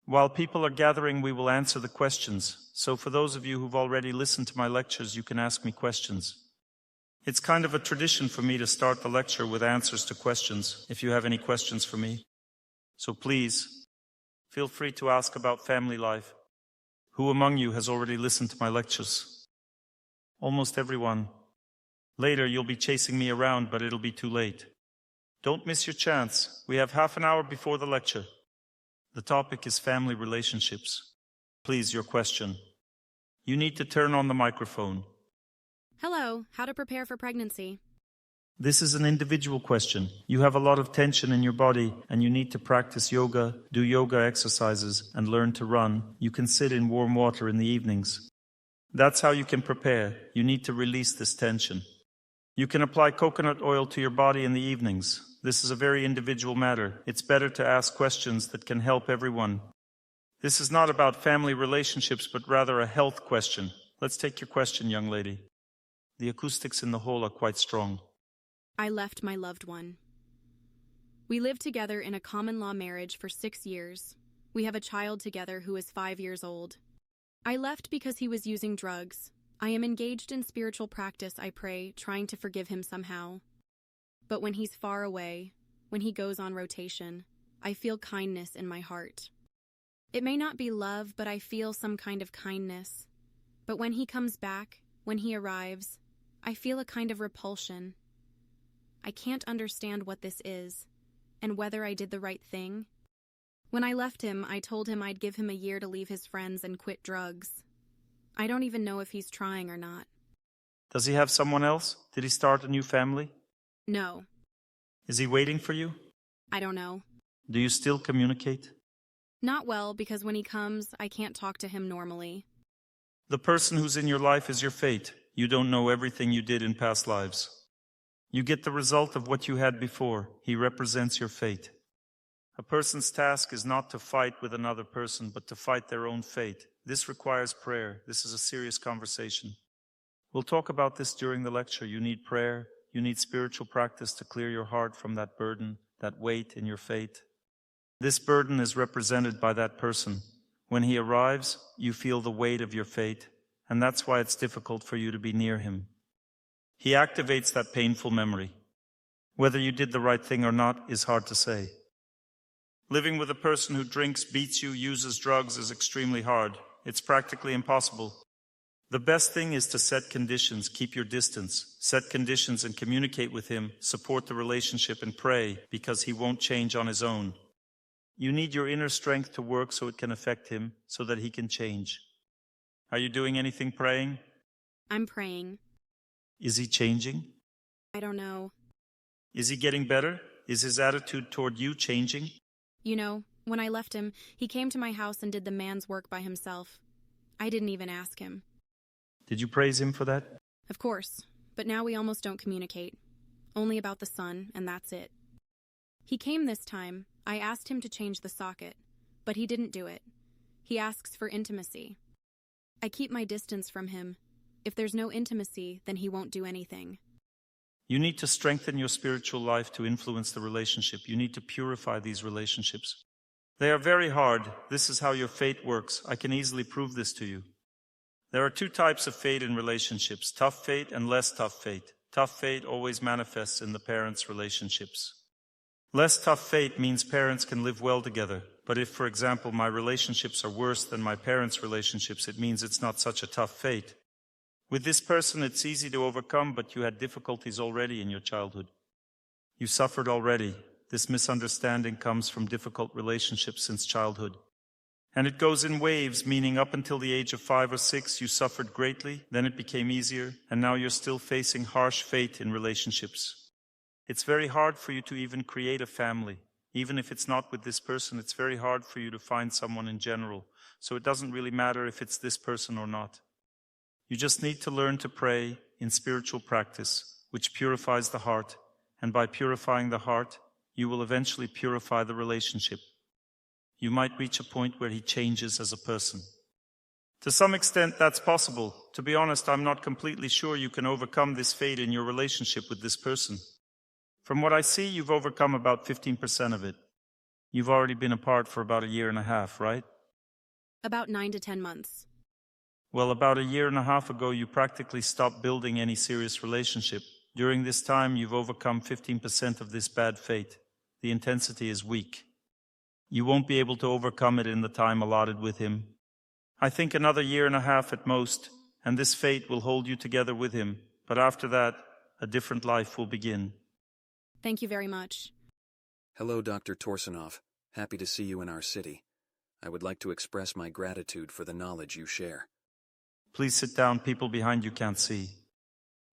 While people are gathering, we will answer the questions. So for those of you who've already listened to my lectures, you can ask me questions. It's kind of a tradition for me to start the lecture with answers to questions, if you have any questions for me. So please, feel free to ask about family life. Who among you has already listened to my lectures? Almost everyone. Later, you'll be chasing me around, but it'll be too late. Don't miss your chance. We have half an hour before the lecture. The topic is family relationships. Please, your question. You need to turn on the microphone. Hello, how to prepare for pregnancy? This is an individual question. You have a lot of tension in your body and you need to practice yoga, do yoga exercises, and learn to run. You can sit in warm water in the evenings. That's how you can prepare. You need to release this tension. You can apply coconut oil to your body in the evenings. This is a very individual matter. It's better to ask questions that can help everyone. This is not about family relationships, but rather a health question. Let's take your question, young lady. The acoustics in the hall are quite strong. I left my loved one. We lived together in a common-law marriage for 6 years. We have a child together who is 5 years old. I left because he was using drugs. I am engaged in spiritual practice, I pray, trying to forgive him somehow. But when he's far away, when he goes on rotation, I feel kindness in my heart. It may not be love, but I feel some kind of kindness. But when he comes back, when he arrives, I feel a kind of repulsion. I can't understand what this is, and whether I did the right thing. When I left him, I told him I'd give him a year to leave his friends and quit drugs. I don't even know if he's trying or not. Does he have someone else? Did he start a new family? No. Is he waiting for you? I don't know. Do you still communicate? Not well, because when he comes, I can't talk to him normally. The person who's in your life is your fate. You don't know everything you did in past lives. You get the result of what you had before. He represents your fate. A person's task is not to fight with another person, but to fight their own fate. This requires prayer. This is a serious conversation. We'll talk about this during the lecture. You need prayer. You need spiritual practice to clear your heart from that burden, that weight in your fate. This burden is represented by that person. When he arrives, you feel the weight of your fate, and that's why it's difficult for you to be near him. He activates that painful memory. Whether you did the right thing or not is hard to say. Living with a person who drinks, beats you, uses drugs is extremely hard. It's practically impossible. The best thing is to set conditions, keep your distance, set conditions and communicate with him, support the relationship and pray, because he won't change on his own. You need your inner strength to work so it can affect him, so that he can change. Are you doing anything praying? I'm praying. Is he changing? I don't know. Is he getting better? Is his attitude toward you changing? You know, when I left him, he came to my house and did the man's work by himself. I didn't even ask him. Did you praise him for that? Of course, but now we almost don't communicate. Only about the son, and that's it. He came this time. I asked him to change the socket, but he didn't do it. He asks for intimacy. I keep my distance from him. If there's no intimacy, then he won't do anything. You need to strengthen your spiritual life to influence the relationship. You need to purify these relationships. They are very hard. This is how your fate works. I can easily prove this to you. There are 2 types of fate in relationships, tough fate and less tough fate. Tough fate always manifests in the parents' relationships. Less tough fate means parents can live well together. But if, for example, my relationships are worse than my parents' relationships, it means it's not such a tough fate. With this person, it's easy to overcome, but you had difficulties already in your childhood. You suffered already. This misunderstanding comes from difficult relationships since childhood. And it goes in waves, meaning up until the age of 5 or 6, you suffered greatly, then it became easier, and now you're still facing harsh fate in relationships. It's very hard for you to even create a family. Even if it's not with this person, it's very hard for you to find someone in general. So it doesn't really matter if it's this person or not. You just need to learn to pray in spiritual practice, which purifies the heart. And by purifying the heart, you will eventually purify the relationship. You might reach a point where he changes as a person. To some extent, that's possible. To be honest, I'm not completely sure you can overcome this fate in your relationship with this person. From what I see, you've overcome about 15% of it. You've already been apart for about 1.5 years, right? About 9 to 10 months. Well, about a year and a half ago, you practically stopped building any serious relationship. During this time, you've overcome 15% of this bad fate. The intensity is weak. You won't be able to overcome it in the time allotted with him. I think another year and a half at most, and this fate will hold you together with him. But after that, a different life will begin. Thank you very much. Hello, Dr. Torsunov. Happy to see you in our city. I would like to express my gratitude for the knowledge you share. Please sit down, people behind you can't see.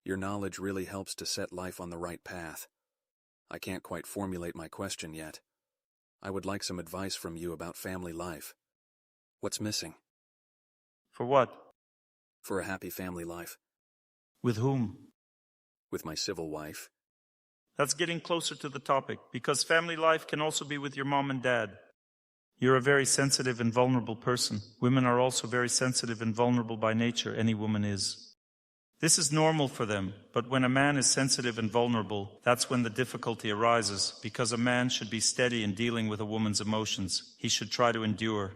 Your knowledge really helps to set life on the right path. I can't quite formulate my question yet. I would like some advice from you about family life. What's missing? For what? For a happy family life. With whom? With my civil wife. That's getting closer to the topic, because family life can also be with your mom and dad. You're a very sensitive and vulnerable person. Women are also very sensitive and vulnerable by nature. Any woman is. This is normal for them, but when a man is sensitive and vulnerable, that's when the difficulty arises, because a man should be steady in dealing with a woman's emotions. He should try to endure.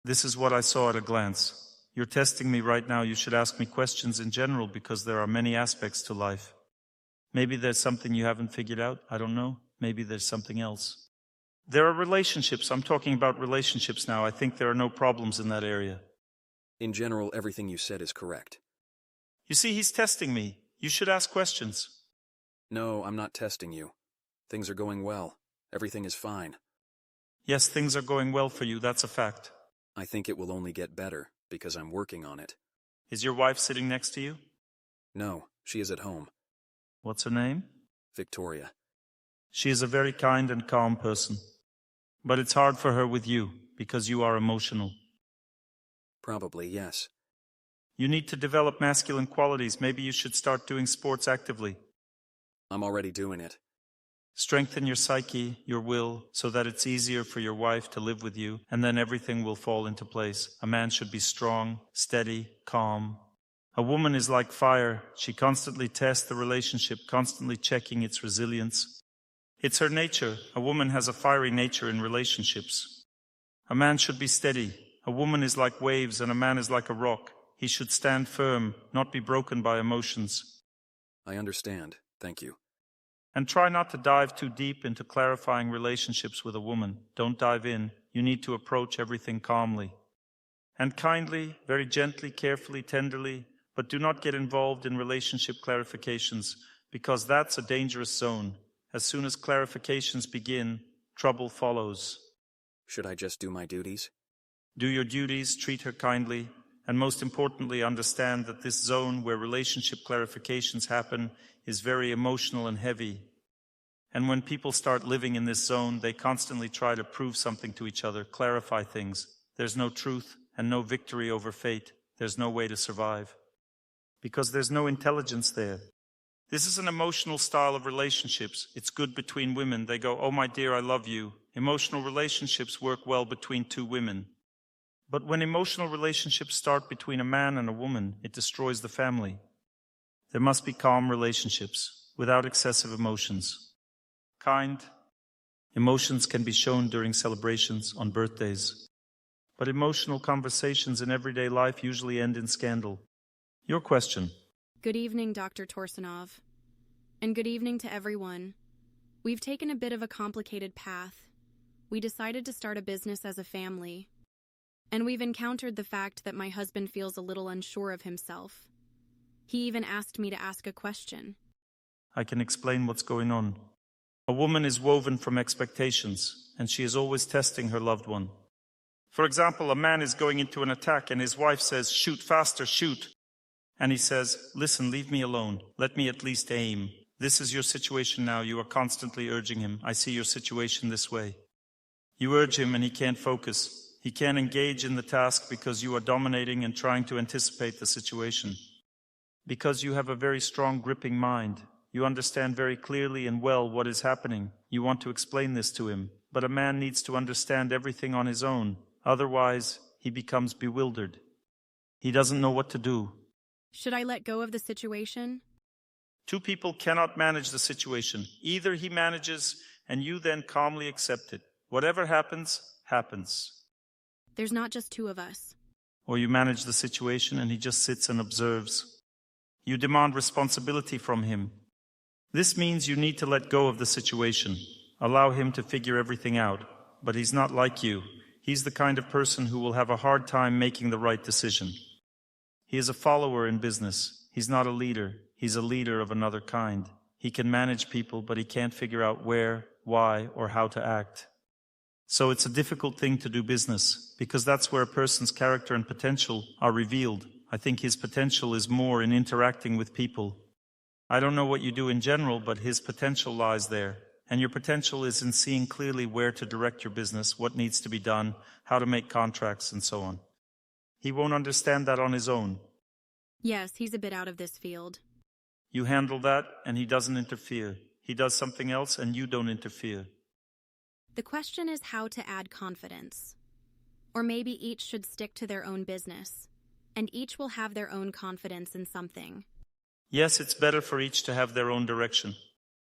This is what I saw at a glance. You're testing me right now. You should ask me questions in general, because there are many aspects to life. Maybe there's something you haven't figured out. I don't know. Maybe there's something else. There are relationships. I'm talking about relationships now. I think there are no problems in that area. In general, everything you said is correct. You see, he's testing me. You should ask questions. No, I'm not testing you. Things are going well. Everything is fine. Yes, things are going well for you. That's a fact. I think it will only get better, because I'm working on it. Is your wife sitting next to you? No, she is at home. What's her name? Victoria. She is a very kind and calm person. But it's hard for her with you, because you are emotional. Probably, yes. You need to develop masculine qualities. Maybe you should start doing sports actively. I'm already doing it. Strengthen your psyche, your will, so that it's easier for your wife to live with you, and then everything will fall into place. A man should be strong, steady, calm. A woman is like fire. She constantly tests the relationship, constantly checking its resilience. It's her nature. A woman has a fiery nature in relationships. A man should be steady. A woman is like waves, and a man is like a rock. He should stand firm, not be broken by emotions. I understand. Thank you. And try not to dive too deep into clarifying relationships with a woman. Don't dive in. You need to approach everything calmly. And kindly, very gently, carefully, tenderly, but do not get involved in relationship clarifications, because that's a dangerous zone. As soon as clarifications begin, trouble follows. Should I just do my duties? Do your duties, treat her kindly, and most importantly, understand that this zone where relationship clarifications happen is very emotional and heavy. And when people start living in this zone, they constantly try to prove something to each other, clarify things. There's no truth and no victory over fate. There's no way to survive, because there's no intelligence there. This is an emotional style of relationships. It's good between women. They go, "Oh, my dear, I love you." Emotional relationships work well between two women. But when emotional relationships start between a man and a woman, it destroys the family. There must be calm relationships, without excessive emotions. Kind. Emotions can be shown during celebrations, on birthdays. But emotional conversations in everyday life usually end in scandal. Your question. Good evening, Dr. Torsunov. And good evening to everyone. We've taken a bit of a complicated path. We decided to start a business as a family. And we've encountered the fact that my husband feels a little unsure of himself. He even asked me to ask a question. I can explain what's going on. A woman is woven from expectations, and she is always testing her loved one. For example, a man is going into an attack, and his wife says, "Shoot faster, shoot." And he says, "Listen, leave me alone. Let me at least aim. This is your situation now." You are constantly urging him. "I see your situation this way." You urge him, and he can't focus. He can't engage in the task because you are dominating and trying to anticipate the situation. Because you have a very strong, gripping mind. You understand very clearly and well what is happening. You want to explain this to him. But a man needs to understand everything on his own. Otherwise, he becomes bewildered. He doesn't know what to do. Should I let go of the situation? Two people cannot manage the situation. Either he manages and you then calmly accept it. Whatever happens, happens. There's not just two of us. Or you manage the situation and he just sits and observes. You demand responsibility from him. This means you need to let go of the situation. Allow him to figure everything out. But he's not like you. He's the kind of person who will have a hard time making the right decision. He is a follower in business. He's not a leader. He's a leader of another kind. He can manage people, but he can't figure out where, why, or how to act. So it's a difficult thing to do business, because that's where a person's character and potential are revealed. I think his potential is more in interacting with people. I don't know what you do in general, but his potential lies there. And your potential is in seeing clearly where to direct your business, what needs to be done, how to make contracts, and so on. He won't understand that on his own. Yes, he's a bit out of this field. You handle that, and he doesn't interfere. He does something else, and you don't interfere. The question is how to add confidence. Or maybe each should stick to their own business, and each will have their own confidence in something. Yes, it's better for each to have their own direction.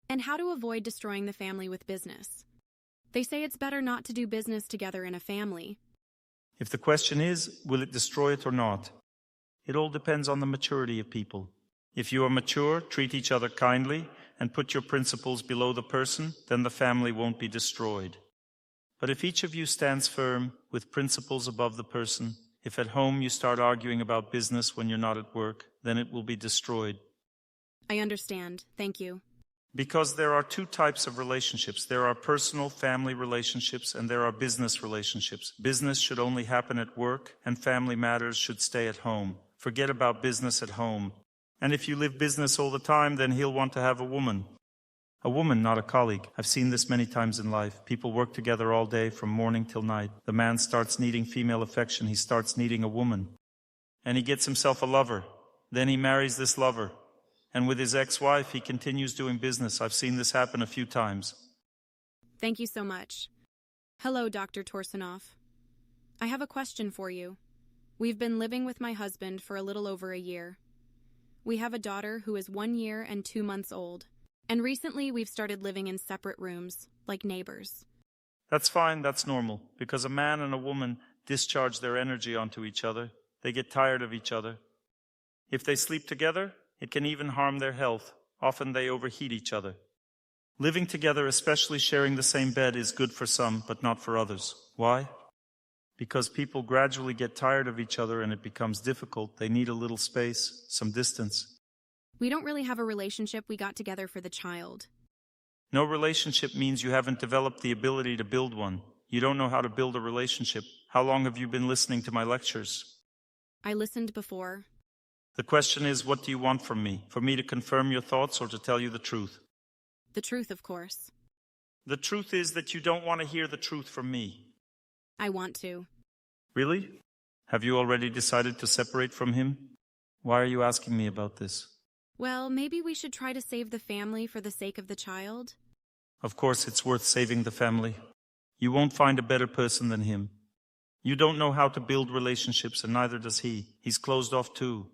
And how to avoid destroying the family with business. They say it's better not to do business together in a family. If the question is, will it destroy it or not? It all depends on the maturity of people. If you are mature, treat each other kindly, and put your principles below the person, then the family won't be destroyed. But if each of you stands firm, with principles above the person, if at home you start arguing about business when you're not at work, then it will be destroyed. I understand. Thank you. Because there are two types of relationships. There are personal family relationships and there are business relationships. Business should only happen at work and family matters should stay at home. Forget about business at home. And if you live business all the time, then he'll want to have a woman. A woman, not a colleague. I've seen this many times in life. People work together all day from morning till night. The man starts needing female affection. He starts needing a woman. And he gets himself a lover. Then he marries this lover. And with his ex-wife, he continues doing business. I've seen this happen a few times. Thank you so much. Hello, Dr. Torsunov. I have a question for you. We've been living with my husband for a little over a year. We have a daughter who is 1 year and 2 months old. And recently we've started living in separate rooms, like neighbors. That's fine, that's normal. Because a man and a woman discharge their energy onto each other. They get tired of each other. If they sleep together, it can even harm their health. Often they overheat each other. Living together, especially sharing the same bed, is good for some, but not for others. Why? Because people gradually get tired of each other and it becomes difficult. They need a little space, some distance. We don't really have a relationship. We got together for the child. No relationship means you haven't developed the ability to build one. You don't know how to build a relationship. How long have you been listening to my lectures? I listened before. The question is, what do you want from me? For me to confirm your thoughts or to tell you the truth? The truth, of course. The truth is that you don't want to hear the truth from me. I want to. Really? Have you already decided to separate from him? Why are you asking me about this? Well, maybe we should try to save the family for the sake of the child. Of course, it's worth saving the family. You won't find a better person than him. You don't know how to build relationships, and neither does he. He's closed off too.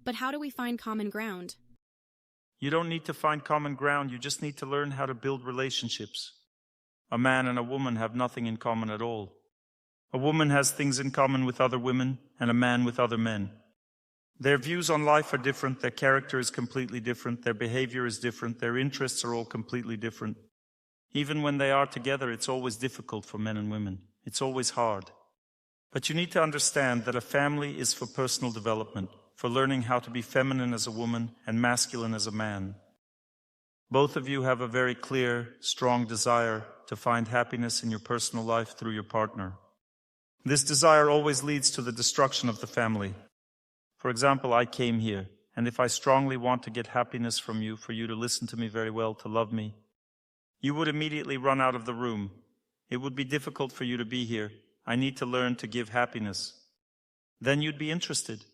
But how do we find common ground? You don't need to find common ground, you just need to learn how to build relationships. A man and a woman have nothing in common at all. A woman has things in common with other women, and a man with other men. Their views on life are different, their character is completely different, their behavior is different, their interests are all completely different. Even when they are together, it's always difficult for men and women. It's always hard. But you need to understand that a family is for personal development, for learning how to be feminine as a woman and masculine as a man. Both of you have a very clear, strong desire to find happiness in your personal life through your partner. This desire always leads to the destruction of the family. For example, I came here, and if I strongly want to get happiness from you, for you to listen to me very well, to love me, you would immediately run out of the room. It would be difficult for you to be here. I need to learn to give happiness. Then you'd be interested.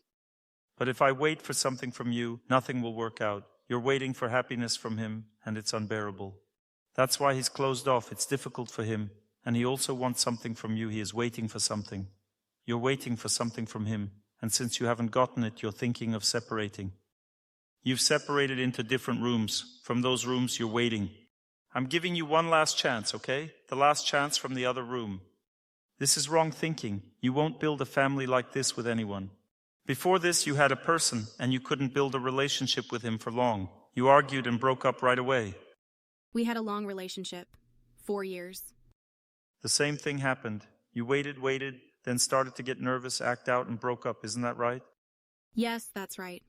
But if I wait for something from you, nothing will work out. You're waiting for happiness from him, and it's unbearable. That's why he's closed off. It's difficult for him. And he also wants something from you. He is waiting for something. You're waiting for something from him. And since you haven't gotten it, you're thinking of separating. You've separated into different rooms. From those rooms, you're waiting. I'm giving you one last chance, okay? The last chance from the other room. This is wrong thinking. You won't build a family like this with anyone. Before this, you had a person, and you couldn't build a relationship with him for long. You argued and broke up right away. We had a long relationship. 4 years. The same thing happened. You waited, then started to get nervous, act out, and broke up. Isn't that right? Yes, that's right.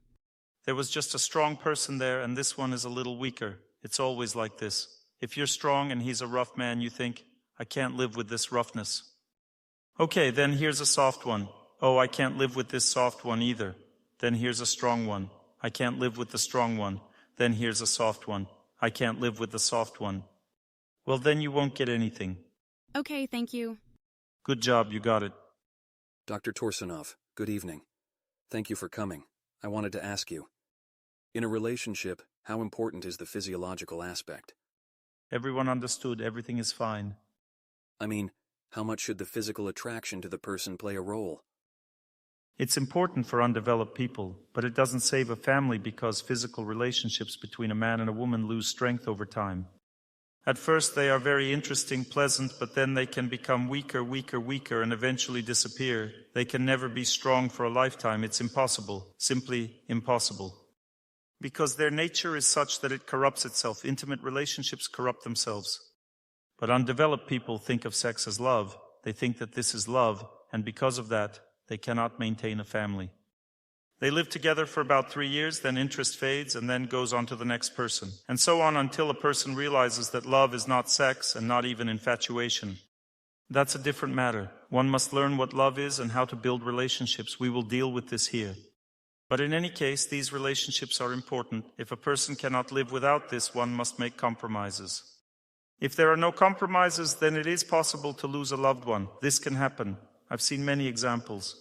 There was just a strong person there, and this one is a little weaker. It's always like this. If you're strong and he's a rough man, you think, I can't live with this roughness. Okay, then here's a soft one. Oh, I can't live with this soft one either. Then here's a strong one. I can't live with the strong one. Then here's a soft one. I can't live with the soft one. Well, then you won't get anything. Okay, thank you. Good job, you got it. Dr. Torsunov, good evening. Thank you for coming. I wanted to ask you, in a relationship, how important is the physiological aspect? Everyone understood. Everything is fine. I mean, how much should the physical attraction to the person play a role? It's important for undeveloped people, but it doesn't save a family because physical relationships between a man and a woman lose strength over time. At first they are very interesting, pleasant, but then they can become weaker, and eventually disappear. They can never be strong for a lifetime. It's impossible, simply impossible. Because their nature is such that it corrupts itself. Intimate relationships corrupt themselves. But undeveloped people think of sex as love. They think that this is love, and because of that, they cannot maintain a family. They live together for about 3 years, then interest fades, and then goes on to the next person. And so on until a person realizes that love is not sex and not even infatuation. That's a different matter. One must learn what love is and how to build relationships. We will deal with this here. But in any case, these relationships are important. If a person cannot live without this, one must make compromises. If there are no compromises, then it is possible to lose a loved one. This can happen. I've seen many examples.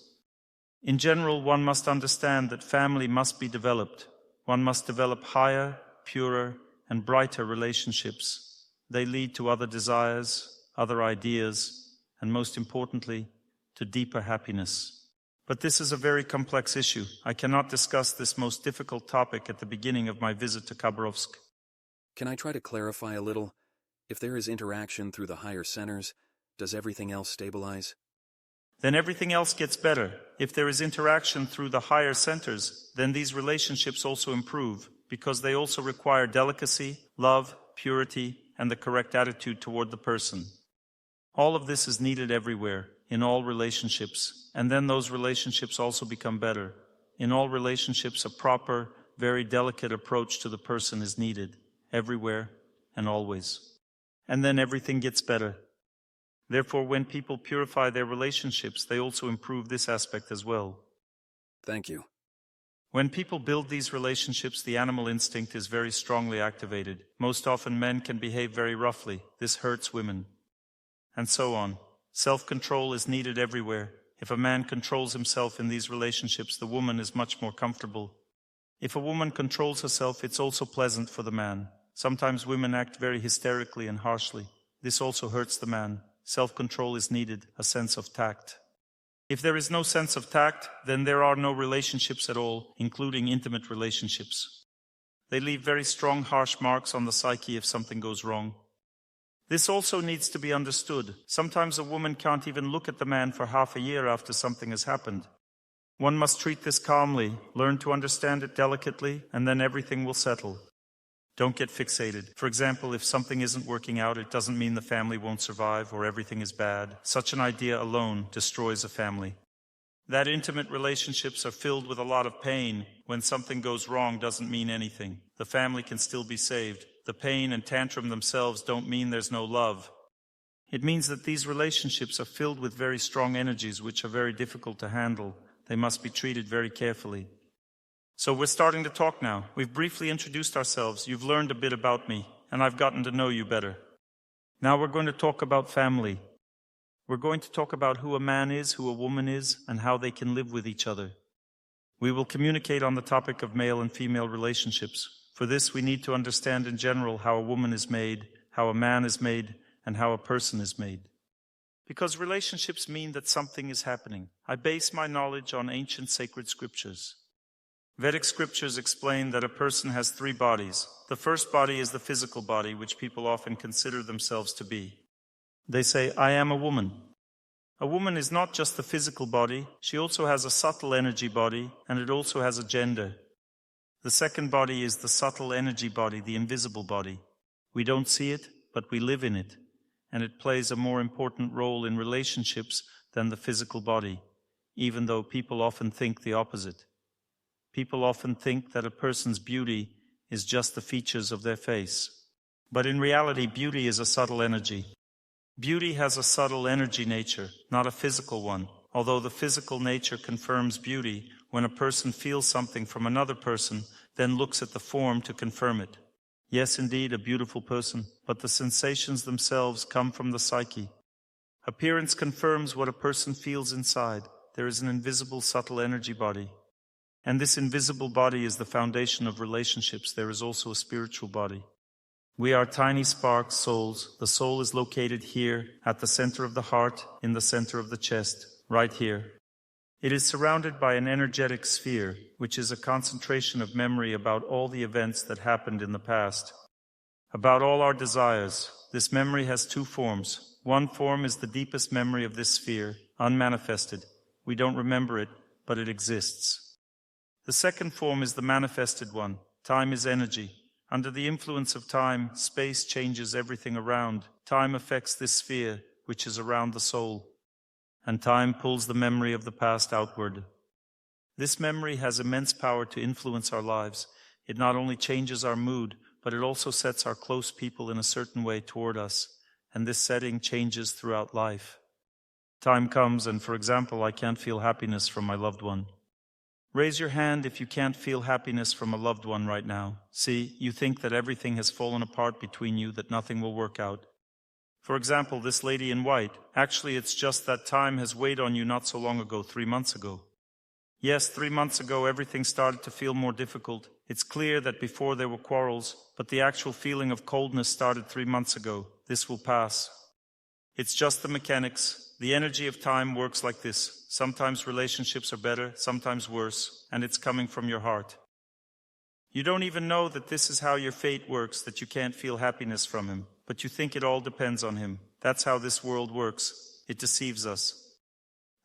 In general, one must understand that family must be developed. One must develop higher, purer, and brighter relationships. They lead to other desires, other ideas, and most importantly, to deeper happiness. But this is a very complex issue. I cannot discuss this most difficult topic at the beginning of my visit to Khabarovsk. Can I try to clarify a little? If there is interaction through the higher centers, does everything else stabilize? Then everything else gets better. If there is interaction through the higher centers, then these relationships also improve, because they also require delicacy, love, purity, and the correct attitude toward the person. All of this is needed everywhere, in all relationships, and then those relationships also become better. In all relationships, a proper, very delicate approach to the person is needed, everywhere and always. And then everything gets better. Therefore, when people purify their relationships, they also improve this aspect as well. Thank you. When people build these relationships, the animal instinct is very strongly activated. Most often men can behave very roughly. This hurts women. And so on. Self-control is needed everywhere. If a man controls himself in these relationships, the woman is much more comfortable. If a woman controls herself, it's also pleasant for the man. Sometimes women act very hysterically and harshly. This also hurts the man. Self-control is needed, a sense of tact. If there is no sense of tact, then there are no relationships at all, including intimate relationships. They leave very strong, harsh marks on the psyche if something goes wrong. This also needs to be understood. Sometimes a woman can't even look at the man for half a year after something has happened. One must treat this calmly, learn to understand it delicately, and then everything will settle. Don't get fixated. For example, if something isn't working out, it doesn't mean the family won't survive or everything is bad. Such an idea alone destroys a family. That intimate relationships are filled with a lot of pain. When something goes wrong doesn't mean anything. The family can still be saved. The pain and tantrum themselves don't mean there's no love. It means that these relationships are filled with very strong energies which are very difficult to handle. They must be treated very carefully. So we're starting to talk now. We've briefly introduced ourselves. You've learned a bit about me, and I've gotten to know you better. Now we're going to talk about family. We're going to talk about who a man is, who a woman is, and how they can live with each other. We will communicate on the topic of male and female relationships. For this, we need to understand in general how a woman is made, how a man is made, and how a person is made. Because relationships mean that something is happening. I base my knowledge on ancient sacred scriptures. Vedic scriptures explain that a person has 3 bodies. The first body is the physical body, which people often consider themselves to be. They say, I am a woman. A woman is not just the physical body, she also has a subtle energy body, and it also has a gender. The second body is the subtle energy body, the invisible body. We don't see it, but we live in it, and it plays a more important role in relationships than the physical body, even though people often think the opposite. People often think that a person's beauty is just the features of their face. But in reality, beauty is a subtle energy. Beauty has a subtle energy nature, not a physical one, although the physical nature confirms beauty when a person feels something from another person, then looks at the form to confirm it. Yes, indeed, a beautiful person, but the sensations themselves come from the psyche. Appearance confirms what a person feels inside. There is an invisible, subtle energy body. And this invisible body is the foundation of relationships. There is also a spiritual body. We are tiny sparks, souls. The soul is located here, at the center of the heart, in the center of the chest, right here. It is surrounded by an energetic sphere, which is a concentration of memory about all the events that happened in the past, about all our desires. This memory has two forms. One form is the deepest memory of this sphere, unmanifested. We don't remember it, but it exists. The second form is the manifested one. Time is energy. Under the influence of time, space changes everything around. Time affects this sphere, which is around the soul. And time pulls the memory of the past outward. This memory has immense power to influence our lives. It not only changes our mood, but it also sets our close people in a certain way toward us, and this setting changes throughout life. Time comes and, for example, I can't feel happiness from my loved one. Raise your hand if you can't feel happiness from a loved one right now. See, you think that everything has fallen apart between you, that nothing will work out. For example, this lady in white, actually it's just that time has weighed on you not so long ago, 3 months ago. Yes, 3 months ago everything started to feel more difficult. It's clear that before there were quarrels, but the actual feeling of coldness started 3 months ago. This will pass. It's just the mechanics. The energy of time works like this. Sometimes relationships are better, sometimes worse, and it's coming from your heart. You don't even know that this is how your fate works, that you can't feel happiness from him, but you think it all depends on him. That's how this world works. It deceives us.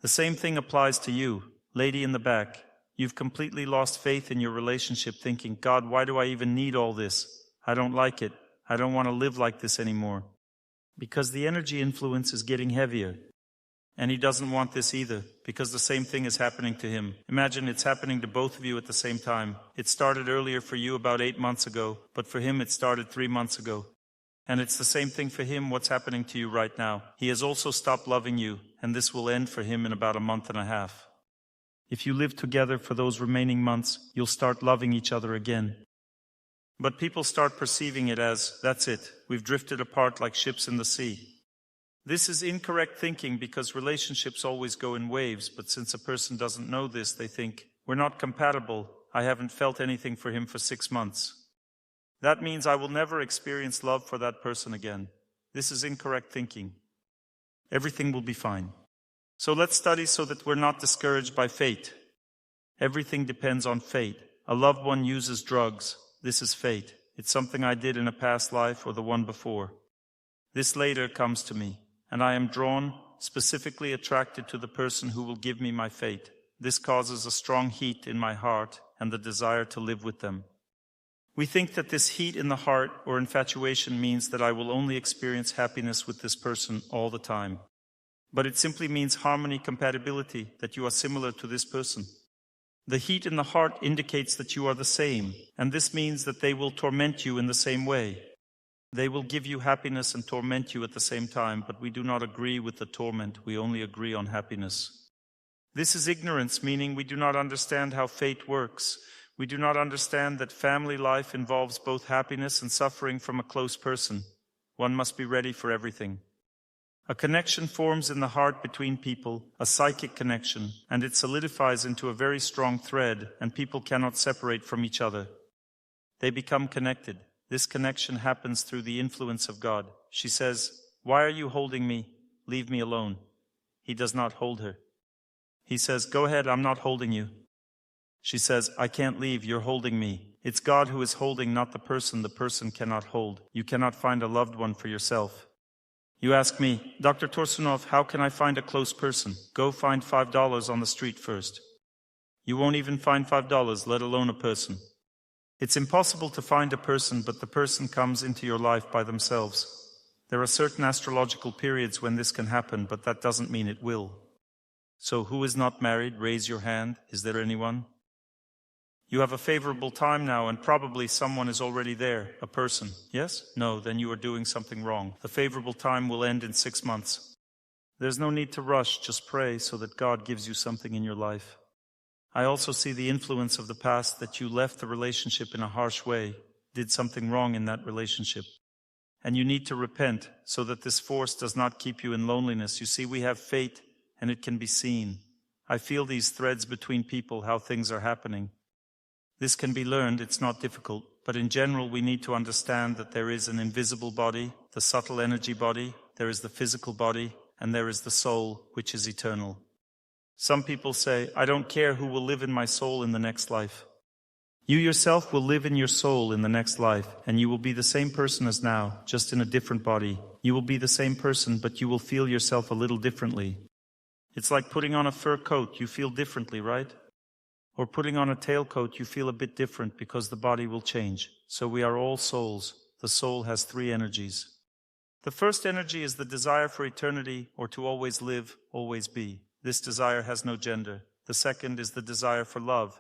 The same thing applies to you, lady in the back. You've completely lost faith in your relationship, thinking, God, why do I even need all this? I don't like it. I don't want to live like this anymore. Because the energy influence is getting heavier. And he doesn't want this either, because the same thing is happening to him. Imagine it's happening to both of you at the same time. It started earlier for you about 8 months ago, but for him it started 3 months ago. And it's the same thing for him, what's happening to you right now. He has also stopped loving you, and this will end for him in about a month and a half. If you live together for those remaining months, you'll start loving each other again. But people start perceiving it as, that's it, we've drifted apart like ships in the sea. This is incorrect thinking because relationships always go in waves, but since a person doesn't know this, they think, we're not compatible, I haven't felt anything for him for 6 months. That means I will never experience love for that person again. This is incorrect thinking. Everything will be fine. So let's study so that we're not discouraged by fate. Everything depends on fate. A loved one uses drugs. This is fate. It's something I did in a past life or the one before. This later comes to me, and I am drawn, specifically attracted to the person who will give me my fate. This causes a strong heat in my heart and the desire to live with them. We think that this heat in the heart or infatuation means that I will only experience happiness with this person all the time. But it simply means harmony, compatibility, that you are similar to this person. The heat in the heart indicates that you are the same, and this means that they will torment you in the same way. They will give you happiness and torment you at the same time, but we do not agree with the torment, we only agree on happiness. This is ignorance, meaning we do not understand how fate works. We do not understand that family life involves both happiness and suffering from a close person. One must be ready for everything. A connection forms in the heart between people, a psychic connection, and it solidifies into a very strong thread, and people cannot separate from each other. They become connected. This connection happens through the influence of God. She says, "Why are you holding me? Leave me alone." He does not hold her. He says, "Go ahead, I'm not holding you." She says, "I can't leave, you're holding me." It's God who is holding, not the person. The person cannot hold. You cannot find a loved one for yourself. You ask me, Dr. Torsunov, how can I find a close person? Go find $5 on the street first. You won't even find $5, let alone a person. It's impossible to find a person, but the person comes into your life by themselves. There are certain astrological periods when this can happen, but that doesn't mean it will. So who is not married? Raise your hand. Is there anyone? You have a favorable time now, and probably someone is already there, a person. Yes? No, then you are doing something wrong. The favorable time will end in 6 months. There's no need to rush, just pray so that God gives you something in your life. I also see the influence of the past, that you left the relationship in a harsh way, did something wrong in that relationship. And you need to repent so that this force does not keep you in loneliness. You see, we have fate, and it can be seen. I feel these threads between people, how things are happening. This can be learned, it's not difficult, but in general we need to understand that there is an invisible body, the subtle energy body, there is the physical body, and there is the soul, which is eternal. Some people say, I don't care who will live in my soul in the next life. You yourself will live in your soul in the next life, and you will be the same person as now, just in a different body. You will be the same person, but you will feel yourself a little differently. It's like putting on a fur coat, you feel differently, right? Or putting on a tailcoat, you feel a bit different because the body will change. So we are all souls. The soul has 3 energies. The first energy is the desire for eternity, or to always live, always be. This desire has no gender. The second is the desire for love.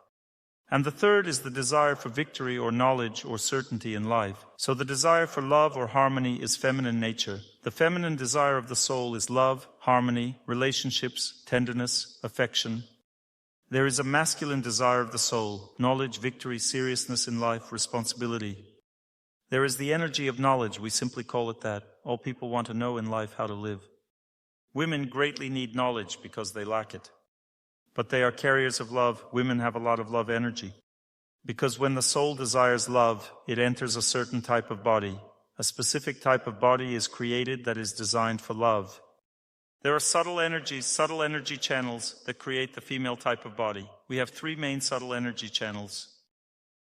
And the third is the desire for victory or knowledge or certainty in life. So the desire for love or harmony is feminine nature. The feminine desire of the soul is love, harmony, relationships, tenderness, affection. There is a masculine desire of the soul, knowledge, victory, seriousness in life, responsibility. There is the energy of knowledge, we simply call it that. All people want to know in life how to live. Women greatly need knowledge because they lack it. But they are carriers of love. Women have a lot of love energy. Because when the soul desires love, it enters a certain type of body. A specific type of body is created that is designed for love. There are subtle energy channels that create the female type of body. We have 3 main subtle energy channels.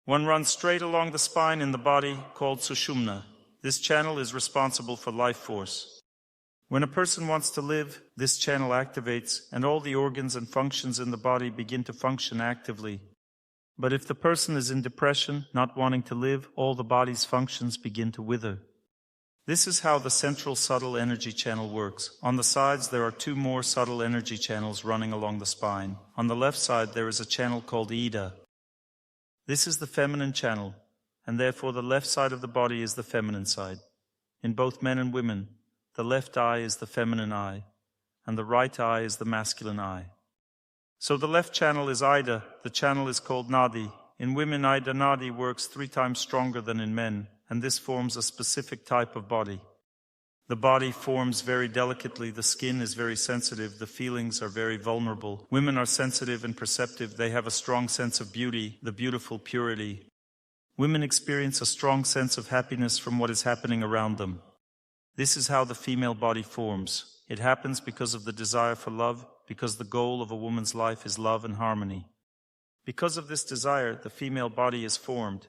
One runs straight along the spine in the body, called Sushumna. This channel is responsible for life force. When a person wants to live, this channel activates, and all the organs and functions in the body begin to function actively. But if the person is in depression, not wanting to live, all the body's functions begin to wither. This is how the central subtle energy channel works. On the sides there are 2 more subtle energy channels running along the spine. On the left side there is a channel called Ida. This is the feminine channel, and therefore the left side of the body is the feminine side. In both men and women, the left eye is the feminine eye, and the right eye is the masculine eye. So the left channel is Ida, the channel is called Nadi. In women, Ida Nadi works 3 times stronger than in men, and this forms a specific type of body. The body forms very delicately, the skin is very sensitive, the feelings are very vulnerable. Women are sensitive and perceptive, they have a strong sense of beauty, the beautiful purity. Women experience a strong sense of happiness from what is happening around them. This is how the female body forms. It happens because of the desire for love, because the goal of a woman's life is love and harmony. Because of this desire, the female body is formed.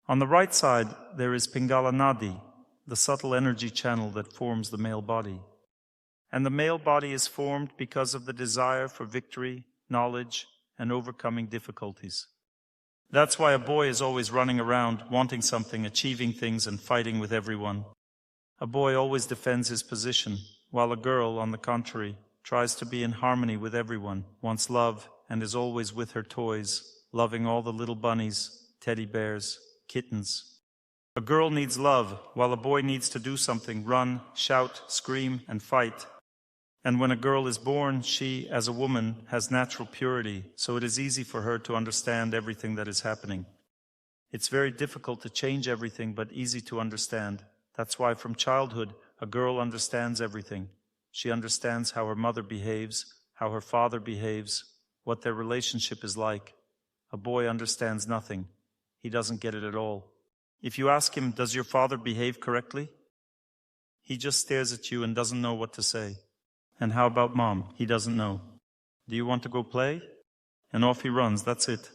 On the right side, there is Pingala Nadi, the subtle energy channel that forms the male body. And the male body is formed because of the desire for victory, knowledge, and overcoming difficulties. That's why a boy is always running around, wanting something, achieving things, and fighting with everyone. A boy always defends his position, while a girl, on the contrary, tries to be in harmony with everyone, wants love, and is always with her toys, loving all the little bunnies, teddy bears, kittens. A girl needs love, while a boy needs to do something, run, shout, scream, and fight. And when a girl is born, she, as a woman, has natural purity, so it is easy for her to understand everything that is happening. It's very difficult to change everything, but easy to understand. That's why from childhood, a girl understands everything. She understands how her mother behaves, how her father behaves, what their relationship is like. A boy understands nothing. He doesn't get it at all. If you ask him, does your father behave correctly? He just stares at you and doesn't know what to say. And how about mom? He doesn't know. Do you want to go play? And off he runs, that's it.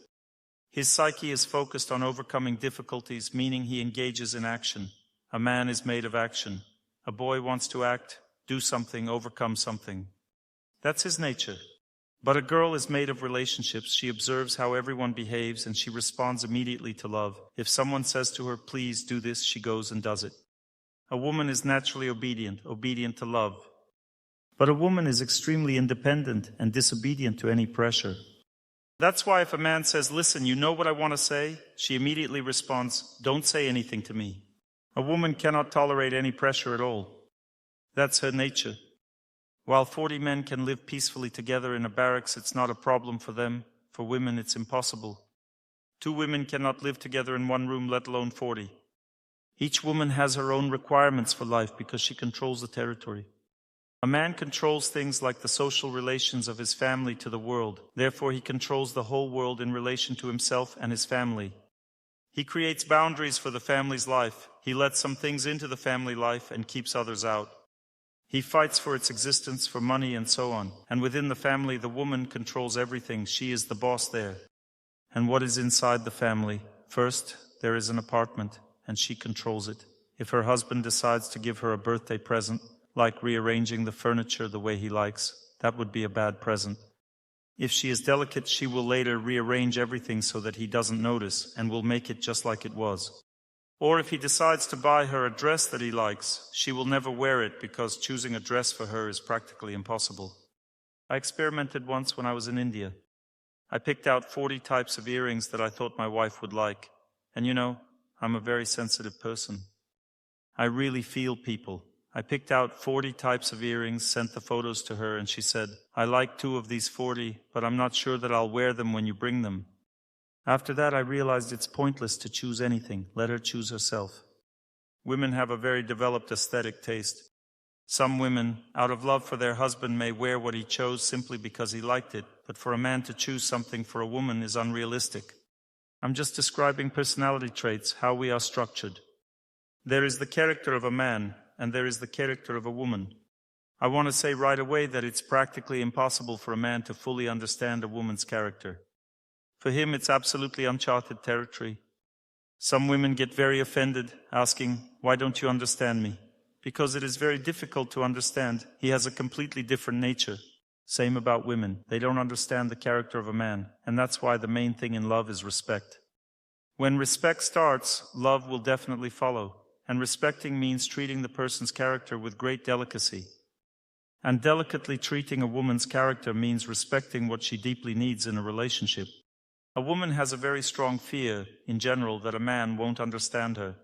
His psyche is focused on overcoming difficulties, meaning he engages in action. A man is made of action. A boy wants to act, do something, overcome something. That's his nature. But a girl is made of relationships. She observes how everyone behaves and she responds immediately to love. If someone says to her, please do this, she goes and does it. A woman is naturally obedient to love. But a woman is extremely independent and disobedient to any pressure. That's why if a man says, listen, you know what I want to say, she immediately responds, don't say anything to me. A woman cannot tolerate any pressure at all. That's her nature. While 40 men can live peacefully together in a barracks, it's not a problem for them. For women, it's impossible. 2 women cannot live together in one room, let alone 40. Each woman has her own requirements for life because she controls the territory. A man controls things like the social relations of his family to the world. Therefore, he controls the whole world in relation to himself and his family. He creates boundaries for the family's life. He lets some things into the family life and keeps others out. He fights for its existence, for money, and so on. And within the family, the woman controls everything. She is the boss there. And what is inside the family? First, there is an apartment, and she controls it. If her husband decides to give her a birthday present, like rearranging the furniture the way he likes, that would be a bad present. If she is delicate, she will later rearrange everything so that he doesn't notice and will make it just like it was. Or if he decides to buy her a dress that he likes, she will never wear it because choosing a dress for her is practically impossible. I experimented once when I was in India. I picked out 40 types of earrings that I thought my wife would like. And you know, I'm a very sensitive person. I really feel people. I picked out 40 types of earrings, sent the photos to her, and she said, I like 2 of these 40, but I'm not sure that I'll wear them when you bring them. After that, I realized it's pointless to choose anything. Let her choose herself. Women have a very developed aesthetic taste. Some women, out of love for their husband, may wear what he chose simply because he liked it, but for a man to choose something for a woman is unrealistic. I'm just describing personality traits, how we are structured. There is the character of a man, and there is the character of a woman. I want to say right away that it's practically impossible for a man to fully understand a woman's character. For him, it's absolutely uncharted territory. Some women get very offended, asking, why don't you understand me? Because it is very difficult to understand. He has a completely different nature. Same about women. They don't understand the character of a man, and that's why the main thing in love is respect. When respect starts, love will definitely follow. And respecting means treating the person's character with great delicacy. And delicately treating a woman's character means respecting what she deeply needs in a relationship. A woman has a very strong fear, in general, that a man won't understand her.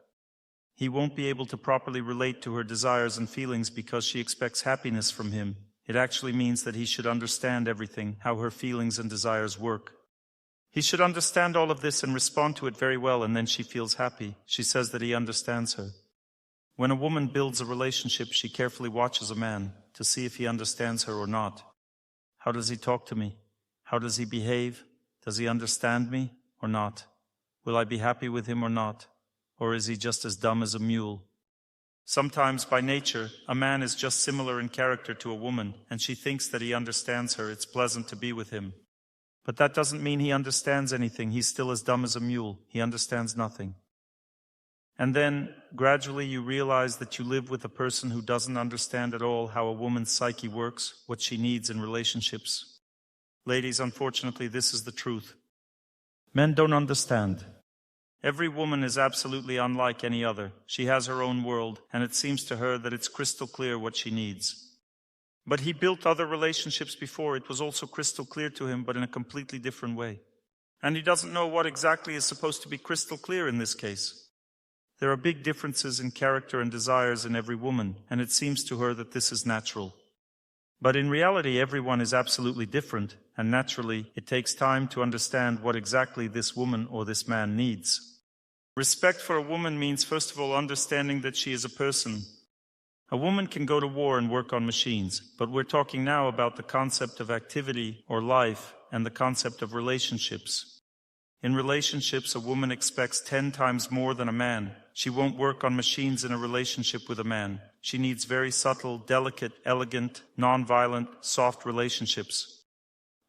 He won't be able to properly relate to her desires and feelings because she expects happiness from him. It actually means that he should understand everything, how her feelings and desires work. He should understand all of this and respond to it very well, and then she feels happy. She says that he understands her. When a woman builds a relationship, she carefully watches a man to see if he understands her or not. How does he talk to me? How does he behave? Does he understand me or not? Will I be happy with him or not? Or is he just as dumb as a mule? Sometimes, by nature, a man is just similar in character to a woman, and she thinks that he understands her. It's pleasant to be with him. But that doesn't mean he understands anything. He's still as dumb as a mule. He understands nothing. And then, gradually, you realize that you live with a person who doesn't understand at all how a woman's psyche works, what she needs in relationships. Ladies, unfortunately, this is the truth. Men don't understand. Every woman is absolutely unlike any other. She has her own world, and it seems to her that it's crystal clear what she needs. But he built other relationships before. It was also crystal clear to him, but in a completely different way. And he doesn't know what exactly is supposed to be crystal clear in this case. There are big differences in character and desires in every woman, and it seems to her that this is natural. But in reality, everyone is absolutely different, and naturally, it takes time to understand what exactly this woman or this man needs. Respect for a woman means, first of all, understanding that she is a person. A woman can go to war and work on machines, but we're talking now about the concept of activity or life and the concept of relationships. In relationships, a woman expects 10 times more than a man. She won't work on machines in a relationship with a man. She needs very subtle, delicate, elegant, non-violent, soft relationships.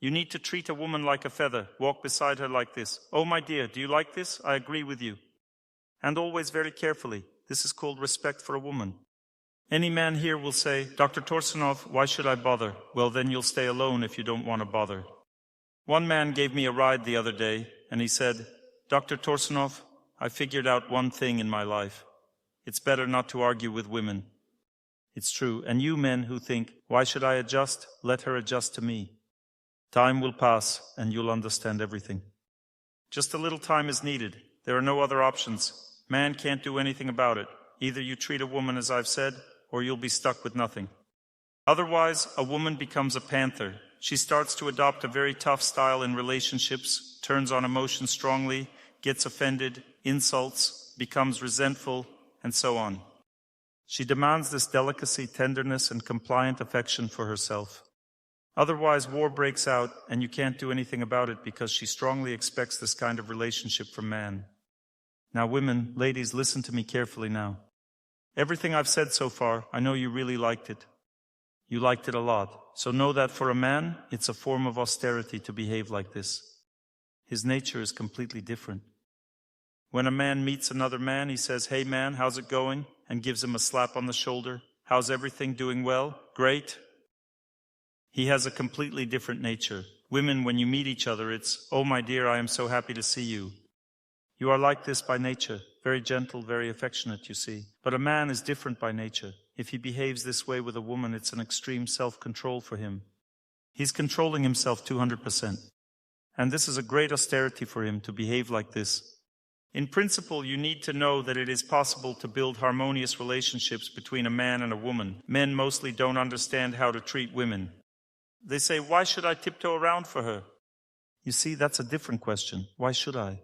You need to treat a woman like a feather. Walk beside her like this. Oh, my dear, do you like this? I agree with you. And always very carefully. This is called respect for a woman. Any man here will say, Dr. Torsunov, why should I bother? Well, then you'll stay alone if you don't want to bother. One man gave me a ride the other day, and he said, Dr. Torsunov, I figured out one thing in my life. It's better not to argue with women. It's true, and you men who think, why should I adjust? Let her adjust to me. Time will pass, and you'll understand everything. Just a little time is needed. There are no other options. Man can't do anything about it. Either you treat a woman as I've said, or you'll be stuck with nothing. Otherwise, a woman becomes a panther. She starts to adopt a very tough style in relationships, turns on emotion strongly, gets offended, insults, becomes resentful, and so on. She demands this delicacy, tenderness, and compliant affection for herself. Otherwise, war breaks out, and you can't do anything about it because she strongly expects this kind of relationship from man. Now, women, ladies, listen to me carefully now. Everything I've said so far, I know you really liked it. You liked it a lot. So know that for a man, it's a form of austerity to behave like this. His nature is completely different. When a man meets another man, he says, hey man, how's it going? And gives him a slap on the shoulder. How's everything? Doing well? Great. He has a completely different nature. Women, when you meet each other, it's, oh my dear, I am so happy to see you. You are like this by nature, very gentle, very affectionate, you see. But a man is different by nature. If he behaves this way with a woman, it's an extreme self-control for him. He's controlling himself 200%. And this is a great austerity for him to behave like this. In principle, you need to know that it is possible to build harmonious relationships between a man and a woman. Men mostly don't understand how to treat women. They say, why should I tiptoe around for her? You see, that's a different question. Why should I?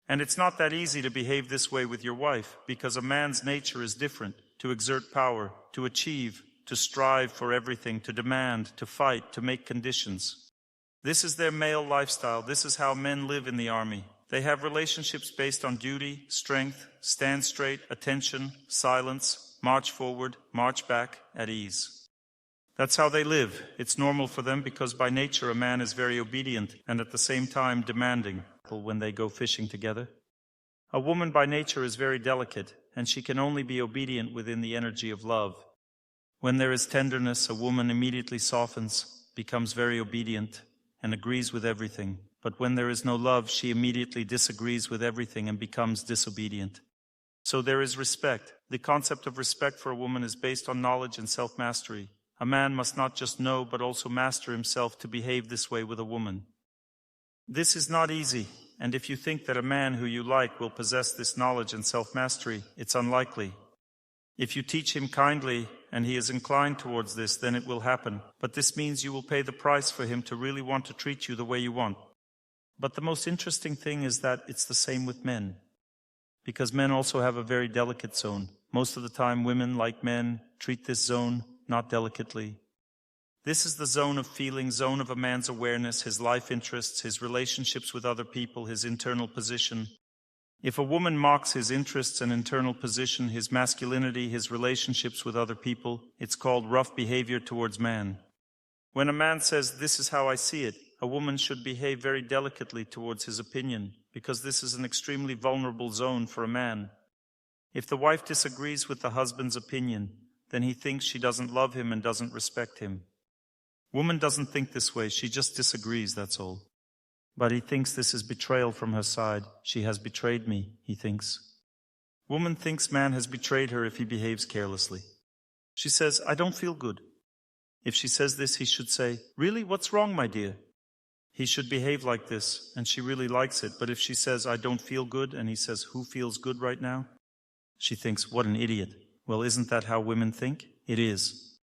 And it's not that easy to behave this way with your wife, because a man's nature is different, to exert power, to achieve, to strive for everything, to demand, to fight, to make conditions. This is their male lifestyle. This is how men live in the army. They have relationships based on duty, strength, stand straight, attention, silence, march forward, march back, at ease. That's how they live. It's normal for them because by nature a man is very obedient and at the same time demanding when they go fishing together. A woman by nature is very delicate, and she can only be obedient within the energy of love. When there is tenderness, a woman immediately softens, becomes very obedient, and agrees with everything. But when there is no love, she immediately disagrees with everything and becomes disobedient. So there is respect. The concept of respect for a woman is based on knowledge and self-mastery. A man must not just know, but also master himself to behave this way with a woman. This is not easy, and if you think that a man who you like will possess this knowledge and self-mastery, it's unlikely. If you teach him kindly and he is inclined towards this, then it will happen. But this means you will pay the price for him to really want to treat you the way you want. But the most interesting thing is that it's the same with men. Because men also have a very delicate zone. Most of the time women, like men, treat this zone not delicately. This is the zone of feeling, zone of a man's awareness, his life interests, his relationships with other people, his internal position. If a woman mocks his interests and internal position, his masculinity, his relationships with other people, it's called rough behavior towards man. When a man says, this is how I see it, a woman should behave very delicately towards his opinion, because this is an extremely vulnerable zone for a man. If the wife disagrees with the husband's opinion, then he thinks she doesn't love him and doesn't respect him. Woman doesn't think this way, she just disagrees, that's all. But he thinks this is betrayal from her side. She has betrayed me, he thinks. Woman thinks man has betrayed her if he behaves carelessly. She says, I don't feel good. If she says this, he should say, really, what's wrong, my dear? He should behave like this, and she really likes it. But if she says, I don't feel good, and he says, who feels good right now? She thinks, what an idiot. Well, isn't that how women think? It is.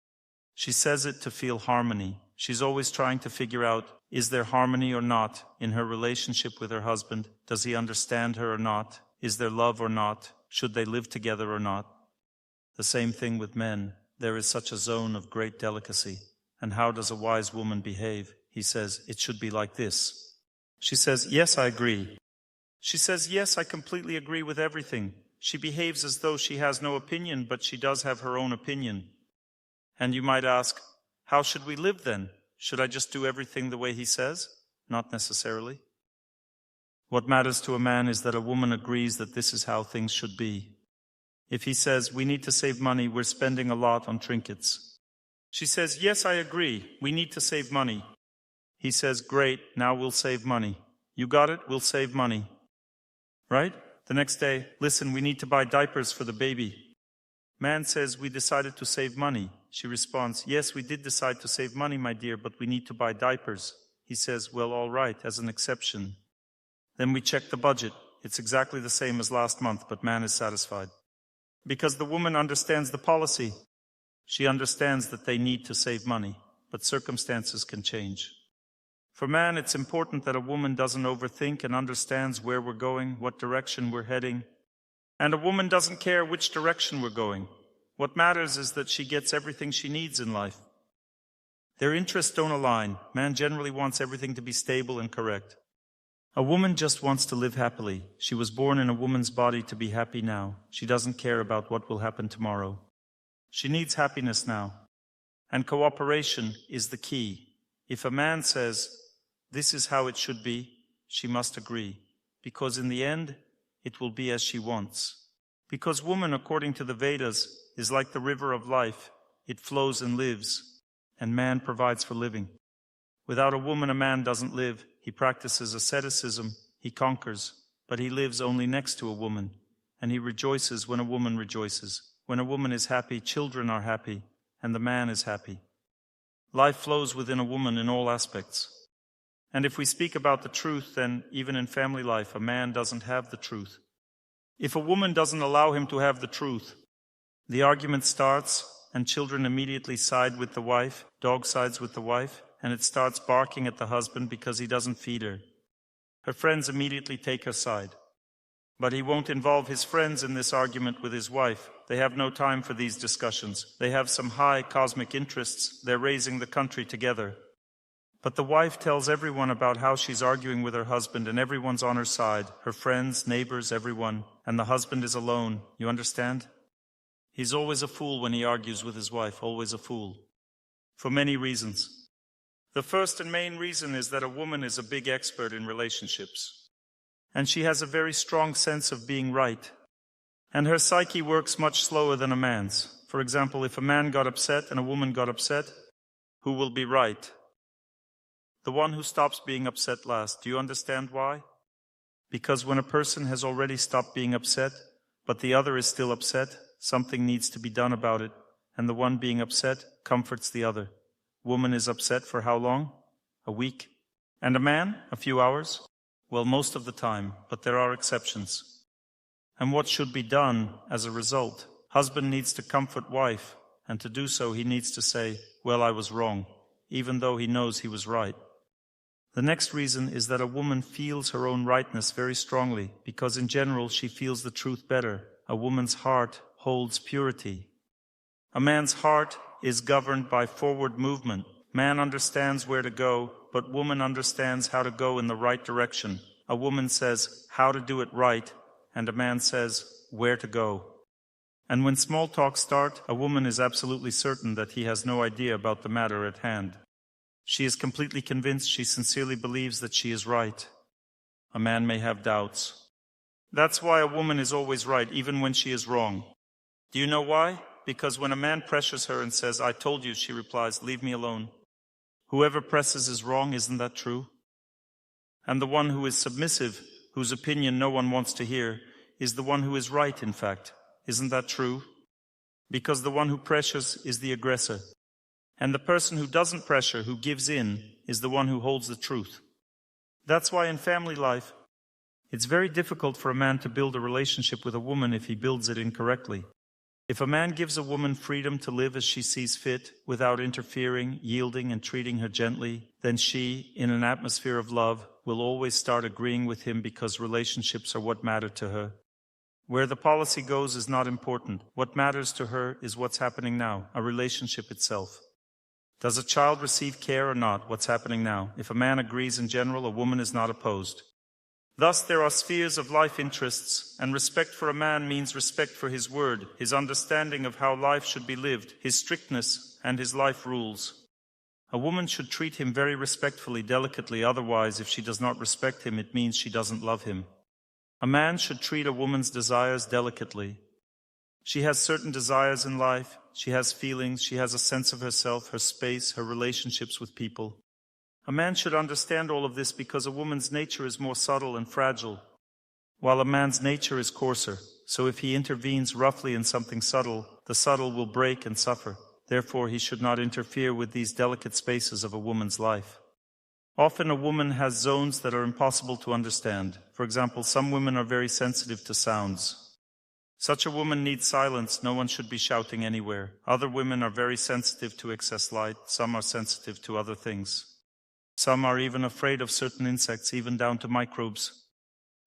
She says it to feel harmony. She's always trying to figure out, is there harmony or not in her relationship with her husband? Does he understand her or not? Is there love or not? Should they live together or not? The same thing with men. There is such a zone of great delicacy. And how does a wise woman behave? He says, it should be like this. She says, yes, I agree. She says, yes, I completely agree with everything. She behaves as though she has no opinion, but she does have her own opinion. And you might ask, how should we live then? Should I just do everything the way he says? Not necessarily. What matters to a man is that a woman agrees that this is how things should be. If he says, we need to save money, we're spending a lot on trinkets. She says, yes, I agree, we need to save money. He says, great, now we'll save money. You got it, we'll save money. Right? The next day, listen, we need to buy diapers for the baby. Man says, we decided to save money. She responds, yes, we did decide to save money, my dear, but we need to buy diapers. He says, well, all right, as an exception. Then we check the budget. It's exactly the same as last month, but man is satisfied. Because the woman understands the policy. She understands that they need to save money, but circumstances can change. For man, it's important that a woman doesn't overthink and understands where we're going, what direction we're heading. And a woman doesn't care which direction we're going. What matters is that she gets everything she needs in life. Their interests don't align. Man generally wants everything to be stable and correct. A woman just wants to live happily. She was born in a woman's body to be happy now. She doesn't care about what will happen tomorrow. She needs happiness now. And cooperation is the key. If a man says, this is how it should be, she must agree. Because in the end, it will be as she wants. Because woman, according to the Vedas, is like the river of life. It flows and lives, and man provides for living. Without a woman, a man doesn't live. He practices asceticism, he conquers, but he lives only next to a woman, and he rejoices when a woman rejoices. When a woman is happy, children are happy, and the man is happy. Life flows within a woman in all aspects. And if we speak about the truth, then even in family life, a man doesn't have the truth. If a woman doesn't allow him to have the truth, the argument starts, and children immediately side with the wife, dog sides with the wife, and it starts barking at the husband because he doesn't feed her. Her friends immediately take her side. But he won't involve his friends in this argument with his wife. They have no time for these discussions. They have some high cosmic interests. They're raising the country together. But the wife tells everyone about how she's arguing with her husband, and everyone's on her side, her friends, neighbors, everyone, and the husband is alone. You understand? He's always a fool when he argues with his wife, always a fool. For many reasons. The first and main reason is that a woman is a big expert in relationships. And she has a very strong sense of being right. And her psyche works much slower than a man's. For example, if a man got upset and a woman got upset, who will be right? The one who stops being upset last. Do you understand why? Because when a person has already stopped being upset, but the other is still upset, something needs to be done about it, and the one being upset comforts the other. Woman is upset for how long? A week. And a man? A few hours? Well, most of the time, but there are exceptions. And what should be done as a result? Husband needs to comfort wife, and to do so he needs to say, well, I was wrong, even though he knows he was right. The next reason is that a woman feels her own rightness very strongly, because in general she feels the truth better. A woman's heart holds purity. A man's heart is governed by forward movement. Man understands where to go, but woman understands how to go in the right direction. A woman says how to do it right, and a man says where to go. And when small talks start, a woman is absolutely certain that he has no idea about the matter at hand. She is completely convinced, she sincerely believes that she is right. A man may have doubts. That's why a woman is always right, even when she is wrong. Do you know why? Because when a man pressures her and says, I told you, she replies, leave me alone. Whoever presses is wrong, isn't that true? And the one who is submissive, whose opinion no one wants to hear, is the one who is right, in fact. Isn't that true? Because the one who pressures is the aggressor. And the person who doesn't pressure, who gives in, is the one who holds the truth. That's why in family life, it's very difficult for a man to build a relationship with a woman if he builds it incorrectly. If a man gives a woman freedom to live as she sees fit, without interfering, yielding, and treating her gently, then she, in an atmosphere of love, will always start agreeing with him because relationships are what matter to her. Where the policy goes is not important. What matters to her is what's happening now, a relationship itself. Does a child receive care or not? What's happening now? If a man agrees in general, a woman is not opposed. Thus, there are spheres of life interests, and respect for a man means respect for his word, his understanding of how life should be lived, his strictness, and his life rules. A woman should treat him very respectfully, delicately, otherwise, if she does not respect him, it means she doesn't love him. A man should treat a woman's desires delicately. She has certain desires in life, she has feelings, she has a sense of herself, her space, her relationships with people. A man should understand all of this because a woman's nature is more subtle and fragile, while a man's nature is coarser. So if he intervenes roughly in something subtle, the subtle will break and suffer. Therefore, he should not interfere with these delicate spaces of a woman's life. Often a woman has zones that are impossible to understand. For example, some women are very sensitive to sounds. Such a woman needs silence. No one should be shouting anywhere. Other women are very sensitive to excess light. Some are sensitive to other things. Some are even afraid of certain insects, even down to microbes.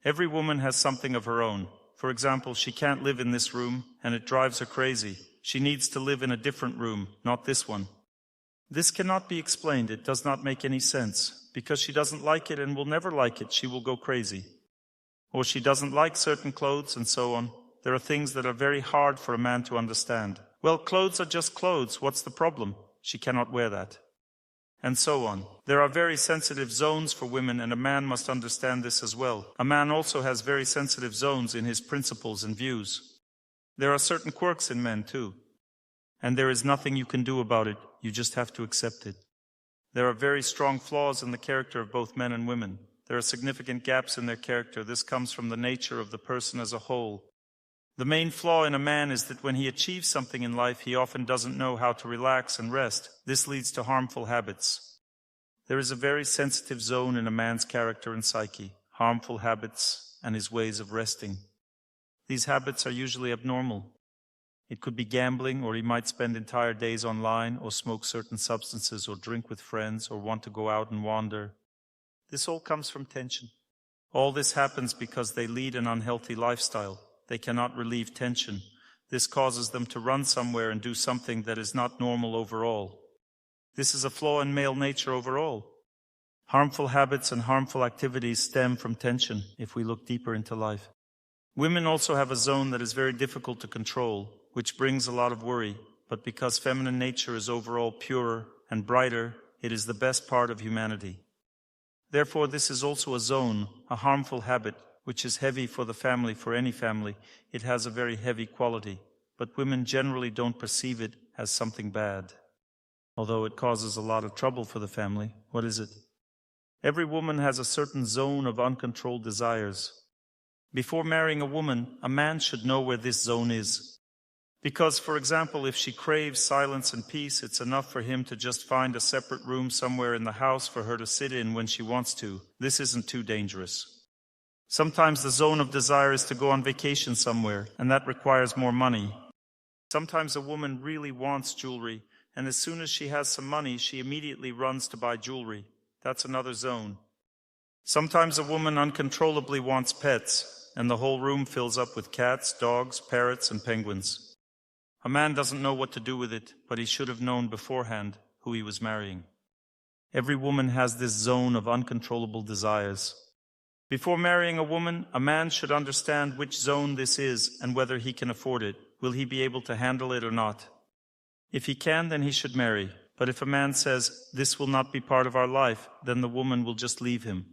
Every woman has something of her own. For example, she can't live in this room, and it drives her crazy. She needs to live in a different room, not this one. This cannot be explained. It does not make any sense. Because she doesn't like it and will never like it, she will go crazy. Or she doesn't like certain clothes and so on. There are things that are very hard for a man to understand. Well, clothes are just clothes. What's the problem? She cannot wear that. And so on. There are very sensitive zones for women, and a man must understand this as well. A man also has very sensitive zones in his principles and views. There are certain quirks in men too. And there is nothing you can do about it. You just have to accept it. There are very strong flaws in the character of both men and women. There are significant gaps in their character. This comes from the nature of the person as a whole. The main flaw in a man is that when he achieves something in life, he often doesn't know how to relax and rest. This leads to harmful habits. There is a very sensitive zone in a man's character and psyche, harmful habits and his ways of resting. These habits are usually abnormal. It could be gambling, or he might spend entire days online, or smoke certain substances, or drink with friends, or want to go out and wander. This all comes from tension. All this happens because they lead an unhealthy lifestyle. They cannot relieve tension. This causes them to run somewhere and do something that is not normal overall. This is a flaw in male nature overall. Harmful habits and harmful activities stem from tension if we look deeper into life. Women also have a zone that is very difficult to control, which brings a lot of worry, but because feminine nature is overall purer and brighter, it is the best part of humanity. Therefore, this is also a zone, a harmful habit, which is heavy for the family, for any family. It has a very heavy quality, but women generally don't perceive it as something bad. Although it causes a lot of trouble for the family, what is it? Every woman has a certain zone of uncontrolled desires. Before marrying a woman, a man should know where this zone is. Because, for example, if she craves silence and peace, it's enough for him to just find a separate room somewhere in the house for her to sit in when she wants to. This isn't too dangerous. Sometimes the zone of desire is to go on vacation somewhere, and that requires more money. Sometimes a woman really wants jewelry, and as soon as she has some money, she immediately runs to buy jewelry. That's another zone. Sometimes a woman uncontrollably wants pets, and the whole room fills up with cats, dogs, parrots, and penguins. A man doesn't know what to do with it, but he should have known beforehand who he was marrying. Every woman has this zone of uncontrollable desires. Before marrying a woman, a man should understand which zone this is and whether he can afford it. Will he be able to handle it or not? If he can, then he should marry. But if a man says, "This will not be part of our life," then the woman will just leave him.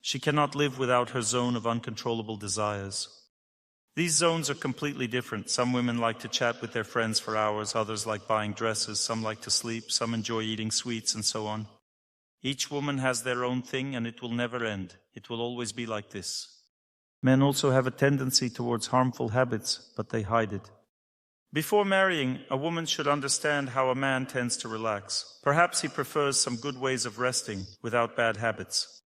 She cannot live without her zone of uncontrollable desires. These zones are completely different. Some women like to chat with their friends for hours, others like buying dresses, some like to sleep, some enjoy eating sweets, and so on. Each woman has their own thing, and it will never end. It will always be like this. Men also have a tendency towards harmful habits, but they hide it. Before marrying, a woman should understand how a man tends to relax. Perhaps he prefers some good ways of resting without bad habits.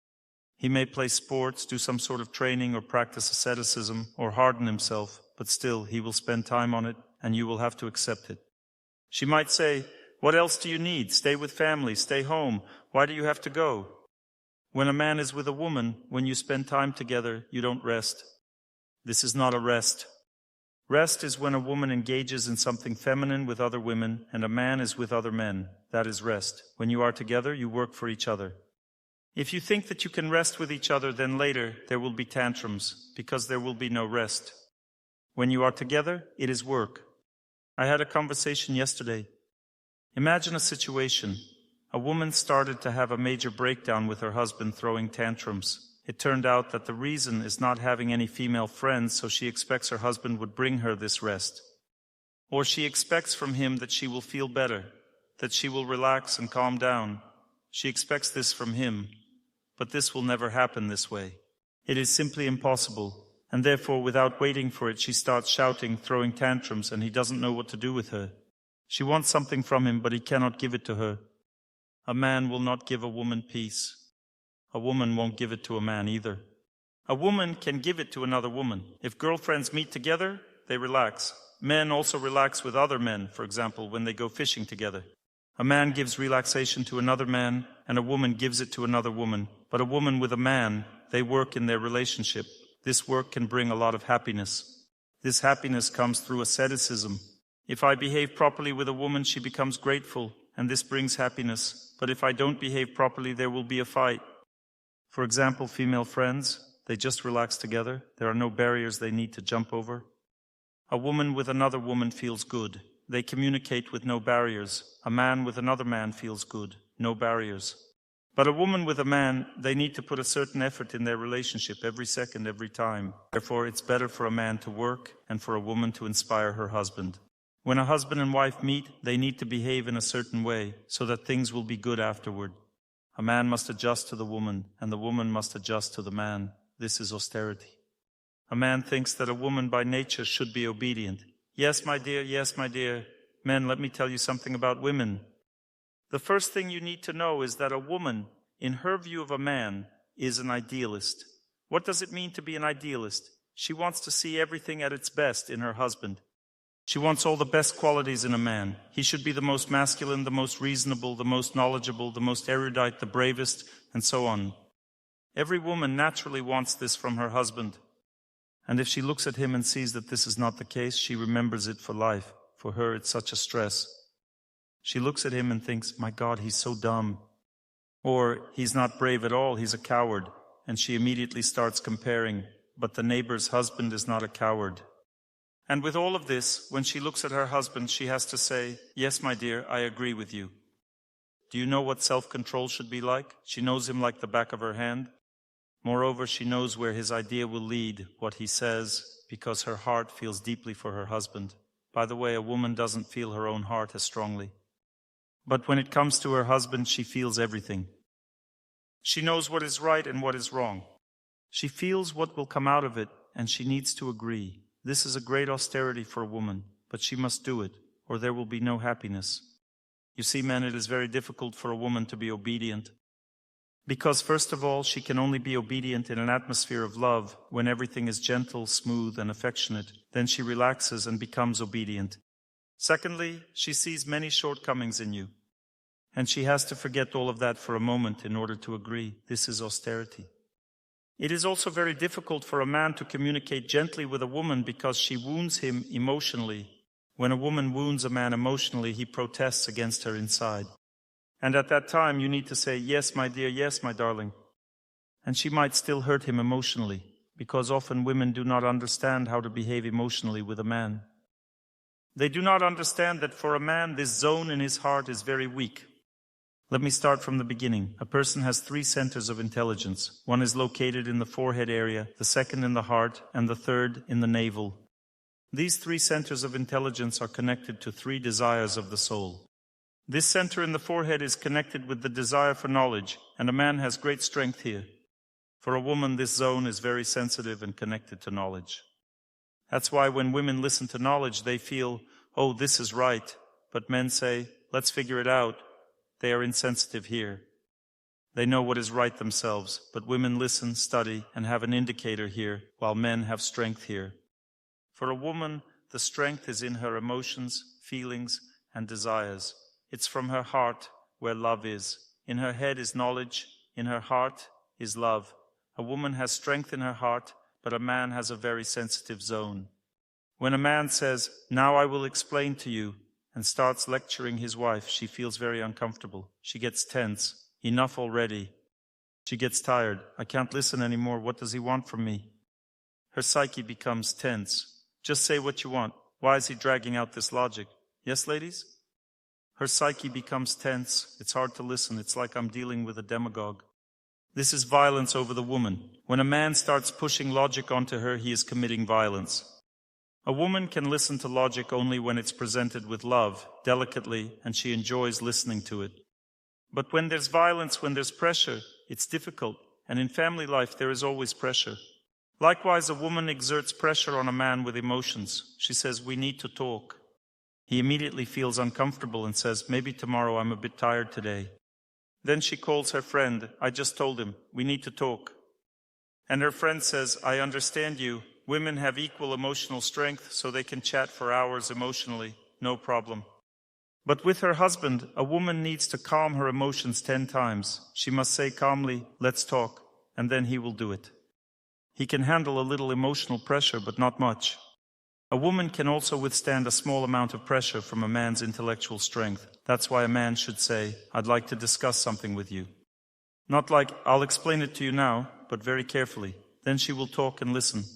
He may play sports, do some sort of training, or practice asceticism, or harden himself, but still he will spend time on it, and you will have to accept it. She might say, "What else do you need? Stay with family, stay home. Why do you have to go?" When a man is with a woman, when you spend time together, you don't rest. This is not a rest. Rest is when a woman engages in something feminine with other women, and a man is with other men. That is rest. When you are together, you work for each other. If you think that you can rest with each other, then later there will be tantrums, because there will be no rest. When you are together, it is work. I had a conversation yesterday. Imagine a situation. A woman started to have a major breakdown with her husband, throwing tantrums. It turned out that the reason is not having any female friends, so she expects her husband would bring her this rest. Or she expects from him that she will feel better, that she will relax and calm down. She expects this from him, but this will never happen this way. It is simply impossible, and therefore without waiting for it she starts shouting, throwing tantrums, and he doesn't know what to do with her. She wants something from him, but he cannot give it to her. A man will not give a woman peace. A woman won't give it to a man either. A woman can give it to another woman. If girlfriends meet together, they relax. Men also relax with other men, for example, when they go fishing together. A man gives relaxation to another man, and a woman gives it to another woman. But a woman with a man, they work in their relationship. This work can bring a lot of happiness. This happiness comes through asceticism. If I behave properly with a woman, she becomes grateful, and this brings happiness. But if I don't behave properly, there will be a fight. For example, female friends, they just relax together. There are no barriers they need to jump over. A woman with another woman feels good. They communicate with no barriers. A man with another man feels good. No barriers. But a woman with a man, they need to put a certain effort in their relationship every second, every time. Therefore, it's better for a man to work and for a woman to inspire her husband. When a husband and wife meet, they need to behave in a certain way so that things will be good afterward. A man must adjust to the woman, and the woman must adjust to the man. This is austerity. A man thinks that a woman by nature should be obedient. Yes, my dear, yes, my dear. Men, let me tell you something about women. The first thing you need to know is that a woman, in her view of a man, is an idealist. What does it mean to be an idealist? She wants to see everything at its best in her husband. She wants all the best qualities in a man. He should be the most masculine, the most reasonable, the most knowledgeable, the most erudite, the bravest, and so on. Every woman naturally wants this from her husband. And if she looks at him and sees that this is not the case, she remembers it for life. For her, it's such a stress. She looks at him and thinks, my God, he's so dumb. Or, he's not brave at all, he's a coward. And she immediately starts comparing, but the neighbor's husband is not a coward. And with all of this, when she looks at her husband, she has to say, yes, my dear, I agree with you. Do you know what self-control should be like? She knows him like the back of her hand. Moreover, she knows where his idea will lead, what he says, because her heart feels deeply for her husband. By the way, a woman doesn't feel her own heart as strongly. But when it comes to her husband, she feels everything. She knows what is right and what is wrong. She feels what will come out of it, and she needs to agree. This is a great austerity for a woman, but she must do it, or there will be no happiness. You see, men, it is very difficult for a woman to be obedient. Because, first of all, she can only be obedient in an atmosphere of love, when everything is gentle, smooth, and affectionate. Then she relaxes and becomes obedient. Secondly, she sees many shortcomings in you. And she has to forget all of that for a moment in order to agree. This is austerity. It is also very difficult for a man to communicate gently with a woman because she wounds him emotionally. When a woman wounds a man emotionally, he protests against her inside. And at that time, you need to say, yes, my dear, yes, my darling. And she might still hurt him emotionally, because often women do not understand how to behave emotionally with a man. They do not understand that for a man, this zone in his heart is very weak. Let me start from the beginning. A person has 3 centers of intelligence. One is located in the forehead area, the second in the heart, and the third in the navel. These 3 centers of intelligence are connected to 3 desires of the soul. This center in the forehead is connected with the desire for knowledge, and a man has great strength here. For a woman, this zone is very sensitive and connected to knowledge. That's why when women listen to knowledge, they feel, oh, this is right. But men say, let's figure it out. They are insensitive here. They know what is right themselves, but women listen, study, and have an indicator here, while men have strength here. For a woman, the strength is in her emotions, feelings, and desires. It's from her heart where love is. In her head is knowledge, in her heart is love. A woman has strength in her heart, but a man has a very sensitive zone. When a man says, now I will explain to you, and starts lecturing his wife, she feels very uncomfortable. She gets tense. Enough already. She gets tired. I can't listen anymore. What does he want from me? Her psyche becomes tense. Just say what you want. Why is he dragging out this logic? Yes, ladies? Her psyche becomes tense. It's hard to listen. It's like I'm dealing with a demagogue. This is violence over the woman. When a man starts pushing logic onto her, he is committing violence. A woman can listen to logic only when it's presented with love, delicately, and she enjoys listening to it. But when there's violence, when there's pressure, it's difficult, and in family life there is always pressure. Likewise, a woman exerts pressure on a man with emotions. She says, "We need to talk." He immediately feels uncomfortable and says, "Maybe tomorrow, I'm a bit tired today." Then she calls her friend. "I just told him, we need to talk." And her friend says, "I understand you. Women have equal emotional strength, so they can chat for hours emotionally, no problem." But with her husband, a woman needs to calm her emotions 10 times. She must say calmly, "Let's talk," and then he will do it. He can handle a little emotional pressure, but not much. A woman can also withstand a small amount of pressure from a man's intellectual strength. That's why a man should say, "I'd like to discuss something with you." Not like, "I'll explain it to you now," but very carefully. Then she will talk and listen.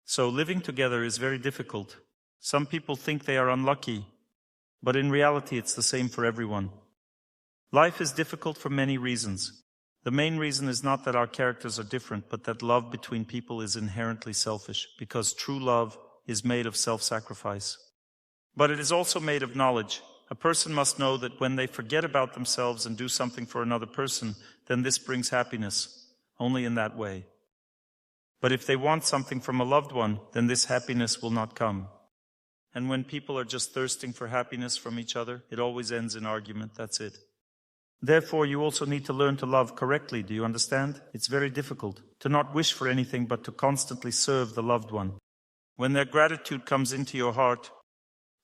So living together is very difficult. Some people think they are unlucky, but in reality it's the same for everyone. Life is difficult for many reasons. The main reason is not that our characters are different, but that love between people is inherently selfish, because true love is made of self-sacrifice. But it is also made of knowledge. A person must know that when they forget about themselves and do something for another person, then this brings happiness, only in that way. But if they want something from a loved one, then this happiness will not come. And when people are just thirsting for happiness from each other, it always ends in argument, that's it. Therefore, you also need to learn to love correctly, do you understand? It's very difficult to not wish for anything but to constantly serve the loved one. When their gratitude comes into your heart,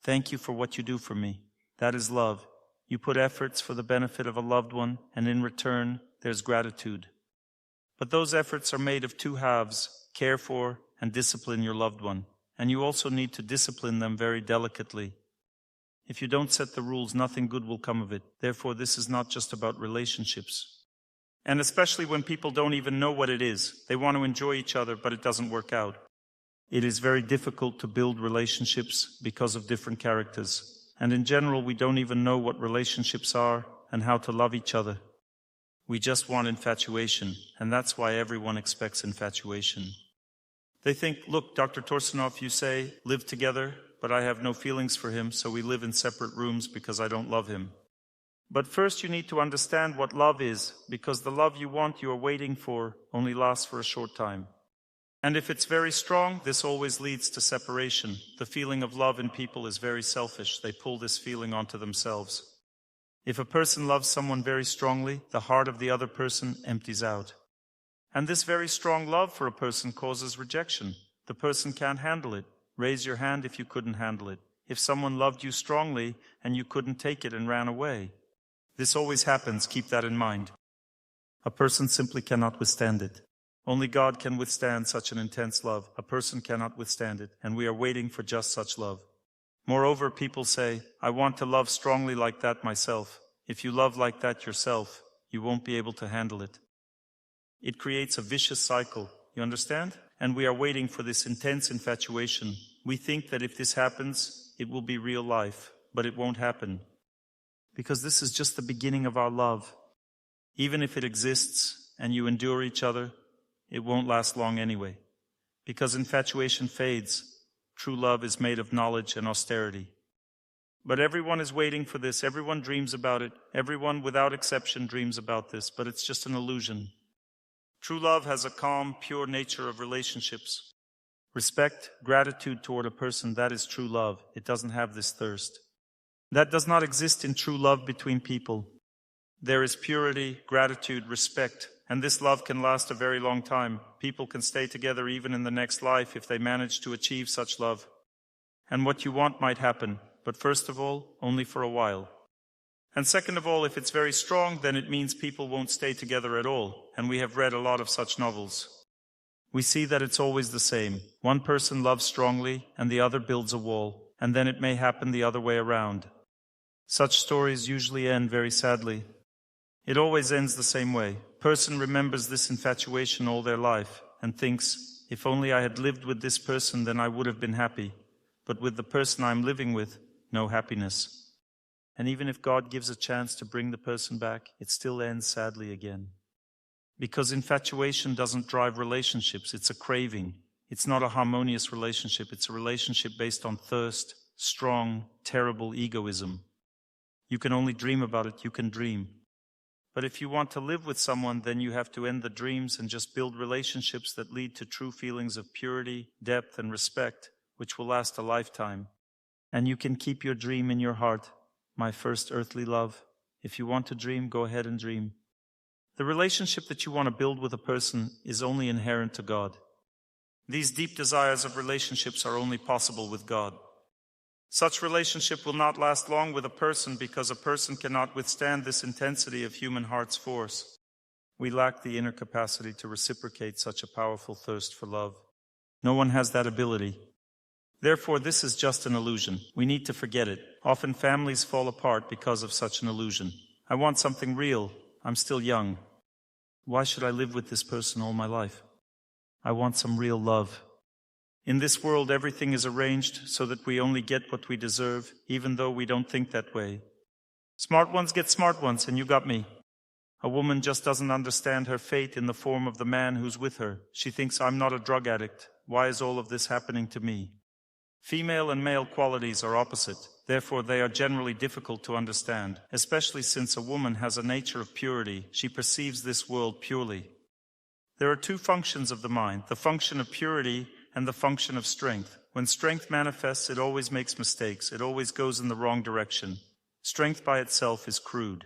"Thank you for what you do for me." That is love. You put efforts for the benefit of a loved one, and in return, there's gratitude. But those efforts are made of 2 halves, care for and discipline your loved one. And you also need to discipline them very delicately. If you don't set the rules, nothing good will come of it. Therefore, this is not just about relationships. And especially when people don't even know what it is. They want to enjoy each other, but it doesn't work out. It is very difficult to build relationships because of different characters. And in general, we don't even know what relationships are and how to love each other. We just want infatuation, and that's why everyone expects infatuation. They think, "Look, Dr. Torsunov, you say, live together, but I have no feelings for him, so we live in separate rooms because I don't love him." But first you need to understand what love is, because the love you want, you are waiting for, only lasts for a short time. And if it's very strong, this always leads to separation. The feeling of love in people is very selfish. They pull this feeling onto themselves. If a person loves someone very strongly, the heart of the other person empties out. And this very strong love for a person causes rejection. The person can't handle it. Raise your hand if you couldn't handle it. If someone loved you strongly and you couldn't take it and ran away. This always happens, keep that in mind. A person simply cannot withstand it. Only God can withstand such an intense love. A person cannot withstand it, and we are waiting for just such love. Moreover, people say, "I want to love strongly like that myself." If you love like that yourself, you won't be able to handle it. It creates a vicious cycle, you understand? And we are waiting for this intense infatuation. We think that if this happens, it will be real life, but it won't happen. Because this is just the beginning of our love. Even if it exists and you endure each other, it won't last long anyway. Because infatuation fades. True love is made of knowledge and austerity. But everyone is waiting for this. Everyone dreams about it. Everyone, without exception, dreams about this. But it's just an illusion. True love has a calm, pure nature of relationships. Respect, gratitude toward a person, that is true love. It doesn't have this thirst. That does not exist in true love between people. There is purity, gratitude, respect, and this love can last a very long time. People can stay together even in the next life if they manage to achieve such love. And what you want might happen, but first of all, only for a while. And second of all, if it's very strong, then it means people won't stay together at all, and we have read a lot of such novels. We see that it's always the same. One person loves strongly, and the other builds a wall, and then it may happen the other way around. Such stories usually end very sadly. It always ends the same way. Person remembers this infatuation all their life and thinks, if only I had lived with this person, then I would have been happy. But with the person I'm living with, no happiness. And even if God gives a chance to bring the person back, it still ends sadly again. Because infatuation doesn't drive relationships, it's a craving. It's not a harmonious relationship. It's a relationship based on thirst, strong, terrible egoism. You can only dream about it. You can dream. But if you want to live with someone, then you have to end the dreams and just build relationships that lead to true feelings of purity, depth, and respect, which will last a lifetime. And you can keep your dream in your heart, my first earthly love. If you want to dream, go ahead and dream. The relationship that you want to build with a person is only inherent to God. These deep desires of relationships are only possible with God. Such relationship will not last long with a person because a person cannot withstand this intensity of human heart's force. We lack the inner capacity to reciprocate such a powerful thirst for love. No one has that ability. Therefore, this is just an illusion. We need to forget it. Often families fall apart because of such an illusion. I want something real. I'm still young. Why should I live with this person all my life? I want some real love. In this world, everything is arranged so that we only get what we deserve, even though we don't think that way. Smart ones get smart ones, and you got me. A woman just doesn't understand her fate in the form of the man who's with her. She thinks, I'm not a drug addict. Why is all of this happening to me? Female and male qualities are opposite. Therefore, they are generally difficult to understand, especially since a woman has a nature of purity. She perceives this world purely. There are two functions of the mind, the function of purity and the function of strength. When strength manifests, it always makes mistakes. It always goes in the wrong direction. Strength by itself is crude.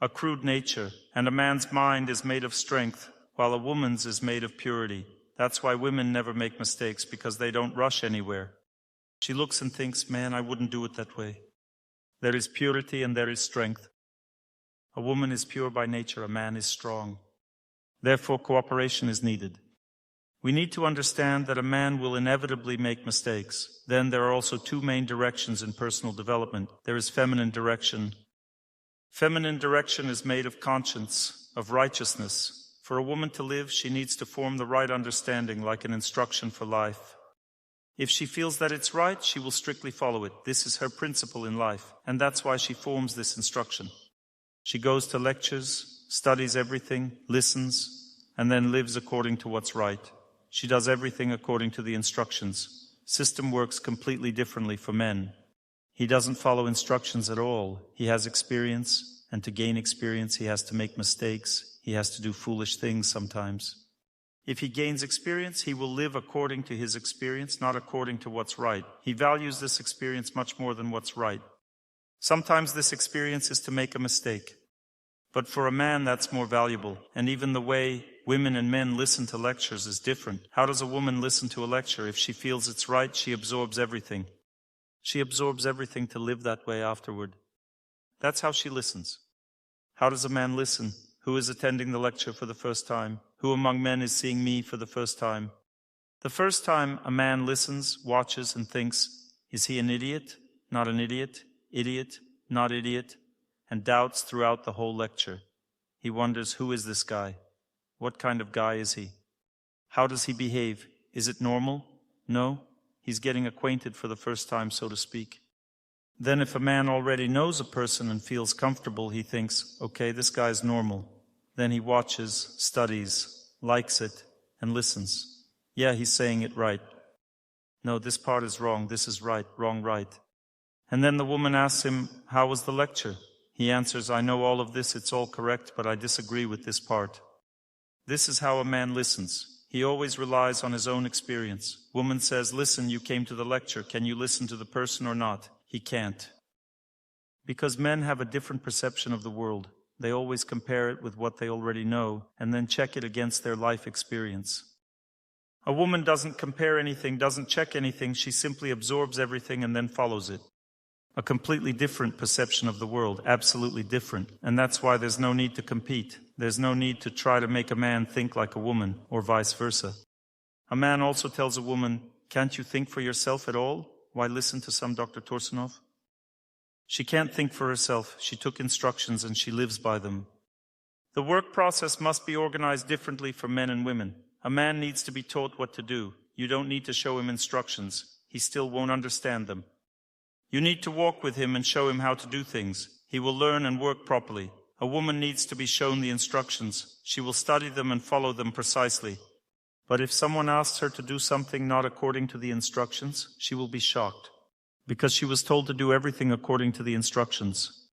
A crude nature, and a man's mind is made of strength, while a woman's is made of purity. That's why women never make mistakes, because they don't rush anywhere. She looks and thinks, man, I wouldn't do it that way. There is purity and there is strength. A woman is pure by nature, a man is strong. Therefore, cooperation is needed. We need to understand that a man will inevitably make mistakes. Then there are also two main directions in personal development. There is feminine direction. Feminine direction is made of conscience, of righteousness. For a woman to live, she needs to form the right understanding, like an instruction for life. If she feels that it's right, she will strictly follow it. This is her principle in life, and that's why she forms this instruction. She goes to lectures, studies everything, listens, and then lives according to what's right. She does everything according to the instructions. System works completely differently for men. He doesn't follow instructions at all. He has experience, and to gain experience, he has to make mistakes. He has to do foolish things sometimes. If he gains experience, he will live according to his experience, not according to what's right. He values this experience much more than what's right. Sometimes this experience is to make a mistake. But for a man, that's more valuable. And even the way women and men listen to lectures is different. How does a woman listen to a lecture? If she feels it's right, she absorbs everything. She absorbs everything to live that way afterward. That's how she listens. How does a man listen? Who is attending the lecture for the first time? Who among men is seeing me for the first time? The first time a man listens, watches, and thinks, is he an idiot? Not an idiot? Idiot? Not idiot? And doubts throughout the whole lecture. He wonders, who is this guy? What kind of guy is he? How does he behave? Is it normal? No. He's getting acquainted for the first time, so to speak. Then if a man already knows a person and feels comfortable, he thinks, okay, this guy's normal. Then he watches, studies, likes it, and listens. Yeah, he's saying it right. No, this part is wrong, this is right, wrong, right. And then the woman asks him, how was the lecture? He answers, I know all of this, it's all correct, but I disagree with this part. This is how a man listens. He always relies on his own experience. Woman says, listen, you came to the lecture. Can you listen to the person or not? He can't. Because men have a different perception of the world. They always compare it with what they already know and then check it against their life experience. A woman doesn't compare anything, doesn't check anything. She simply absorbs everything and then follows it. A completely different perception of the world, absolutely different. And that's why there's no need to compete. There's no need to try to make a man think like a woman, or vice versa. A man also tells a woman, can't you think for yourself at all? Why listen to some Dr. Torsunov? She can't think for herself. She took instructions and she lives by them. The work process must be organized differently for men and women. A man needs to be taught what to do. You don't need to show him instructions. He still won't understand them. You need to walk with him and show him how to do things. He will learn and work properly. A woman needs to be shown the instructions. She will study them and follow them precisely. But if someone asks her to do something not according to the instructions, she will be shocked, because she was told to do everything according to the instructions.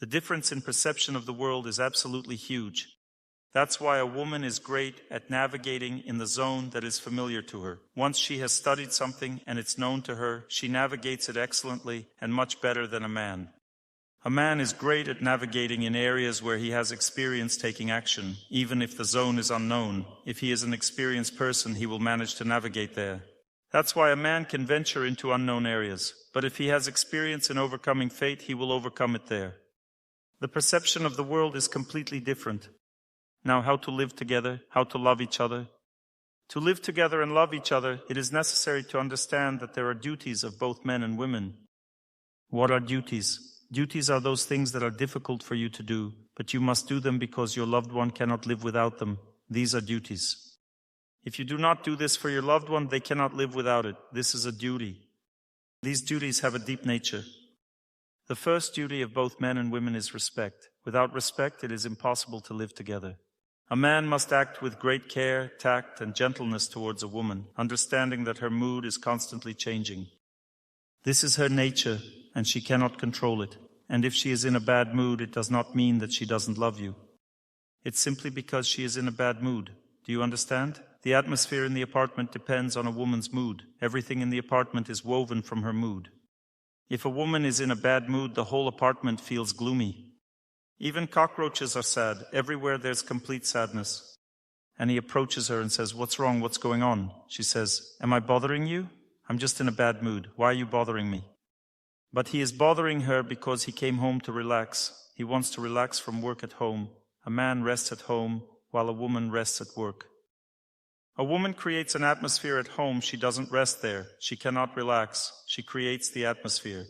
The difference in perception of the world is absolutely huge. That's why a woman is great at navigating in the zone that is familiar to her. Once she has studied something and it's known to her, she navigates it excellently and much better than a man. A man is great at navigating in areas where he has experience taking action, even if the zone is unknown. If he is an experienced person, he will manage to navigate there. That's why a man can venture into unknown areas, but if he has experience in overcoming fate, he will overcome it there. The perception of the world is completely different. Now, how to live together, how to love each other. To live together and love each other, it is necessary to understand that there are duties of both men and women. What are duties? Duties are those things that are difficult for you to do, but you must do them because your loved one cannot live without them. These are duties. If you do not do this for your loved one, they cannot live without it. This is a duty. These duties have a deep nature. The first duty of both men and women is respect. Without respect, it is impossible to live together. A man must act with great care, tact, and gentleness towards a woman, understanding that her mood is constantly changing. This is her nature, and she cannot control it. And if she is in a bad mood, it does not mean that she doesn't love you. It's simply because she is in a bad mood. Do you understand? The atmosphere in the apartment depends on a woman's mood. Everything in the apartment is woven from her mood. If a woman is in a bad mood, the whole apartment feels gloomy. Even cockroaches are sad. Everywhere there's complete sadness. And he approaches her and says, "What's wrong? What's going on?" She says, "Am I bothering you? I'm just in a bad mood. Why are you bothering me?" But he is bothering her because he came home to relax. He wants to relax from work at home. A man rests at home while a woman rests at work. A woman creates an atmosphere at home. She doesn't rest there. She cannot relax. She creates the atmosphere.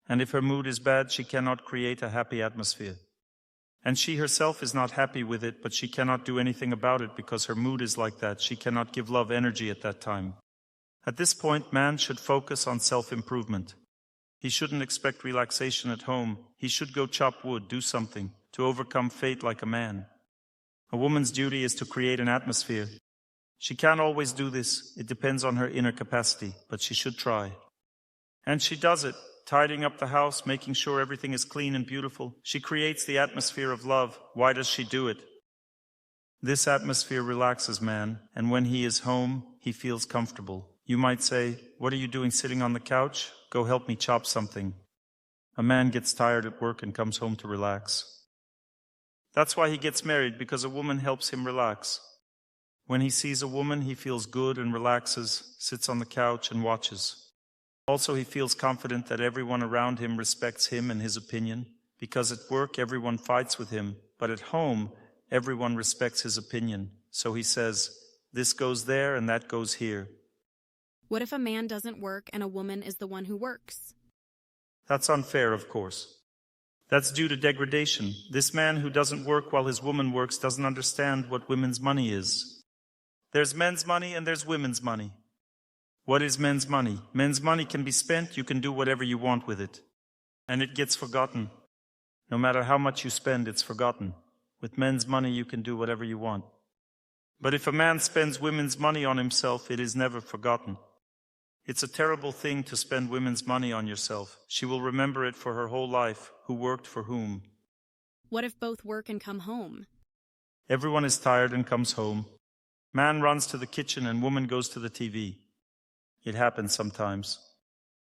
And if her mood is bad, she cannot create a happy atmosphere. And she herself is not happy with it, but she cannot do anything about it because her mood is like that. She cannot give love energy at that time. At this point, man should focus on self-improvement. He shouldn't expect relaxation at home. He should go chop wood, do something, to overcome fate like a man. A woman's duty is to create an atmosphere. She can't always do this. It depends on her inner capacity, but she should try. And she does it, tidying up the house, making sure everything is clean and beautiful. She creates the atmosphere of love. Why does she do it? This atmosphere relaxes man, and when he is home, he feels comfortable. You might say, "What are you doing sitting on the couch? Go help me chop something." A man gets tired at work and comes home to relax. That's why he gets married, because a woman helps him relax. When he sees a woman, he feels good and relaxes, sits on the couch and watches. Also, he feels confident that everyone around him respects him and his opinion, because at work everyone fights with him, but at home everyone respects his opinion. So he says, "This goes there and that goes here." What if a man doesn't work and a woman is the one who works? That's unfair, of course. That's due to degradation. This man who doesn't work while his woman works doesn't understand what women's money is. There's men's money and there's women's money. What is men's money? Men's money can be spent, you can do whatever you want with it. And it gets forgotten. No matter how much you spend, it's forgotten. With men's money, you can do whatever you want. But if a man spends women's money on himself, it is never forgotten. It's a terrible thing to spend women's money on yourself. She will remember it for her whole life. Who worked for whom? What if both work and come home? Everyone is tired and comes home. Man runs to the kitchen and woman goes to the TV. It happens sometimes.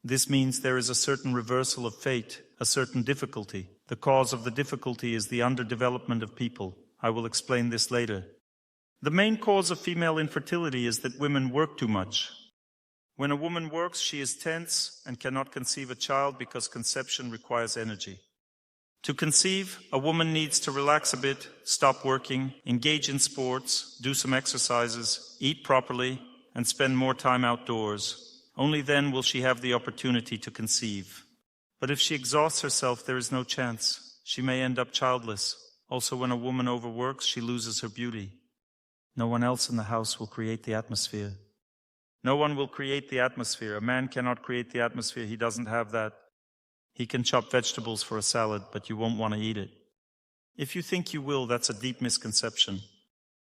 This means there is a certain reversal of fate, a certain difficulty. The cause of the difficulty is the underdevelopment of people. I will explain this later. The main cause of female infertility is that women work too much. When a woman works, she is tense and cannot conceive a child because conception requires energy. To conceive, a woman needs to relax a bit, stop working, engage in sports, do some exercises, eat properly, and spend more time outdoors. Only then will she have the opportunity to conceive. But if she exhausts herself, there is no chance. She may end up childless. Also, when a woman overworks, she loses her beauty. No one else in the house will create the atmosphere. No one will create the atmosphere. A man cannot create the atmosphere. He doesn't have that. He can chop vegetables for a salad, but you won't want to eat it. If you think you will, that's a deep misconception.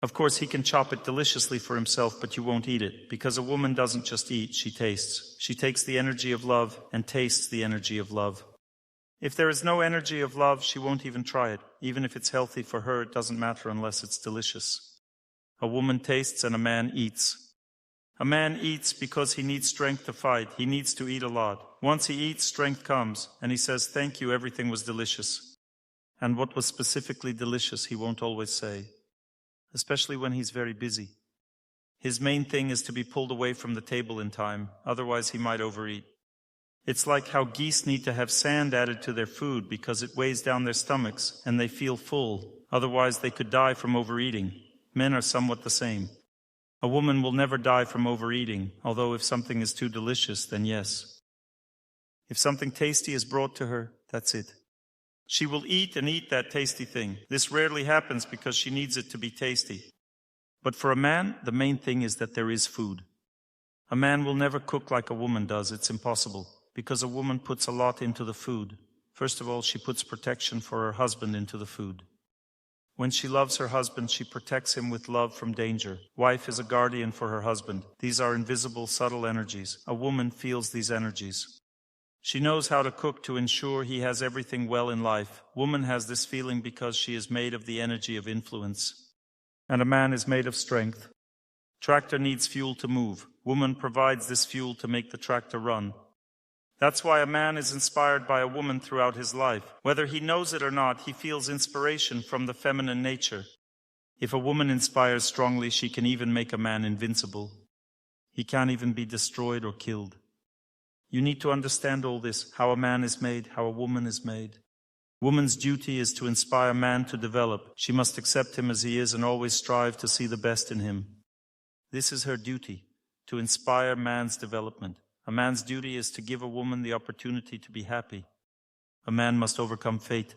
Of course, he can chop it deliciously for himself, but you won't eat it, because a woman doesn't just eat, she tastes. She takes the energy of love and tastes the energy of love. If there is no energy of love, she won't even try it. Even if it's healthy for her, it doesn't matter unless it's delicious. A woman tastes and a man eats. A man eats because he needs strength to fight. He needs to eat a lot. Once he eats, strength comes, and he says, "Thank you, everything was delicious." And what was specifically delicious, he won't always say, especially when he's very busy. His main thing is to be pulled away from the table in time, otherwise he might overeat. It's like how geese need to have sand added to their food because it weighs down their stomachs and they feel full, otherwise they could die from overeating. Men are somewhat the same. A woman will never die from overeating, although if something is too delicious, then yes. If something tasty is brought to her, that's it. She will eat and eat that tasty thing. This rarely happens because she needs it to be tasty. But for a man, the main thing is that there is food. A man will never cook like a woman does. It's impossible, because a woman puts a lot into the food. First of all, she puts protection for her husband into the food. When she loves her husband, she protects him with love from danger. Wife is a guardian for her husband. These are invisible, subtle energies. A woman feels these energies. She knows how to cook to ensure he has everything well in life. Woman has this feeling because she is made of the energy of influence. And a man is made of strength. Tractor needs fuel to move. Woman provides this fuel to make the tractor run. That's why a man is inspired by a woman throughout his life. Whether he knows it or not, he feels inspiration from the feminine nature. If a woman inspires strongly, she can even make a man invincible. He can't even be destroyed or killed. You need to understand all this, how a man is made, how a woman is made. Woman's duty is to inspire man to develop. She must accept him as he is and always strive to see the best in him. This is her duty, to inspire man's development. A man's duty is to give a woman the opportunity to be happy. A man must overcome fate.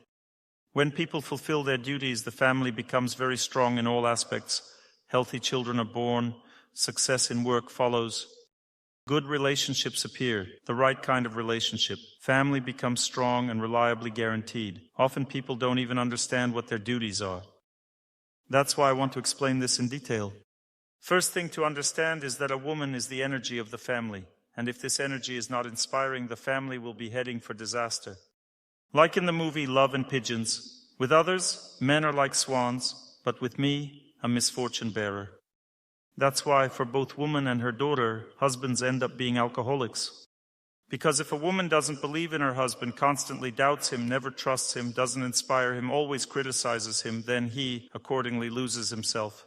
When people fulfill their duties, the family becomes very strong in all aspects. Healthy children are born. Success in work follows. Good relationships appear, the right kind of relationship. Family becomes strong and reliably guaranteed. Often people don't even understand what their duties are. That's why I want to explain this in detail. First thing to understand is that a woman is the energy of the family, and if this energy is not inspiring, the family will be heading for disaster. Like in the movie Love and Pigeons, with others, men are like swans, but with me, a misfortune bearer. That's why for both woman and her daughter, husbands end up being alcoholics. Because if a woman doesn't believe in her husband, constantly doubts him, never trusts him, doesn't inspire him, always criticizes him, then he, accordingly, loses himself.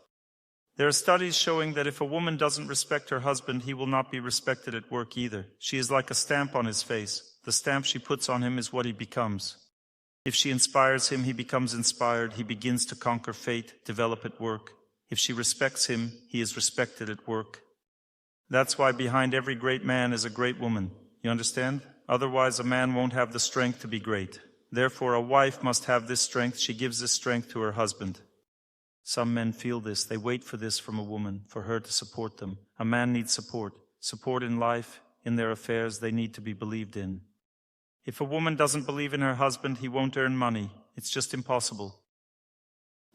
There are studies showing that if a woman doesn't respect her husband, he will not be respected at work either. She is like a stamp on his face. The stamp she puts on him is what he becomes. If she inspires him, he becomes inspired. He begins to conquer fate, develop at work. If she respects him, he is respected at work. That's why behind every great man is a great woman. You understand? Otherwise, a man won't have the strength to be great. Therefore, a wife must have this strength. She gives this strength to her husband. Some men feel this. They wait for this from a woman, for her to support them. A man needs support. Support in life, in their affairs. They need to be believed in. If a woman doesn't believe in her husband, he won't earn money. It's just impossible.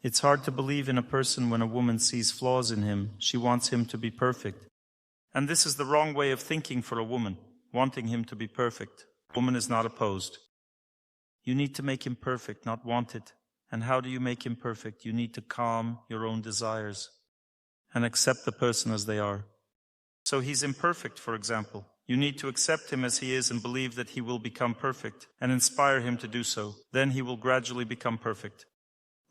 It's hard to believe in a person when a woman sees flaws in him. She wants him to be perfect. And this is the wrong way of thinking for a woman, wanting him to be perfect. A woman is not opposed. You need to make him perfect, not want it. And how do you make him perfect? You need to calm your own desires and accept the person as they are. So he's imperfect, for example. You need to accept him as he is and believe that he will become perfect and inspire him to do so. Then he will gradually become perfect.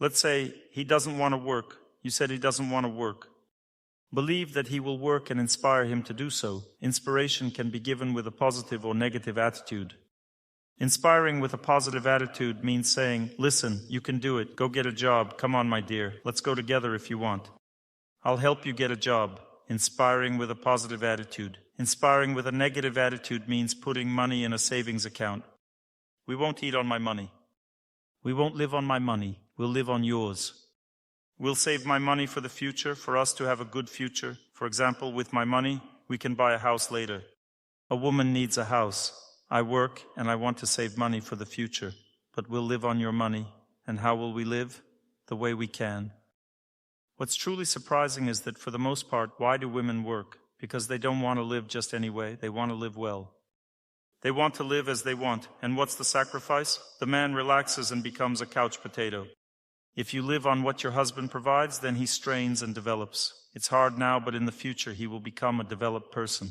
Let's say he doesn't want to work. You said he doesn't want to work. Believe that he will work and inspire him to do so. Inspiration can be given with a positive or negative attitude. Inspiring with a positive attitude means saying, "Listen, you can do it. Go get a job. Come on, my dear. Let's go together if you want. I'll help you get a job." Inspiring with a positive attitude. Inspiring with a negative attitude means putting money in a savings account. We won't eat on my money. We won't live on my money. We'll live on yours. We'll save my money for the future, for us to have a good future. For example, with my money, we can buy a house later. A woman needs a house. I work and I want to save money for the future, but we'll live on your money. And how will we live? The way we can. What's truly surprising is that for the most part, why do women work? Because they don't want to live just any way, they want to live well. They want to live as they want, and what's the sacrifice? The man relaxes and becomes a couch potato. If you live on what your husband provides, then he strains and develops. It's hard now, but in the future he will become a developed person.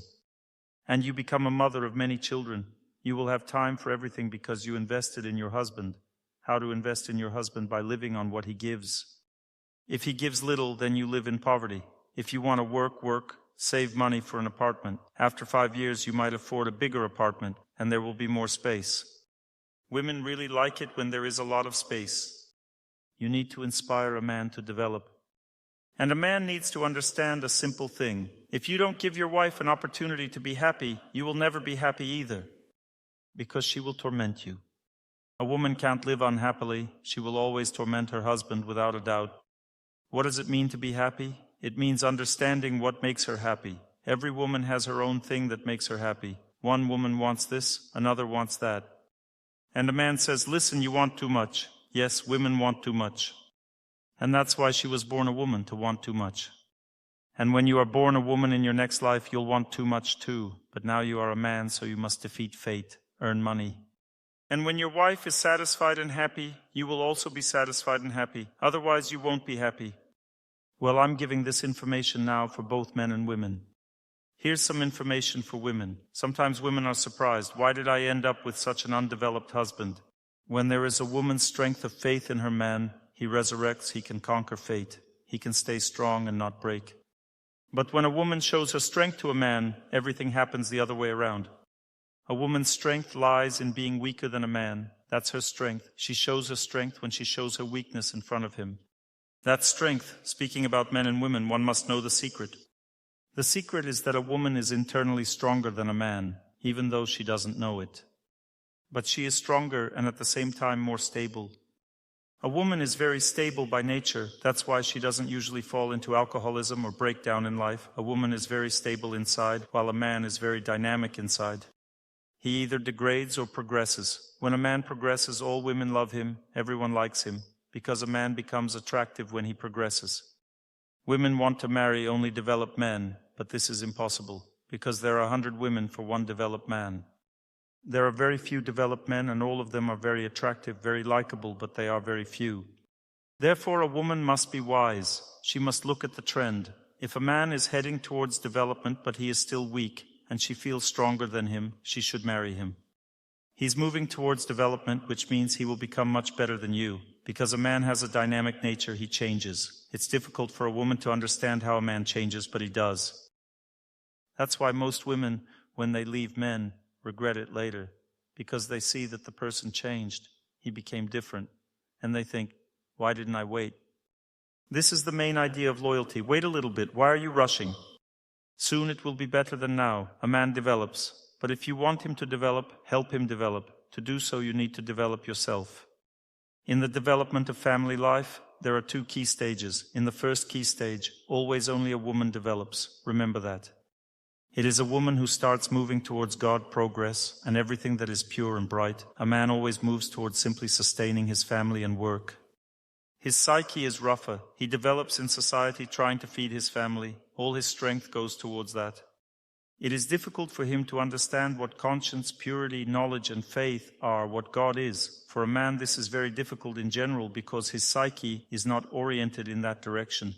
And you become a mother of many children. You will have time for everything because you invested in your husband. How to invest in your husband? By living on what he gives. If he gives little, then you live in poverty. If you want to work, save money for an apartment. After 5 years, you might afford a bigger apartment, and there will be more space. Women really like it when there is a lot of space. You need to inspire a man to develop. And a man needs to understand a simple thing. If you don't give your wife an opportunity to be happy, you will never be happy either, because she will torment you. A woman can't live unhappily. She will always torment her husband without a doubt. What does it mean to be happy? It means understanding what makes her happy. Every woman has her own thing that makes her happy. One woman wants this, another wants that. And a man says, listen, you want too much. Yes, women want too much. And that's why she was born a woman, to want too much. And when you are born a woman in your next life, you'll want too much too. But now you are a man, so you must defeat fate, earn money. And when your wife is satisfied and happy, you will also be satisfied and happy. Otherwise, you won't be happy. Well, I'm giving this information now for both men and women. Here's some information for women. Sometimes women are surprised. Why did I end up with such an undeveloped husband? When there is a woman's strength of faith in her man, he resurrects, he can conquer fate. He can stay strong and not break. But when a woman shows her strength to a man, everything happens the other way around. A woman's strength lies in being weaker than a man. That's her strength. She shows her strength when she shows her weakness in front of him. That strength, speaking about men and women, one must know the secret. The secret is that a woman is internally stronger than a man, even though she doesn't know it. But she is stronger and at the same time more stable. A woman is very stable by nature. That's why she doesn't usually fall into alcoholism or break down in life. A woman is very stable inside, while a man is very dynamic inside. He either degrades or progresses. When a man progresses, all women love him, everyone likes him, because a man becomes attractive when he progresses. Women want to marry only developed men, but this is impossible, because there are 100 women for one developed man. There are very few developed men, and all of them are very attractive, very likable, but they are very few. Therefore, a woman must be wise. She must look at the trend. If a man is heading towards development, but he is still weak, and she feels stronger than him, she should marry him. He's moving towards development, which means he will become much better than you. Because a man has a dynamic nature, he changes. It's difficult for a woman to understand how a man changes, but he does. That's why most women, when they leave men, regret it later, because they see that the person changed. He became different. And they think, why didn't I wait? This is the main idea of loyalty. Wait a little bit. Why are you rushing? Soon it will be better than now. A man develops. But if you want him to develop, help him develop. To do so, you need to develop yourself. In the development of family life, there are 2 key stages. In the first key stage, always only a woman develops. Remember that. It is a woman who starts moving towards God, progress, and everything that is pure and bright. A man always moves towards simply sustaining his family and work. His psyche is rougher. He develops in society trying to feed his family. All his strength goes towards that. It is difficult for him to understand what conscience, purity, knowledge, and faith are, what God is. For a man, this is very difficult in general because his psyche is not oriented in that direction.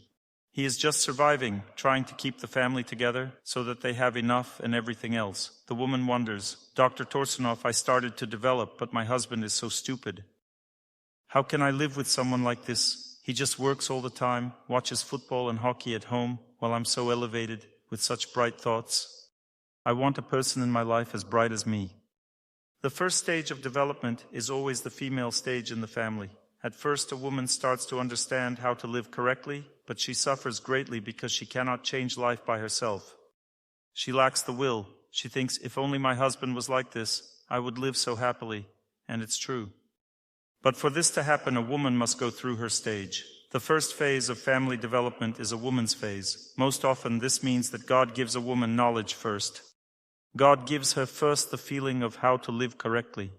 He is just surviving, trying to keep the family together so that they have enough and everything else. The woman wonders, Dr. Torsunov, I started to develop, but my husband is so stupid. How can I live with someone like this? He just works all the time, watches football and hockey at home, while I'm so elevated, with such bright thoughts. I want a person in my life as bright as me. The first stage of development is always the female stage in the family. At first, a woman starts to understand how to live correctly, but she suffers greatly because she cannot change life by herself. She lacks the will. She thinks, if only my husband was like this, I would live so happily. And it's true. But for this to happen, a woman must go through her stage. The first phase of family development is a woman's phase. Most often, this means that God gives a woman knowledge first. God gives her first the feeling of how to live correctly.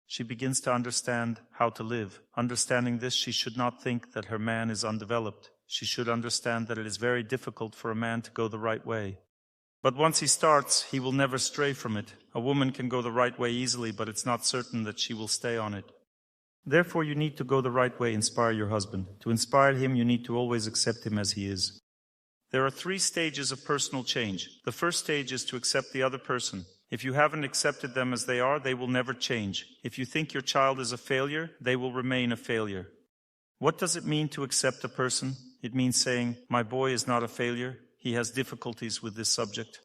She begins to understand how to live. Understanding this, she should not think that her man is undeveloped. She should understand that it is very difficult for a man to go the right way. But once he starts, he will never stray from it. A woman can go the right way easily, but it's not certain that she will stay on it. Therefore, you need to go the right way, inspire your husband. To inspire him, you need to always accept him as he is. There are 3 stages of personal change. The first stage is to accept the other person. If you haven't accepted them as they are, they will never change. If you think your child is a failure, they will remain a failure. What does it mean to accept a person? It means saying, my boy is not a failure. He has difficulties with this subject.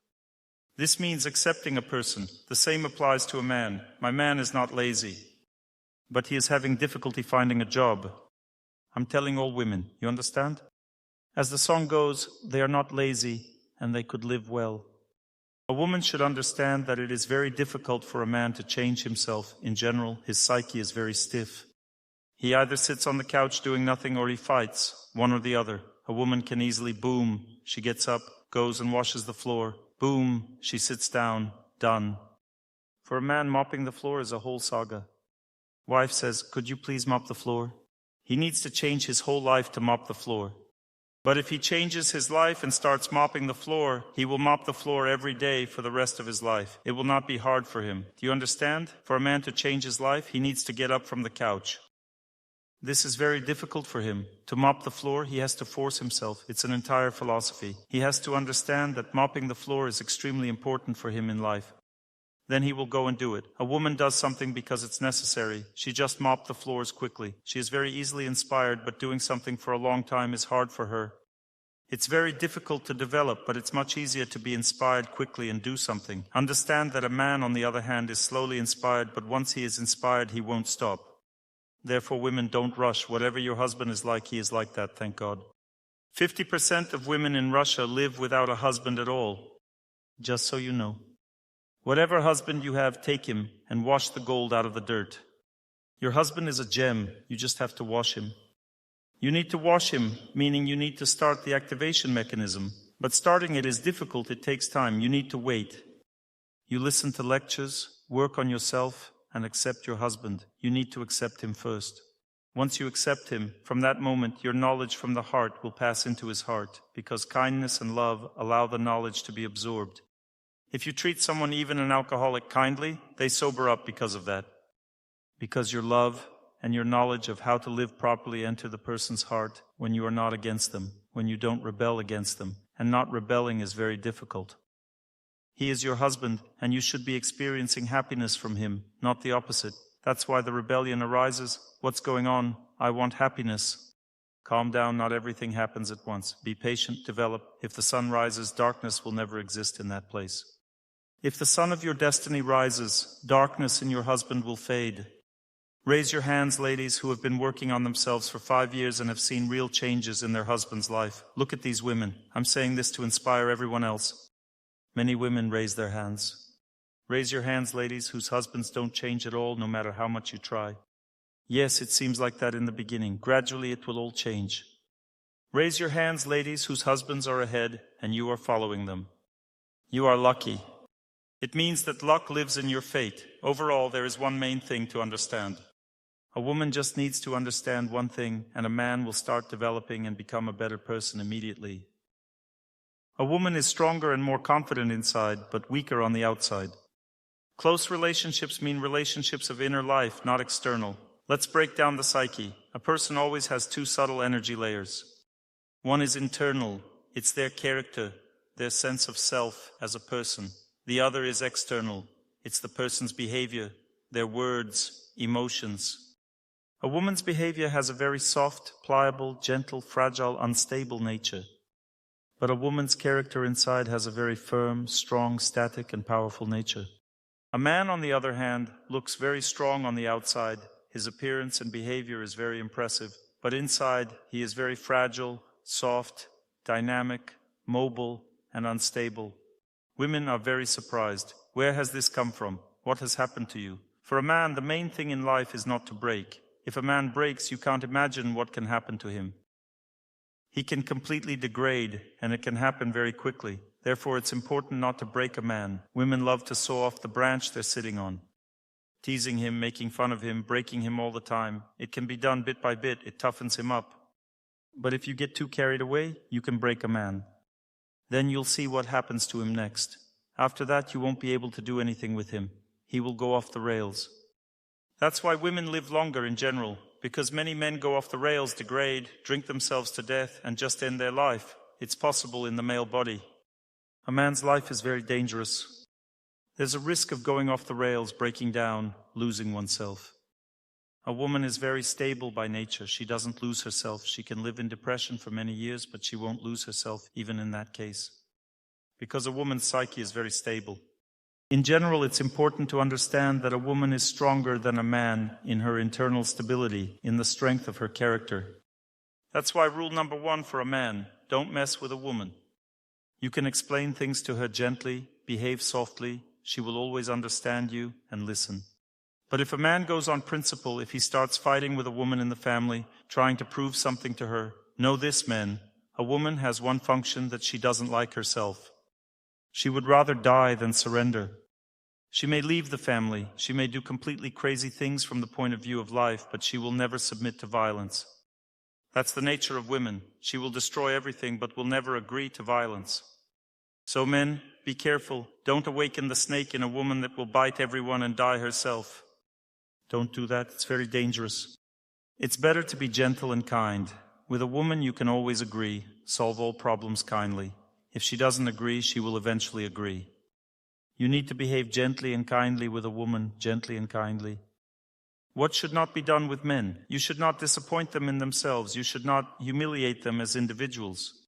This means accepting a person. The same applies to a man. My man is not lazy, but he is having difficulty finding a job. I'm telling all women, you understand? As the song goes, they are not lazy and they could live well. A woman should understand that it is very difficult for a man to change himself. In general, his psyche is very stiff. He either sits on the couch doing nothing or he fights, one or the other. A woman can easily boom. She gets up, goes and washes the floor. Boom, she sits down, done. For a man, mopping the floor is a whole saga. Wife says, could you please mop the floor? He needs to change his whole life to mop the floor. But if he changes his life and starts mopping the floor, he will mop the floor every day for the rest of his life. It will not be hard for him. Do you understand? For a man to change his life, he needs to get up from the couch. This is very difficult for him. To mop the floor, he has to force himself. It's an entire philosophy. He has to understand that mopping the floor is extremely important for him in life. Then he will go and do it. A woman does something because it's necessary. She just mopped the floors quickly. She is very easily inspired, but doing something for a long time is hard for her. It's very difficult to develop, but it's much easier to be inspired quickly and do something. Understand that a man, on the other hand, is slowly inspired, but once he is inspired, he won't stop. Therefore, women, don't rush. Whatever your husband is like, he is like that, thank God. 50% of women in Russia live without a husband at all. Just so you know. Whatever husband you have, take him and wash the gold out of the dirt. Your husband is a gem. You just have to wash him. You need to wash him, meaning you need to start the activation mechanism. But starting it is difficult. It takes time. You need to wait. You listen to lectures, work on yourself, and accept your husband. You need to accept him first. Once you accept him, from that moment, your knowledge from the heart will pass into his heart, because kindness and love allow the knowledge to be absorbed. If you treat someone, even an alcoholic, kindly, they sober up because of that. Because your love and your knowledge of how to live properly enter the person's heart when you are not against them, when you don't rebel against them. And not rebelling is very difficult. He is your husband, and you should be experiencing happiness from him, not the opposite. That's why the rebellion arises. What's going on? I want happiness. Calm down, not everything happens at once. Be patient, develop. If the sun rises, darkness will never exist in that place. If the sun of your destiny rises, darkness in your husband will fade. Raise your hands, ladies, who have been working on themselves for 5 years and have seen real changes in their husband's life. Look at these women. I'm saying this to inspire everyone else. Many women raise their hands. Raise your hands, ladies, whose husbands don't change at all, no matter how much you try. Yes, it seems like that in the beginning. Gradually, it will all change. Raise your hands, ladies, whose husbands are ahead, and you are following them. You are lucky. It means that luck lives in your fate. Overall, there is one main thing to understand. A woman just needs to understand one thing, and a man will start developing and become a better person immediately. A woman is stronger and more confident inside, but weaker on the outside. Close relationships mean relationships of inner life, not external. Let's break down the psyche. A person always has 2 subtle energy layers. One is internal. It's their character, their sense of self as a person. The other is external. It's the person's behavior, their words, emotions. A woman's behavior has a very soft, pliable, gentle, fragile, unstable nature. But a woman's character inside has a very firm, strong, static, and powerful nature. A man, on the other hand, looks very strong on the outside. His appearance and behavior is very impressive. But inside, he is very fragile, soft, dynamic, mobile, and unstable. Women are very surprised. Where has this come from? What has happened to you? For a man, the main thing in life is not to break. If a man breaks, you can't imagine what can happen to him. He can completely degrade, and it can happen very quickly. Therefore, it's important not to break a man. Women love to saw off the branch they're sitting on. Teasing him, making fun of him, breaking him all the time. It can be done bit by bit. It toughens him up. But if you get too carried away, you can break a man. Then you'll see what happens to him next. After that, you won't be able to do anything with him. He will go off the rails. That's why women live longer in general, because many men go off the rails, degrade, drink themselves to death, and just end their life. It's possible in the male body. A man's life is very dangerous. There's a risk of going off the rails, breaking down, losing oneself. A woman is very stable by nature. She doesn't lose herself. She can live in depression for many years, but she won't lose herself even in that case. Because a woman's psyche is very stable. In general, it's important to understand that a woman is stronger than a man in her internal stability, in the strength of her character. That's why rule number 1 for a man, don't mess with a woman. You can explain things to her gently, behave softly, she will always understand you and listen. But if a man goes on principle, if he starts fighting with a woman in the family, trying to prove something to her, know this, men, a woman has one function that she doesn't like herself. She would rather die than surrender. She may leave the family, she may do completely crazy things from the point of view of life, but she will never submit to violence. That's the nature of women. She will destroy everything, but will never agree to violence. So men, be careful. Don't awaken the snake in a woman that will bite everyone and die herself. Don't do that. It's very dangerous. It's better to be gentle and kind. With a woman, you can always agree, solve all problems kindly. If she doesn't agree, she will eventually agree. You need to behave gently and kindly with a woman, gently and kindly. What should not be done with men? You should not disappoint them in themselves. You should not humiliate them as individuals.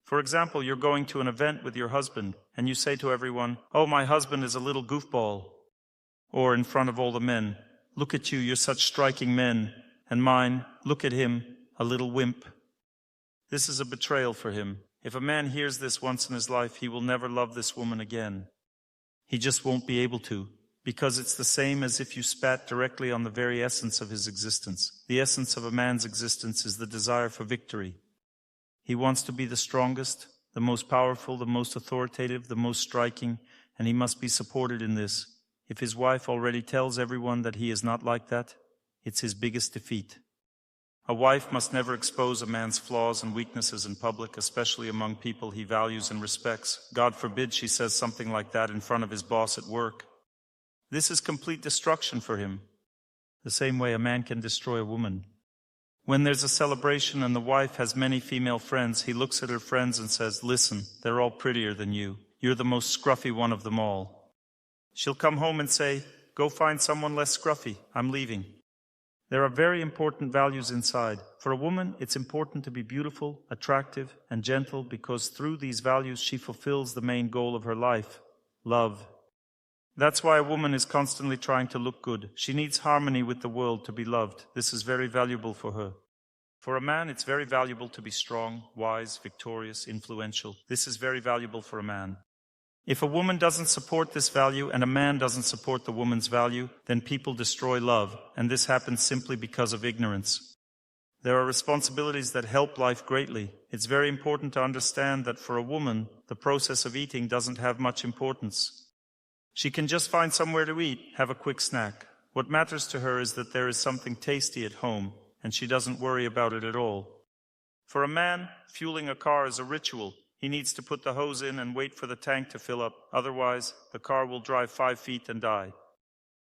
For example, you're going to an event with your husband, and you say to everyone, "Oh, my husband is a little goofball." Or in front of all the men, "Look at you, you're such striking men, and mine, look at him, a little wimp." This is a betrayal for him. If a man hears this once in his life, he will never love this woman again. He just won't be able to, because it's the same as if you spat directly on the very essence of his existence. The essence of a man's existence is the desire for victory. He wants to be the strongest, the most powerful, the most authoritative, the most striking, and he must be supported in this. If his wife already tells everyone that he is not like that, it's his biggest defeat. A wife must never expose a man's flaws and weaknesses in public, especially among people he values and respects. God forbid she says something like that in front of his boss at work. This is complete destruction for him. The same way a man can destroy a woman. When there's a celebration and the wife has many female friends, he looks at her friends and says, "Listen, they're all prettier than you. You're the most scruffy one of them all." She'll come home and say, "Go find someone less scruffy. I'm leaving." There are very important values inside. For a woman, it's important to be beautiful, attractive, and gentle because through these values she fulfills the main goal of her life, love. That's why a woman is constantly trying to look good. She needs harmony with the world to be loved. This is very valuable for her. For a man, it's very valuable to be strong, wise, victorious, influential. This is very valuable for a man. If a woman doesn't support this value and a man doesn't support the woman's value, then people destroy love, and this happens simply because of ignorance. There are responsibilities that help life greatly. It's very important to understand that for a woman, the process of eating doesn't have much importance. She can just find somewhere to eat, have a quick snack. What matters to her is that there is something tasty at home, and she doesn't worry about it at all. For a man, fueling a car is a ritual. He needs to put the hose in and wait for the tank to fill up. Otherwise, the car will drive 5 feet and die.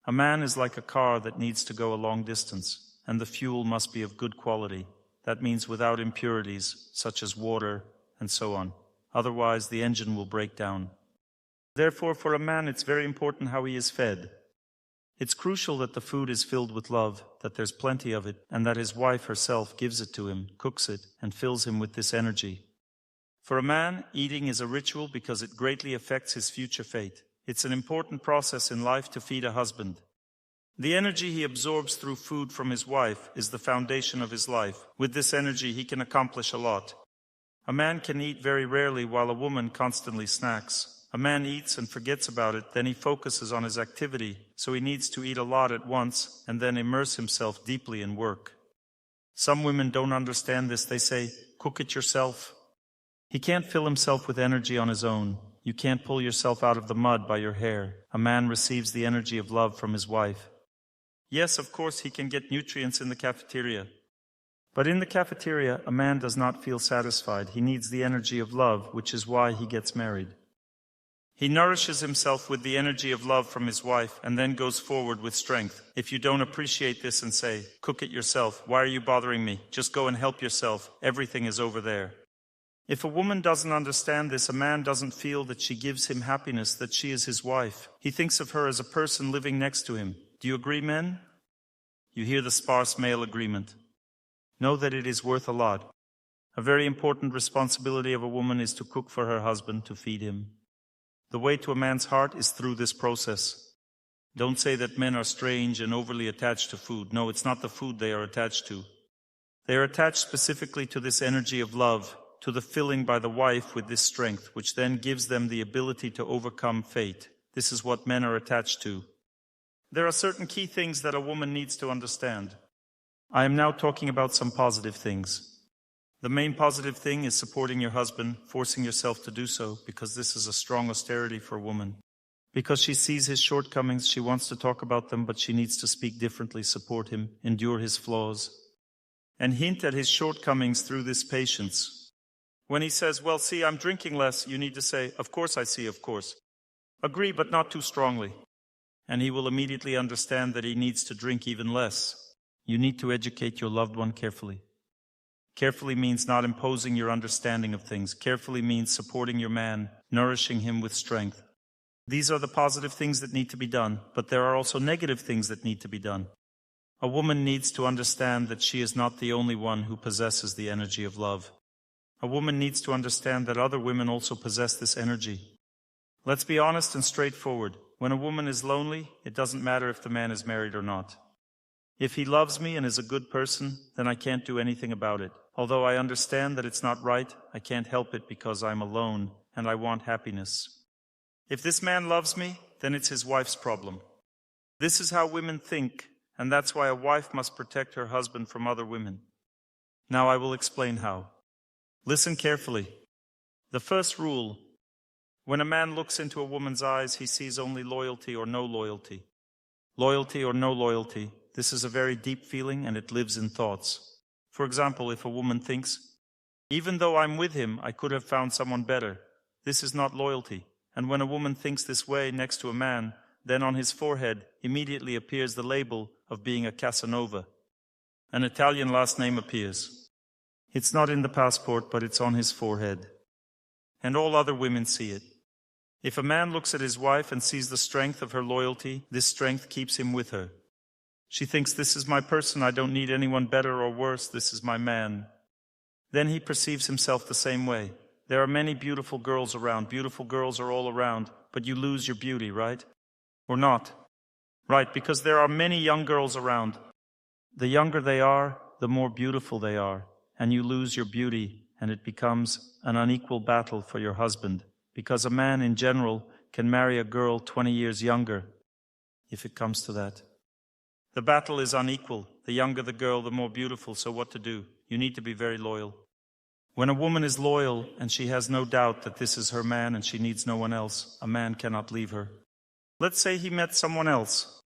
A man is like a car that needs to go a long distance, and the fuel must be of good quality. That means without impurities, such as water and so on. Otherwise, the engine will break down. Therefore, for a man, it's very important how he is fed. It's crucial that the food is filled with love, that there's plenty of it, and that his wife herself gives it to him, cooks it, and fills him with this energy. For a man, eating is a ritual because it greatly affects his future fate. It's an important process in life to feed a husband. The energy he absorbs through food from his wife is the foundation of his life. With this energy, he can accomplish a lot. A man can eat very rarely while a woman constantly snacks. A man eats and forgets about it, then he focuses on his activity, so he needs to eat a lot at once and then immerse himself deeply in work. Some women don't understand this. They say, "Cook it yourself." He can't fill himself with energy on his own. You can't pull yourself out of the mud by your hair. A man receives the energy of love from his wife. Yes, of course, he can get nutrients in the cafeteria. But in the cafeteria, a man does not feel satisfied. He needs the energy of love, which is why he gets married. He nourishes himself with the energy of love from his wife and then goes forward with strength. If you don't appreciate this and say, "Cook it yourself, why are you bothering me? Just go and help yourself, everything is over there." If a woman doesn't understand this, a man doesn't feel that she gives him happiness, that she is his wife. He thinks of her as a person living next to him. Do you agree, men? You hear the sparse male agreement. Know that it is worth a lot. A very important responsibility of a woman is to cook for her husband, to feed him. The way to a man's heart is through this process. Don't say that men are strange and overly attached to food. No, it's not the food they are attached to. They are attached specifically to this energy of love, to the filling by the wife with this strength, which then gives them the ability to overcome fate. This is what men are attached to. There are certain key things that a woman needs to understand. I am now talking about some positive things. The main positive thing is supporting your husband, forcing yourself to do so, because this is a strong austerity for a woman. Because she sees his shortcomings, she wants to talk about them, but she needs to speak differently, support him, endure his flaws, and hint at his shortcomings through this patience. When he says, "Well, see, I'm drinking less," you need to say, "Of course I see, of course. Agree, but not too strongly." And he will immediately understand that he needs to drink even less. You need to educate your loved one carefully. Carefully means not imposing your understanding of things. Carefully means supporting your man, nourishing him with strength. These are the positive things that need to be done, but there are also negative things that need to be done. A woman needs to understand that she is not the only one who possesses the energy of love. A woman needs to understand that other women also possess this energy. Let's be honest and straightforward. When a woman is lonely, it doesn't matter if the man is married or not. If he loves me and is a good person, then I can't do anything about it. Although I understand that it's not right, I can't help it because I'm alone and I want happiness. If this man loves me, then it's his wife's problem. This is how women think, and that's why a wife must protect her husband from other women. Now I will explain how. Listen carefully. The first rule: when a man looks into a woman's eyes, he sees only loyalty or no loyalty. Loyalty or no loyalty. This is a very deep feeling and it lives in thoughts. For example, if a woman thinks, "Even though I'm with him, I could have found someone better," this is not loyalty. And when a woman thinks this way next to a man, then on his forehead immediately appears the label of being a Casanova. An Italian last name appears. It's not in the passport, but it's on his forehead. And all other women see it. If a man looks at his wife and sees the strength of her loyalty, this strength keeps him with her. She thinks, "This is my person, I don't need anyone better or worse, this is my man." Then he perceives himself the same way. There are many beautiful girls around. Beautiful girls are all around, but you lose your beauty, right? Or not? Right, because there are many young girls around. The younger they are, the more beautiful they are, and you lose your beauty, and it becomes an unequal battle for your husband, because a man in general can marry a girl 20 years younger, if it comes to that. The battle is unequal. The younger the girl, the more beautiful, so what to do? You need to be very loyal. When a woman is loyal and she has no doubt that this is her man and she needs no one else, a man cannot leave her. Let's say he met someone else.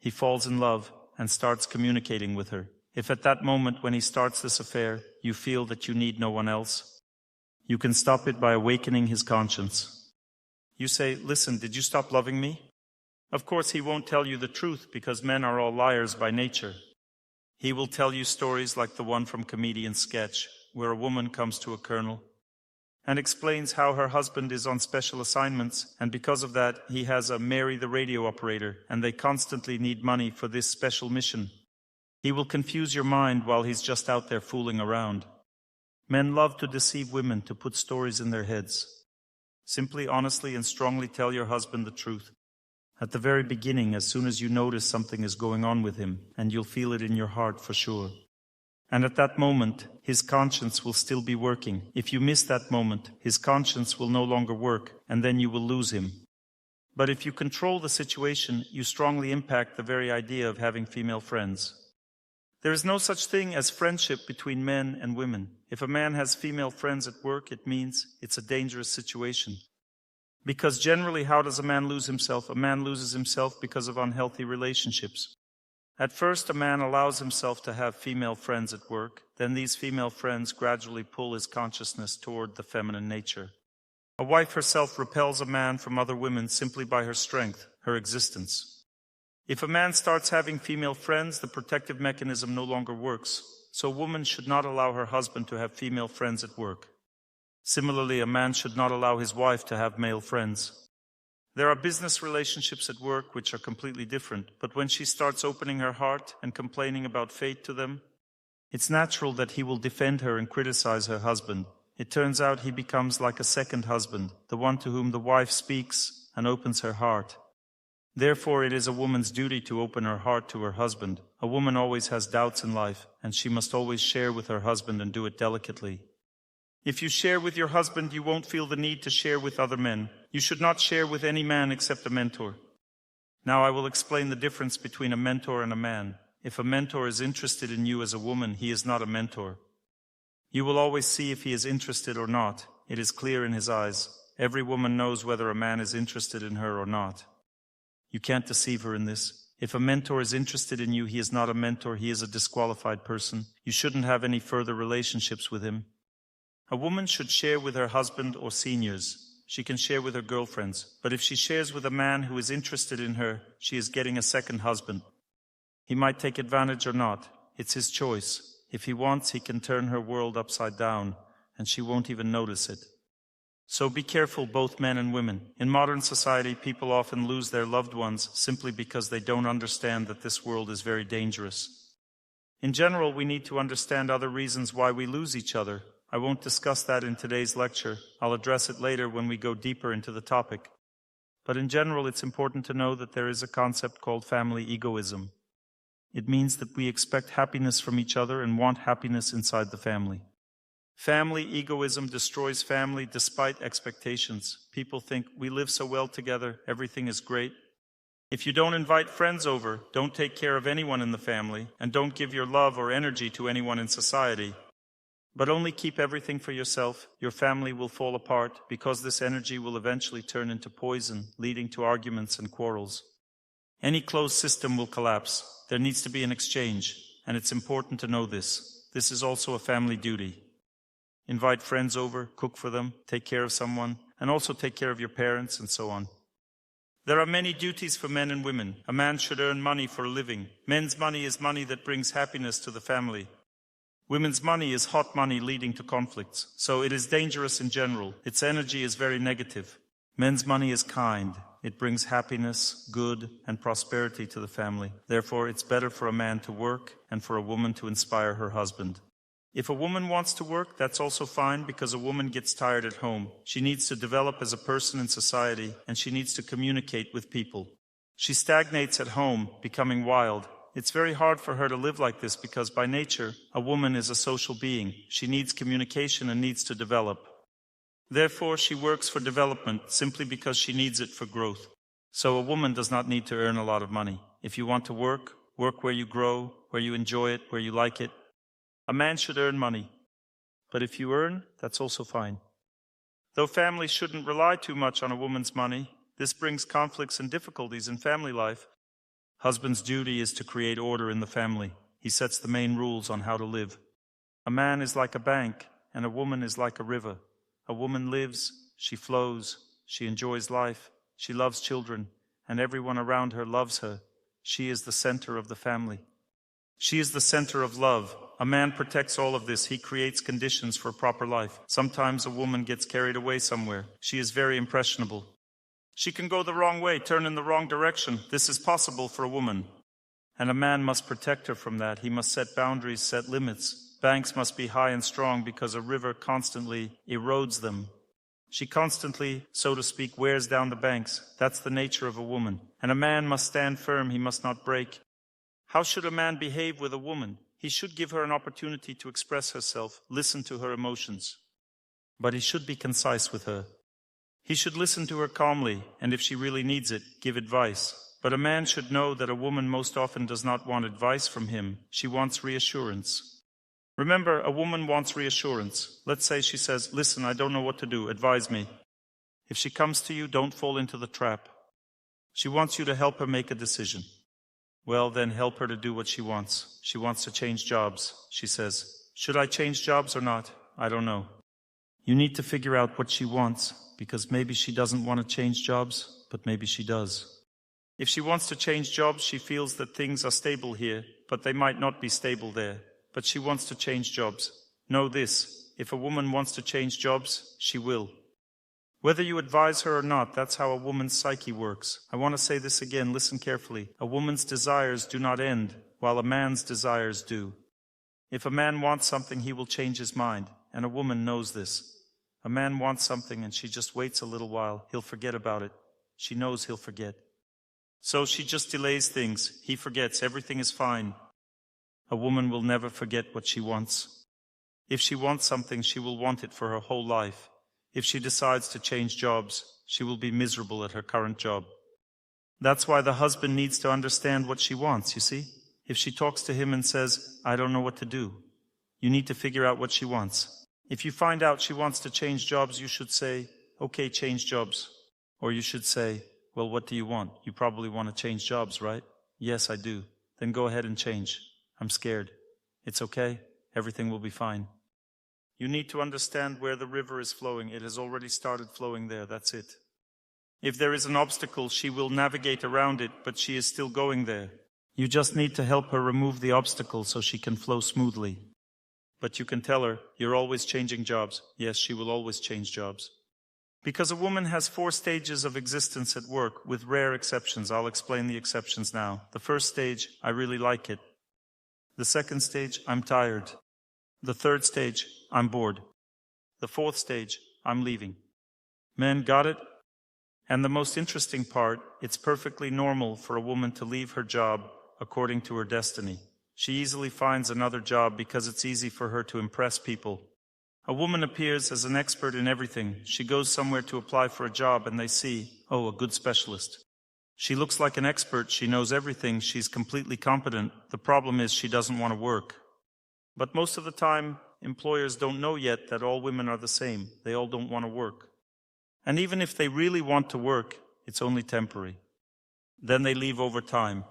He falls in love and starts communicating with her. If at that moment when he starts this affair, you feel that you need no one else, you can stop it by awakening his conscience. You say, "Listen, did you stop loving me?" Of course, he won't tell you the truth because men are all liars by nature. He will tell you stories like the one from Comedian's sketch, where a woman comes to a colonel and explains how her husband is on special assignments, and because of that, he has a marry the radio operator, and they constantly need money for this special mission. He will confuse your mind while he's just out there fooling around. Men love to deceive women, to put stories in their heads. Simply, honestly, and strongly tell your husband the truth. At the very beginning, as soon as you notice something is going on with him, and you'll feel it in your heart for sure. And at that moment, his conscience will still be working. If you miss that moment, his conscience will no longer work, and then you will lose him. But if you control the situation, you strongly impact the very idea of having female friends. There is no such thing as friendship between men and women. If a man has female friends at work, it means it's a dangerous situation. Because generally, how does a man lose himself? A man loses himself because of unhealthy relationships. At first, a man allows himself to have female friends at work, then these female friends gradually pull his consciousness toward the feminine nature. A wife herself repels a man from other women simply by her strength, her existence. If a man starts having female friends, the protective mechanism no longer works, so a woman should not allow her husband to have female friends at work. Similarly, a man should not allow his wife to have male friends. There are business relationships at work which are completely different, but when she starts opening her heart and complaining about fate to them, it's natural that he will defend her and criticize her husband. It turns out he becomes like a second husband, the one to whom the wife speaks and opens her heart. Therefore, it is a woman's duty to open her heart to her husband. A woman always has doubts in life, and she must always share with her husband and do it delicately. If you share with your husband, you won't feel the need to share with other men. You should not share with any man except a mentor. Now I will explain the difference between a mentor and a man. If a mentor is interested in you as a woman, he is not a mentor. You will always see if he is interested or not. It is clear in his eyes. Every woman knows whether a man is interested in her or not. You can't deceive her in this. If a mentor is interested in you, he is not a mentor, he is a disqualified person. You shouldn't have any further relationships with him. A woman should share with her husband or seniors. She can share with her girlfriends. But if she shares with a man who is interested in her, she is getting a second husband. He might take advantage or not. It's his choice. If he wants, he can turn her world upside down, and she won't even notice it. So be careful, both men and women. In modern society, people often lose their loved ones simply because they don't understand that this world is very dangerous. In general, we need to understand other reasons why we lose each other. I won't discuss that in today's lecture. I'll address it later when we go deeper into the topic. But in general, it's important to know that there is a concept called family egoism. It means that we expect happiness from each other and want happiness inside the family. Family egoism destroys family despite expectations. People think, we live so well together, everything is great. If you don't invite friends over, don't take care of anyone in the family, and don't give your love or energy to anyone in society, but only keep everything for yourself, your family will fall apart because this energy will eventually turn into poison, leading to arguments and quarrels. Any closed system will collapse. There needs to be an exchange, and it's important to know this. This is also a family duty. Invite friends over, cook for them, take care of someone, and also take care of your parents and so on. There are many duties for men and women. A man should earn money for a living. Men's money is money that brings happiness to the family. Women's money is hot money leading to conflicts, so it is dangerous in general. Its energy is very negative. Men's money is kind. It brings happiness, good, and prosperity to the family. Therefore, it's better for a man to work and for a woman to inspire her husband. If a woman wants to work, that's also fine because a woman gets tired at home. She needs to develop as a person in society, and she needs to communicate with people. She stagnates at home, becoming wild. It's very hard for her to live like this because by nature, a woman is a social being. She needs communication and needs to develop. Therefore, she works for development simply because she needs it for growth. So a woman does not need to earn a lot of money. If you want to work, work where you grow, where you enjoy it, where you like it. A man should earn money. But if you earn, that's also fine. Though families shouldn't rely too much on a woman's money, this brings conflicts and difficulties in family life. Husband's duty is to create order in the family. He sets the main rules on how to live. A man is like a bank, and a woman is like a river. A woman lives, she flows, she enjoys life, she loves children, and everyone around her loves her. She is the center of the family. She is the center of love. A man protects all of this. He creates conditions for a proper life. Sometimes a woman gets carried away somewhere. She is very impressionable. She can go the wrong way, turn in the wrong direction. This is possible for a woman. And a man must protect her from that. He must set boundaries, set limits. Banks must be high and strong because a river constantly erodes them. She constantly, so to speak, wears down the banks. That's the nature of a woman. And a man must stand firm. He must not break. How should a man behave with a woman? He should give her an opportunity to express herself, listen to her emotions. But he should be concise with her. He should listen to her calmly, and if she really needs it, give advice. But a man should know that a woman most often does not want advice from him. She wants reassurance. Remember, a woman wants reassurance. Let's say she says, listen, I don't know what to do, advise me. If she comes to you, don't fall into the trap. She wants you to help her make a decision. Well, then help her to do what she wants. She wants to change jobs. She says, should I change jobs or not? I don't know. You need to figure out what she wants, because maybe she doesn't want to change jobs, but maybe she does. If she wants to change jobs, she feels that things are stable here, but they might not be stable there. But she wants to change jobs. Know this, if a woman wants to change jobs, she will. Whether you advise her or not, that's how a woman's psyche works. I want to say this again, listen carefully. A woman's desires do not end, while a man's desires do. If a man wants something, he will change his mind, and a woman knows this. A man wants something and she just waits a little while, he'll forget about it. She knows he'll forget. So she just delays things. He forgets, everything is fine. A woman will never forget what she wants. If she wants something, she will want it for her whole life. If she decides to change jobs, she will be miserable at her current job. That's why the husband needs to understand what she wants, you see? If she talks to him and says, I don't know what to do, you need to figure out what she wants. If you find out she wants to change jobs, you should say, okay, change jobs. Or you should say, well, what do you want? You probably want to change jobs, right? Yes, I do. Then go ahead and change. I'm scared. It's okay. Everything will be fine. You need to understand where the river is flowing. It has already started flowing there. That's it. If there is an obstacle, she will navigate around it, but she is still going there. You just need to help her remove the obstacle so she can flow smoothly. But you can tell her, you're always changing jobs. Yes, she will always change jobs. Because a woman has 4 stages of existence at work, with rare exceptions. I'll explain the exceptions now. The first stage, I really like it. The second stage, I'm tired. The third stage, I'm bored. The fourth stage, I'm leaving. Men, got it? And the most interesting part, it's perfectly normal for a woman to leave her job according to her destiny. She easily finds another job because it's easy for her to impress people. A woman appears as an expert in everything. She goes somewhere to apply for a job and they see, oh, a good specialist. She looks like an expert. She knows everything. She's completely competent. The problem is she doesn't want to work. But most of the time, employers don't know yet that all women are the same. They all don't want to work. And even if they really want to work, it's only temporary. Then they leave over time.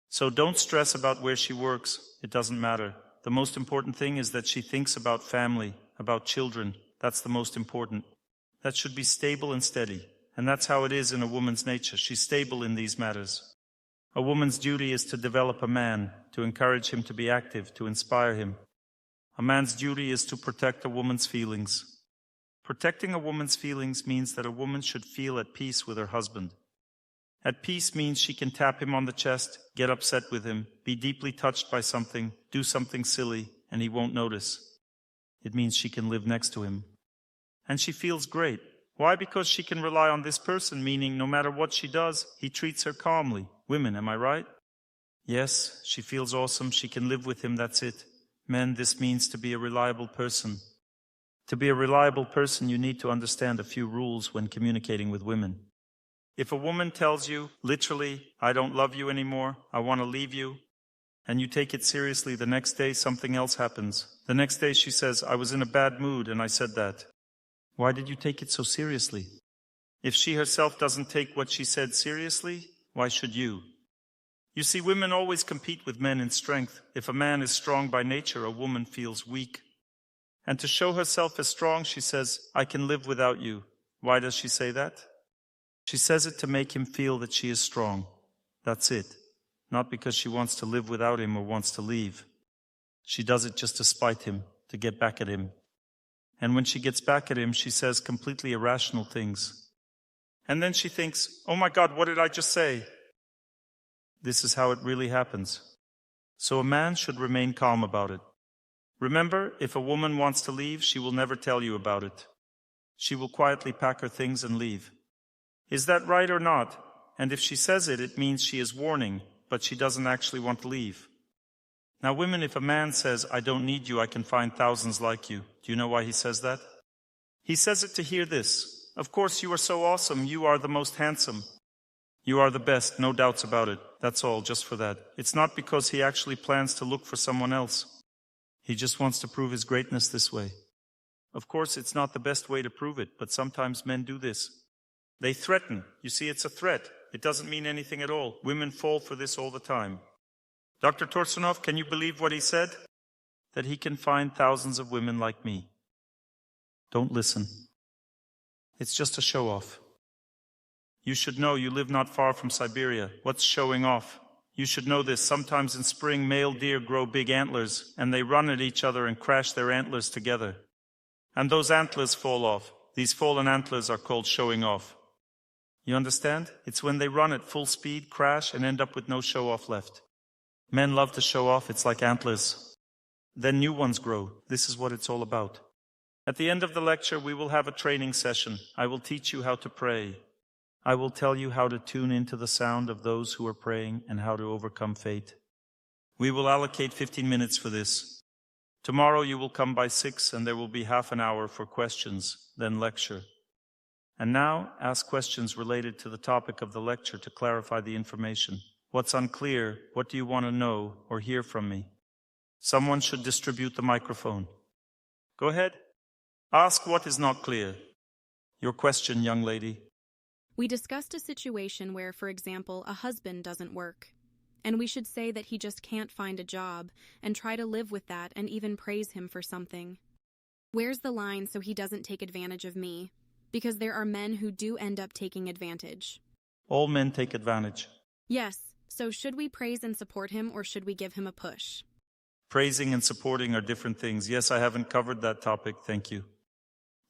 So don't stress about where she works. It doesn't matter. The most important thing is that she thinks about family, about children. That's the most important. That should be stable and steady. And that's how it is in a woman's nature. She's stable in these matters. A woman's duty is to develop a man, to encourage him to be active, to inspire him. A man's duty is to protect a woman's feelings. Protecting a woman's feelings means that a woman should feel at peace with her husband. At peace means she can tap him on the chest, get upset with him, be deeply touched by something, do something silly, and he won't notice. It means she can live next to him. And she feels great. Why? Because she can rely on this person, meaning no matter what she does, he treats her calmly. Women, am I right? Yes, she feels awesome. She can live with him, that's it. Men, this means to be a reliable person. To be a reliable person, you need to understand a few rules when communicating with women. If a woman tells you, literally, I don't love you anymore, I want to leave you, and you take it seriously, the next day something else happens. The next day she says, I was in a bad mood and I said that. Why did you take it so seriously? If she herself doesn't take what she said seriously, why should you? You see, women always compete with men in strength. If a man is strong by nature, a woman feels weak. And to show herself as strong, she says, I can live without you. Why does she say that? She says it to make him feel that she is strong. That's it. Not because she wants to live without him or wants to leave. She does it just to spite him, to get back at him. And when she gets back at him, she says completely irrational things. And then she thinks, oh my God, what did I just say? This is how it really happens. So a man should remain calm about it. Remember, if a woman wants to leave, she will never tell you about it. She will quietly pack her things and leave. Is that right or not? And if she says it, it means she is warning, but she doesn't actually want to leave. Now, women, if a man says, I don't need you, I can find thousands like you, do you know why he says that? He says it to hear this. Of course, you are so awesome. You are the most handsome. You are the best, no doubts about it. That's all, just for that. It's not because he actually plans to look for someone else. He just wants to prove his greatness this way. Of course, it's not the best way to prove it, but sometimes men do this. They threaten. You see, it's a threat. It doesn't mean anything at all. Women fall for this all the time. Dr. Torsunov, can you believe what he said? That he can find thousands of women like me. Don't listen. It's just a show-off. You should know you live not far from Siberia. What's showing off? You should know this. Sometimes in spring, male deer grow big antlers, and they run at each other and crash their antlers together. And those antlers fall off. These fallen antlers are called showing off. You understand? It's when they run at full speed, crash, and end up with no show-off left. Men love to show off. It's like antlers. Then new ones grow. This is what it's all about. At the end of the lecture, we will have a training session. I will teach you how to pray. I will tell you how to tune into the sound of those who are praying and how to overcome fate. We will allocate 15 minutes for this. Tomorrow you will come by 6 and there will be half an hour for questions, then lecture. And now ask questions related to the topic of the lecture to clarify the information. What's unclear? What do you want to know or hear from me? Someone should distribute the microphone. Go ahead. Ask what is not clear. Your question, young lady. We discussed a situation where, for example, a husband doesn't work. And we should say that he just can't find a job and try to live with that and even praise him for something. Where's the line so he doesn't take advantage of me? Because there are men who do end up taking advantage. All men take advantage. Yes, so should we praise and support him or should we give him a push? Praising and supporting are different things. Yes, I haven't covered that topic, thank you.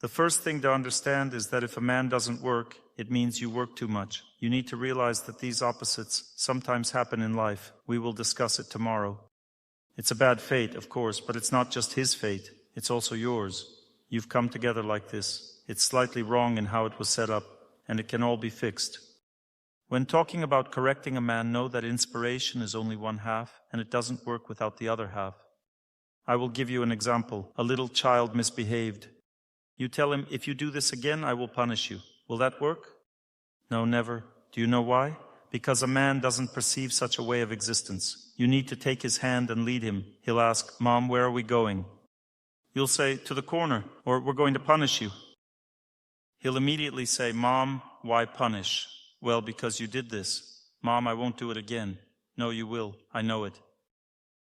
The first thing to understand is that if a man doesn't work, it means you work too much. You need to realize that these opposites sometimes happen in life. We will discuss it tomorrow. It's a bad fate, of course, but it's not just his fate. It's also yours. You've come together like this. It's slightly wrong in how it was set up, and it can all be fixed. When talking about correcting a man, know that inspiration is only one half, and it doesn't work without the other half. I will give you an example. A little child misbehaved. You tell him, if you do this again, I will punish you. Will that work? No, never. Do you know why? Because a man doesn't perceive such a way of existence. You need to take his hand and lead him. He'll ask, Mom, where are we going? You'll say, to the corner, or we're going to punish you. He'll immediately say, Mom, why punish? Well, because you did this. Mom, I won't do it again. No, you will. I know it.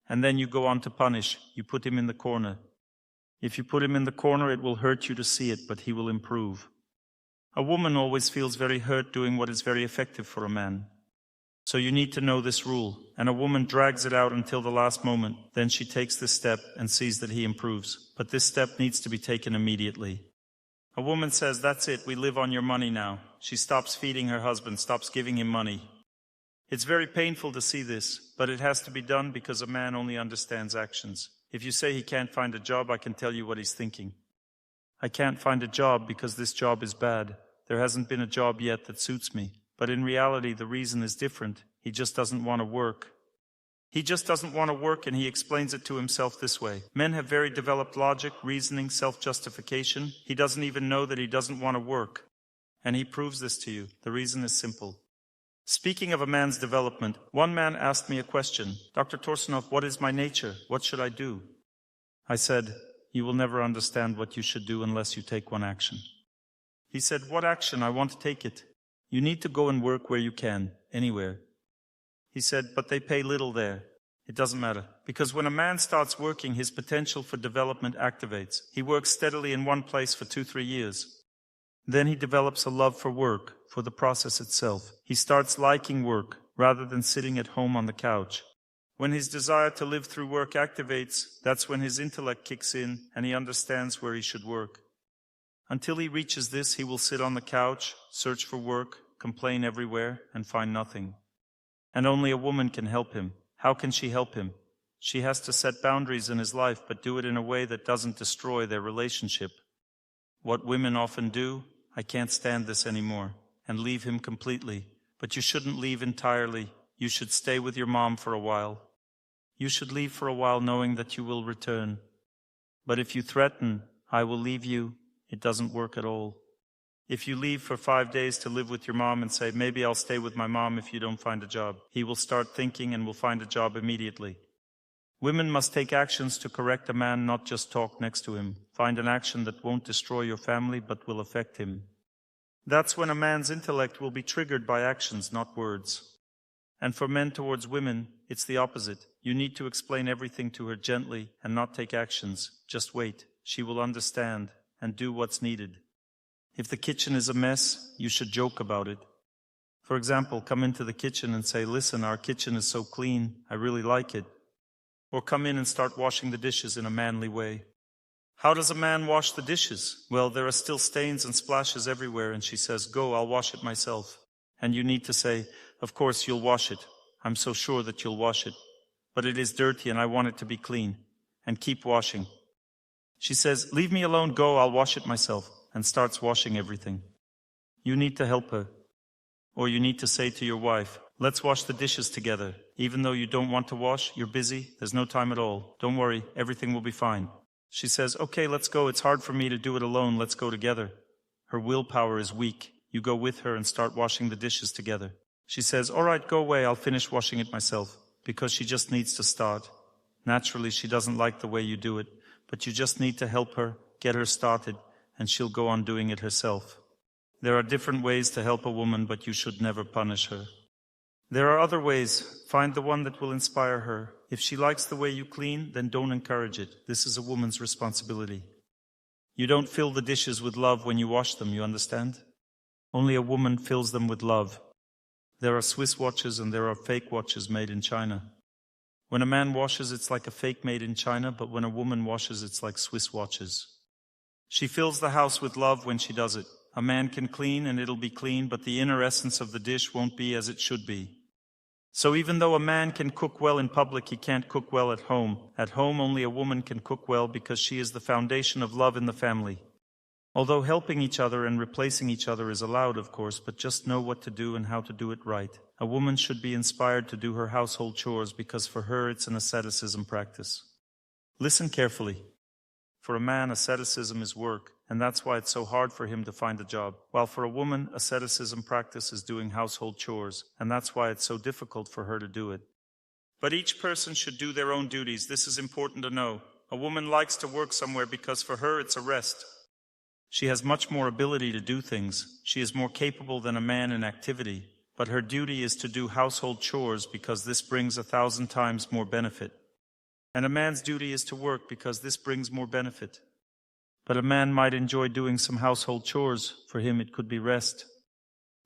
And then you go on to punish. You put him in the corner. If you put him in the corner, it will hurt you to see it, but he will improve. A woman always feels very hurt doing what is very effective for a man. So you need to know this rule, and a woman drags it out until the last moment. Then she takes this step and sees that he improves. But this step needs to be taken immediately. A woman says, that's it, we live on your money now. She stops feeding her husband, stops giving him money. It's very painful to see this, but it has to be done because a man only understands actions. If you say he can't find a job, I can tell you what he's thinking. I can't find a job because this job is bad. There hasn't been a job yet that suits me. But in reality, the reason is different. He just doesn't want to work. He just doesn't want to work, and he explains it to himself this way. Men have very developed logic, reasoning, self-justification. He doesn't even know that he doesn't want to work. And he proves this to you. The reason is simple. Speaking of a man's development, one man asked me a question. Dr. Torsunov, what is my nature? What should I do? I said, you will never understand what you should do unless you take one action. He said, what action? I want to take it. You need to go and work where you can, anywhere. He said, but they pay little there. It doesn't matter. Because when a man starts working, his potential for development activates. He works steadily in one place for 2-3 years. Then he develops a love for work, for the process itself. He starts liking work, rather than sitting at home on the couch. When his desire to live through work activates, that's when his intellect kicks in and he understands where he should work. Until he reaches this, he will sit on the couch, search for work, complain everywhere, and find nothing. And only a woman can help him. How can she help him? She has to set boundaries in his life, but do it in a way that doesn't destroy their relationship. What women often do, I can't stand this anymore, and leave him completely. But you shouldn't leave entirely. You should stay with your mom for a while. You should leave for a while knowing that you will return. But if you threaten, I will leave you, it doesn't work at all. If you leave for 5 days to live with your mom and say, maybe I'll stay with my mom if you don't find a job, he will start thinking and will find a job immediately. Women must take actions to correct a man, not just talk next to him. Find an action that won't destroy your family but will affect him. That's when a man's intellect will be triggered by actions, not words. And for men towards women, it's the opposite. You need to explain everything to her gently and not take actions. Just wait. She will understand and do what's needed. If the kitchen is a mess, you should joke about it. For example, come into the kitchen and say, "Listen, our kitchen is so clean, I really like it." Or come in and start washing the dishes in a manly way. How does a man wash the dishes? Well, there are still stains and splashes everywhere, and she says, "Go, I'll wash it myself." And you need to say, "Of course you'll wash it. I'm so sure that you'll wash it. But it is dirty and I want it to be clean." And keep washing. She says, "Leave me alone, go, I'll wash it myself," and starts washing everything. You need to help her. Or you need to say to your wife, "Let's wash the dishes together. Even though you don't want to wash, you're busy, there's no time at all. Don't worry, everything will be fine." She says, "Okay, let's go. It's hard for me to do it alone. Let's go together." Her willpower is weak. You go with her and start washing the dishes together. She says, "All right, go away. I'll finish washing it myself," because she just needs to start. Naturally, she doesn't like the way you do it, but you just need to help her, get her started, and she'll go on doing it herself. There are different ways to help a woman, but you should never punish her. There are other ways. Find the one that will inspire her. If she likes the way you clean, then don't encourage it. This is a woman's responsibility. You don't fill the dishes with love when you wash them, you understand? Only a woman fills them with love. There are Swiss watches and there are fake watches made in China. When a man washes, it's like a fake made in China, but when a woman washes, it's like Swiss watches. She fills the house with love when she does it. A man can clean and it'll be clean, but the inner essence of the dish won't be as it should be. So even though a man can cook well in public, he can't cook well at home. At home, only a woman can cook well because she is the foundation of love in the family. Although helping each other and replacing each other is allowed, of course, but just know what to do and how to do it right. A woman should be inspired to do her household chores because for her it's an asceticism practice. Listen carefully. For a man, asceticism is work, and that's why it's so hard for him to find a job. While for a woman, asceticism practice is doing household chores, and that's why it's so difficult for her to do it. But each person should do their own duties. This is important to know. A woman likes to work somewhere because for her it's a rest. She has much more ability to do things. She is more capable than a man in activity, but her duty is to do household chores because this brings 1,000 times more benefit. And a man's duty is to work because this brings more benefit. But a man might enjoy doing some household chores. For him, it could be rest.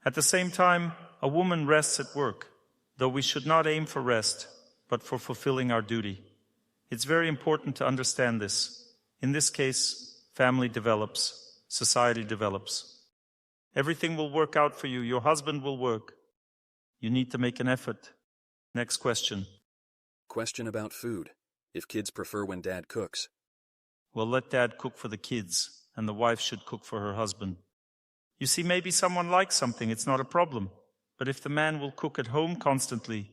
At the same time, a woman rests at work, though we should not aim for rest, but for fulfilling our duty. It's very important to understand this. In this case, family develops, society develops. Everything will work out for you. Your husband will work. You need to make an effort. Next question. Question about food. If kids prefer when dad cooks. Well, let dad cook for the kids, and the wife should cook for her husband. You see, maybe someone likes something, it's not a problem. But if the man will cook at home constantly,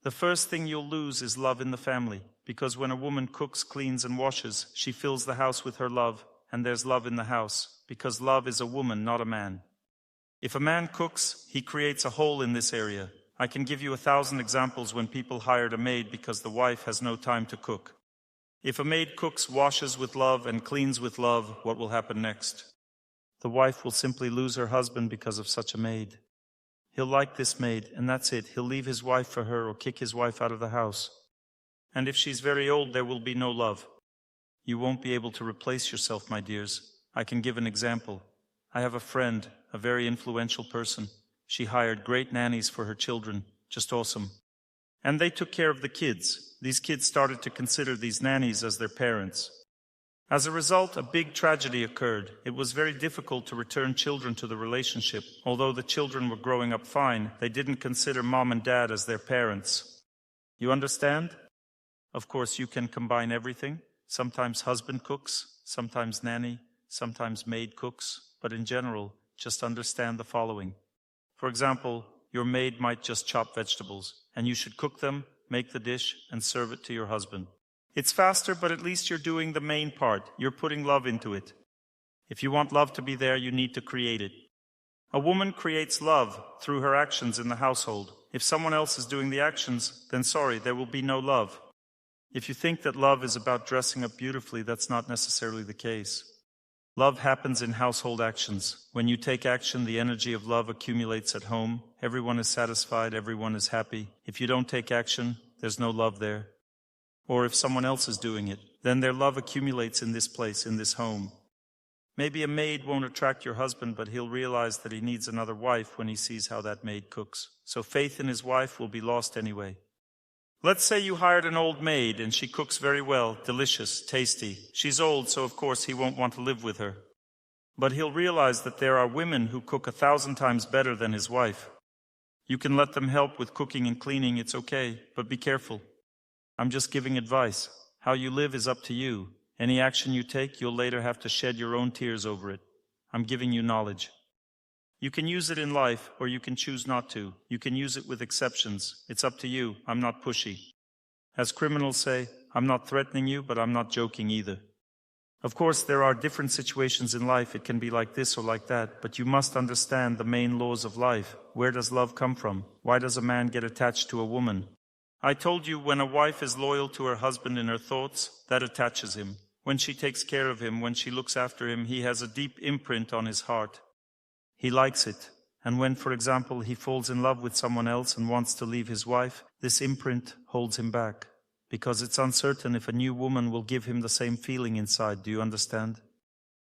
the first thing you'll lose is love in the family. Because when a woman cooks, cleans, and washes, she fills the house with her love, and there's love in the house. Because love is a woman, not a man. If a man cooks, he creates a hole in this area. I can give you 1,000 examples when people hired a maid because the wife has no time to cook. If a maid cooks, washes with love, and cleans with love, what will happen next? The wife will simply lose her husband because of such a maid. He'll like this maid, and that's it. He'll leave his wife for her or kick his wife out of the house. And if she's very old, there will be no love. You won't be able to replace yourself, my dears. I can give an example. I have a friend, a very influential person. She hired great nannies for her children. Just awesome. And they took care of the kids. These kids started to consider these nannies as their parents. As a result, a big tragedy occurred. It was very difficult to return children to the relationship. Although the children were growing up fine, they didn't consider mom and dad as their parents. You understand? Of course, you can combine everything. Sometimes husband cooks, sometimes nanny, sometimes maid cooks. But in general, just understand the following. For example, your maid might just chop vegetables, and you should cook them, make the dish, and serve it to your husband. It's faster, but at least you're doing the main part. You're putting love into it. If you want love to be there, you need to create it. A woman creates love through her actions in the household. If someone else is doing the actions, then sorry, there will be no love. If you think that love is about dressing up beautifully, that's not necessarily the case. Love happens in household actions. When you take action, the energy of love accumulates at home. Everyone is satisfied, everyone is happy. If you don't take action, there's no love there. Or if someone else is doing it, then their love accumulates in this place, in this home. Maybe a maid won't attract your husband, but he'll realize that he needs another wife when he sees how that maid cooks. So faith in his wife will be lost anyway. Let's say you hired an old maid and she cooks very well, delicious, tasty. She's old, so of course he won't want to live with her. But he'll realize that there are women who cook 1,000 times better than his wife. You can let them help with cooking and cleaning, it's okay, but be careful. I'm just giving advice. How you live is up to you. Any action you take, you'll later have to shed your own tears over it. I'm giving you knowledge. You can use it in life, or you can choose not to. You can use it with exceptions. It's up to you. I'm not pushy. As criminals say, I'm not threatening you, but I'm not joking either. Of course, there are different situations in life. It can be like this or like that, but you must understand the main laws of life. Where does love come from? Why does a man get attached to a woman? I told you, when a wife is loyal to her husband in her thoughts, that attaches him. When she takes care of him, when she looks after him, he has a deep imprint on his heart. He likes it. And when, for example, he falls in love with someone else and wants to leave his wife, this imprint holds him back. Because it's uncertain if a new woman will give him the same feeling inside, do you understand?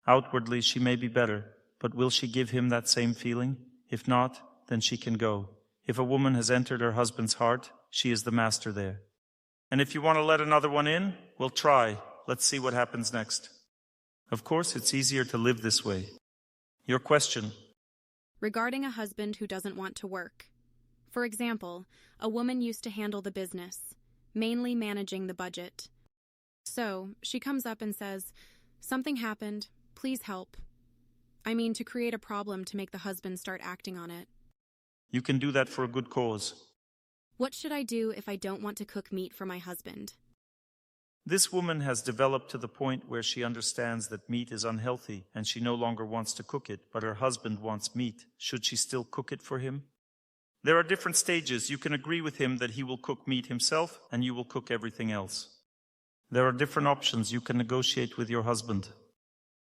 Outwardly, she may be better, but will she give him that same feeling? If not, then she can go. If a woman has entered her husband's heart, she is the master there. And if you want to let another one in, well, try. Let's see what happens next. Of course, it's easier to live this way. Your question. Regarding a husband who doesn't want to work. For example, a woman used to handle the business, mainly managing the budget. So, she comes up and says, "Something happened, please help." I mean, to create a problem to make the husband start acting on it. You can do that for a good cause. What should I do if I don't want to cook meat for my husband? This woman has developed to the point where she understands that meat is unhealthy and she no longer wants to cook it, but her husband wants meat. Should she still cook it for him? There are different stages. You can agree with him that he will cook meat himself and you will cook everything else. There are different options. You can negotiate with your husband.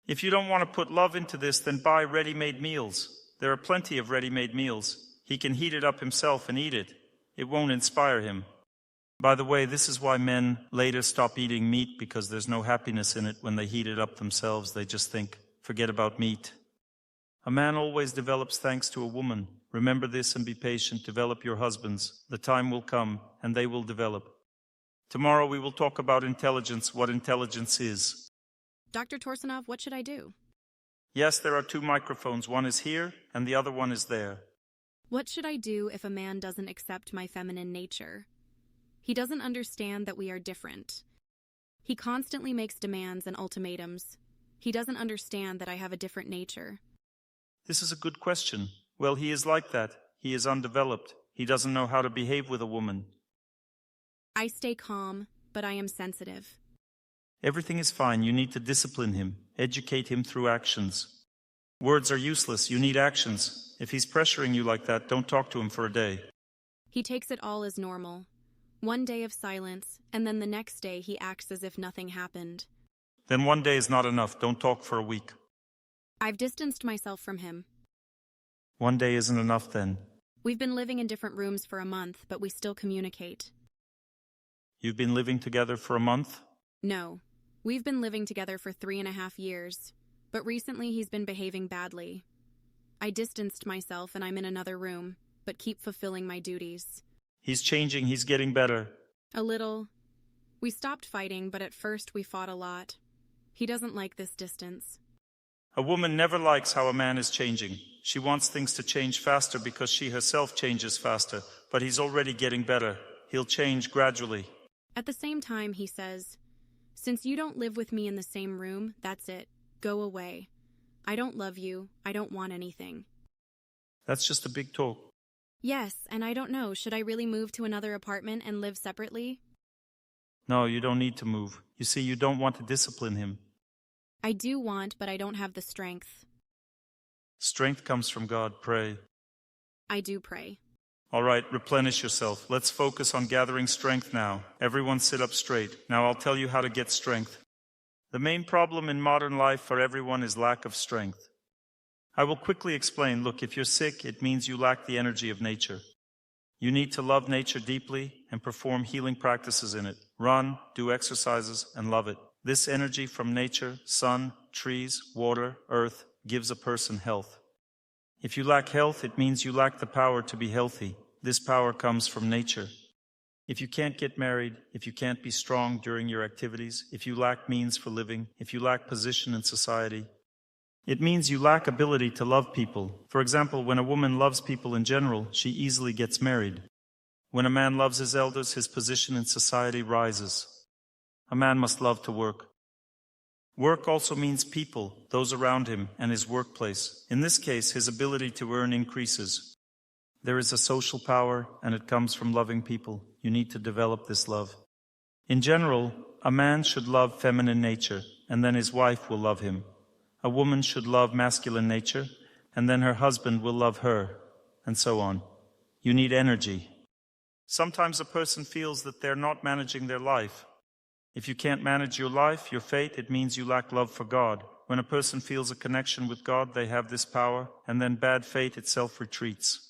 If you don't want to put love into this, then buy ready-made meals. There are plenty of ready-made meals. He can heat it up himself and eat it. It won't inspire him. By the way, this is why men later stop eating meat, because there's no happiness in it when they heat it up themselves. They just think, forget about meat. A man always develops thanks to a woman. Remember this and be patient. Develop your husbands. The time will come and they will develop. Tomorrow we will talk about intelligence, what intelligence is. Dr. Torsunov, what should I do? Yes, there are 2 microphones. One is here and the other one is there. What should I do if a man doesn't accept my feminine nature? He doesn't understand that we are different. He constantly makes demands and ultimatums. He doesn't understand that I have a different nature. This is a good question. Well, he is like that. He is undeveloped. He doesn't know how to behave with a woman. I stay calm, but I am sensitive. Everything is fine. You need to discipline him, educate him through actions. Words are useless. You need actions. If he's pressuring you like that, don't talk to him for a day. He takes it all as normal. One day of silence, and then the next day he acts as if nothing happened. Then one day is not enough. Don't talk for a week. I've distanced myself from him. One day isn't enough then. We've been living in different rooms for a month, but we still communicate. You've been living together for a month? No. We've been living together for 3.5 years, but recently he's been behaving badly. I distanced myself and I'm in another room, but keep fulfilling my duties. He's changing. He's getting better. A little. We stopped fighting, but at first we fought a lot. He doesn't like this distance. A woman never likes how a man is changing. She wants things to change faster because she herself changes faster, but he's already getting better. He'll change gradually. At the same time, he says, "Since you don't live with me in the same room, that's it. Go away. I don't love you. I don't want anything." That's just a big talk. Yes, and I don't know, should I really move to another apartment and live separately? No, you don't need to move. You see, you don't want to discipline him. I do want, but I don't have the strength. Strength comes from God. Pray. I do pray. All right, replenish yourself. Let's focus on gathering strength now. Everyone sit up straight. Now I'll tell you how to get strength. The main problem in modern life for everyone is lack of strength. I will quickly explain. Look, if you're sick, it means you lack the energy of nature. You need to love nature deeply and perform healing practices in it. Run, do exercises, and love it. This energy from nature, sun, trees, water, earth, gives a person health. If you lack health, it means you lack the power to be healthy. This power comes from nature. If you can't get married, if you can't be strong during your activities, if you lack means for living, if you lack position in society, it means you lack ability to love people. For example, when a woman loves people in general, she easily gets married. When a man loves his elders, his position in society rises. A man must love to work. Work also means people, those around him, and his workplace. In this case, his ability to earn increases. There is a social power, and it comes from loving people. You need to develop this love. In general, a man should love feminine nature, and then his wife will love him. A woman should love masculine nature, and then her husband will love her, and so on. You need energy. Sometimes a person feels that they're not managing their life. If you can't manage your life, your fate, it means you lack love for God. When a person feels a connection with God, they have this power, and then bad fate itself retreats.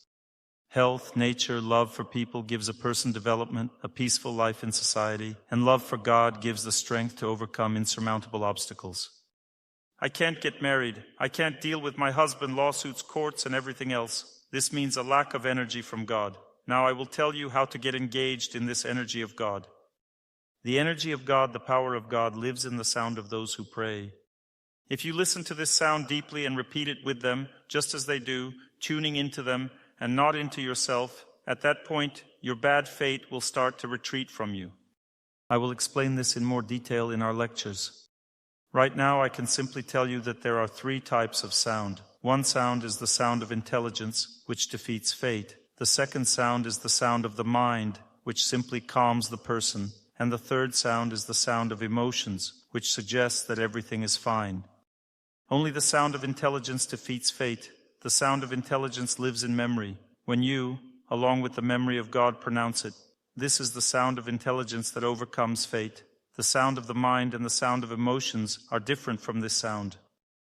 Health, nature, love for people gives a person development, a peaceful life in society, and love for God gives the strength to overcome insurmountable obstacles. I can't get married. I can't deal with my husband, lawsuits, courts, and everything else. This means a lack of energy from God. Now I will tell you how to get engaged in this energy of God. The energy of God, the power of God, lives in the sound of those who pray. If you listen to this sound deeply and repeat it with them, just as they do, tuning into them and not into yourself, at that point, your bad fate will start to retreat from you. I will explain this in more detail in our lectures. Right now, I can simply tell you that there are 3 types of sound. One sound is the sound of intelligence, which defeats fate. The second sound is the sound of the mind, which simply calms the person. And the third sound is the sound of emotions, which suggests that everything is fine. Only the sound of intelligence defeats fate. The sound of intelligence lives in memory. When you, along with the memory of God, pronounce it, this is the sound of intelligence that overcomes fate. The sound of the mind and the sound of emotions are different from this sound.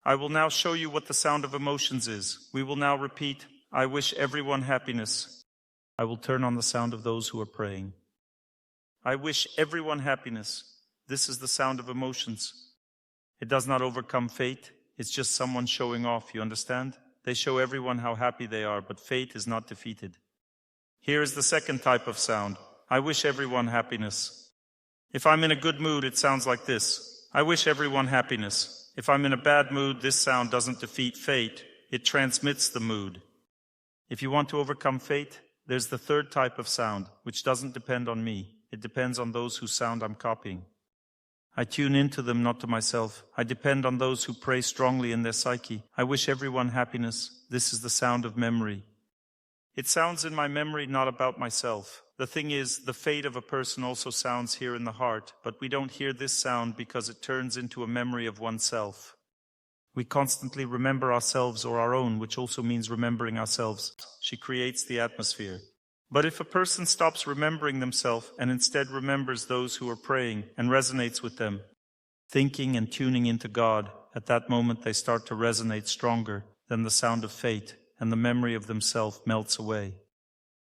I will now show you what the sound of emotions is. We will now repeat, I wish everyone happiness. I will turn on the sound of those who are praying. I wish everyone happiness. This is the sound of emotions. It does not overcome fate. It's just someone showing off, you understand? They show everyone how happy they are, but fate is not defeated. Here is the second type of sound. I wish everyone happiness. If I'm in a good mood, it sounds like this. I wish everyone happiness. If I'm in a bad mood, this sound doesn't defeat fate. It transmits the mood. If you want to overcome fate, there's the third type of sound, which doesn't depend on me. It depends on those whose sound I'm copying. I tune into them, not to myself. I depend on those who pray strongly in their psyche. I wish everyone happiness. This is the sound of memory. It sounds in my memory, not about myself. The thing is, the fate of a person also sounds here in the heart, but we don't hear this sound because it turns into a memory of oneself. We constantly remember ourselves or our own, which also means remembering ourselves. She creates the atmosphere. But if a person stops remembering themselves and instead remembers those who are praying and resonates with them, thinking and tuning into God, at that moment they start to resonate stronger than the sound of fate, and the memory of themselves melts away.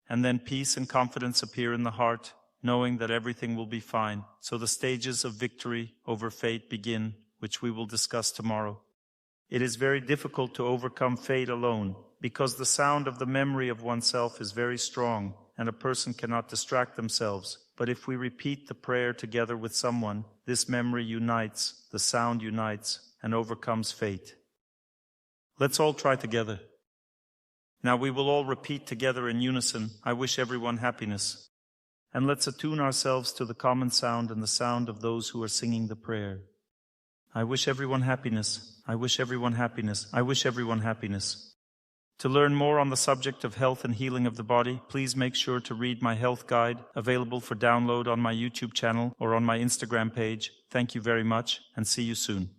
And then peace and confidence appear in the heart, knowing that everything will be fine. So the stages of victory over fate begin, which we will discuss tomorrow. It is very difficult to overcome fate alone, because the sound of the memory of oneself is very strong, and a person cannot distract themselves. But if we repeat the prayer together with someone, this memory unites, the sound unites, and overcomes fate. Let's all try together. Now we will all repeat together in unison, I wish everyone happiness. And let's attune ourselves to the common sound and the sound of those who are singing the prayer. I wish everyone happiness. I wish everyone happiness. I wish everyone happiness. To learn more on the subject of health and healing of the body, please make sure to read my health guide, available for download on my YouTube channel or on my Instagram page. Thank you very much, and see you soon.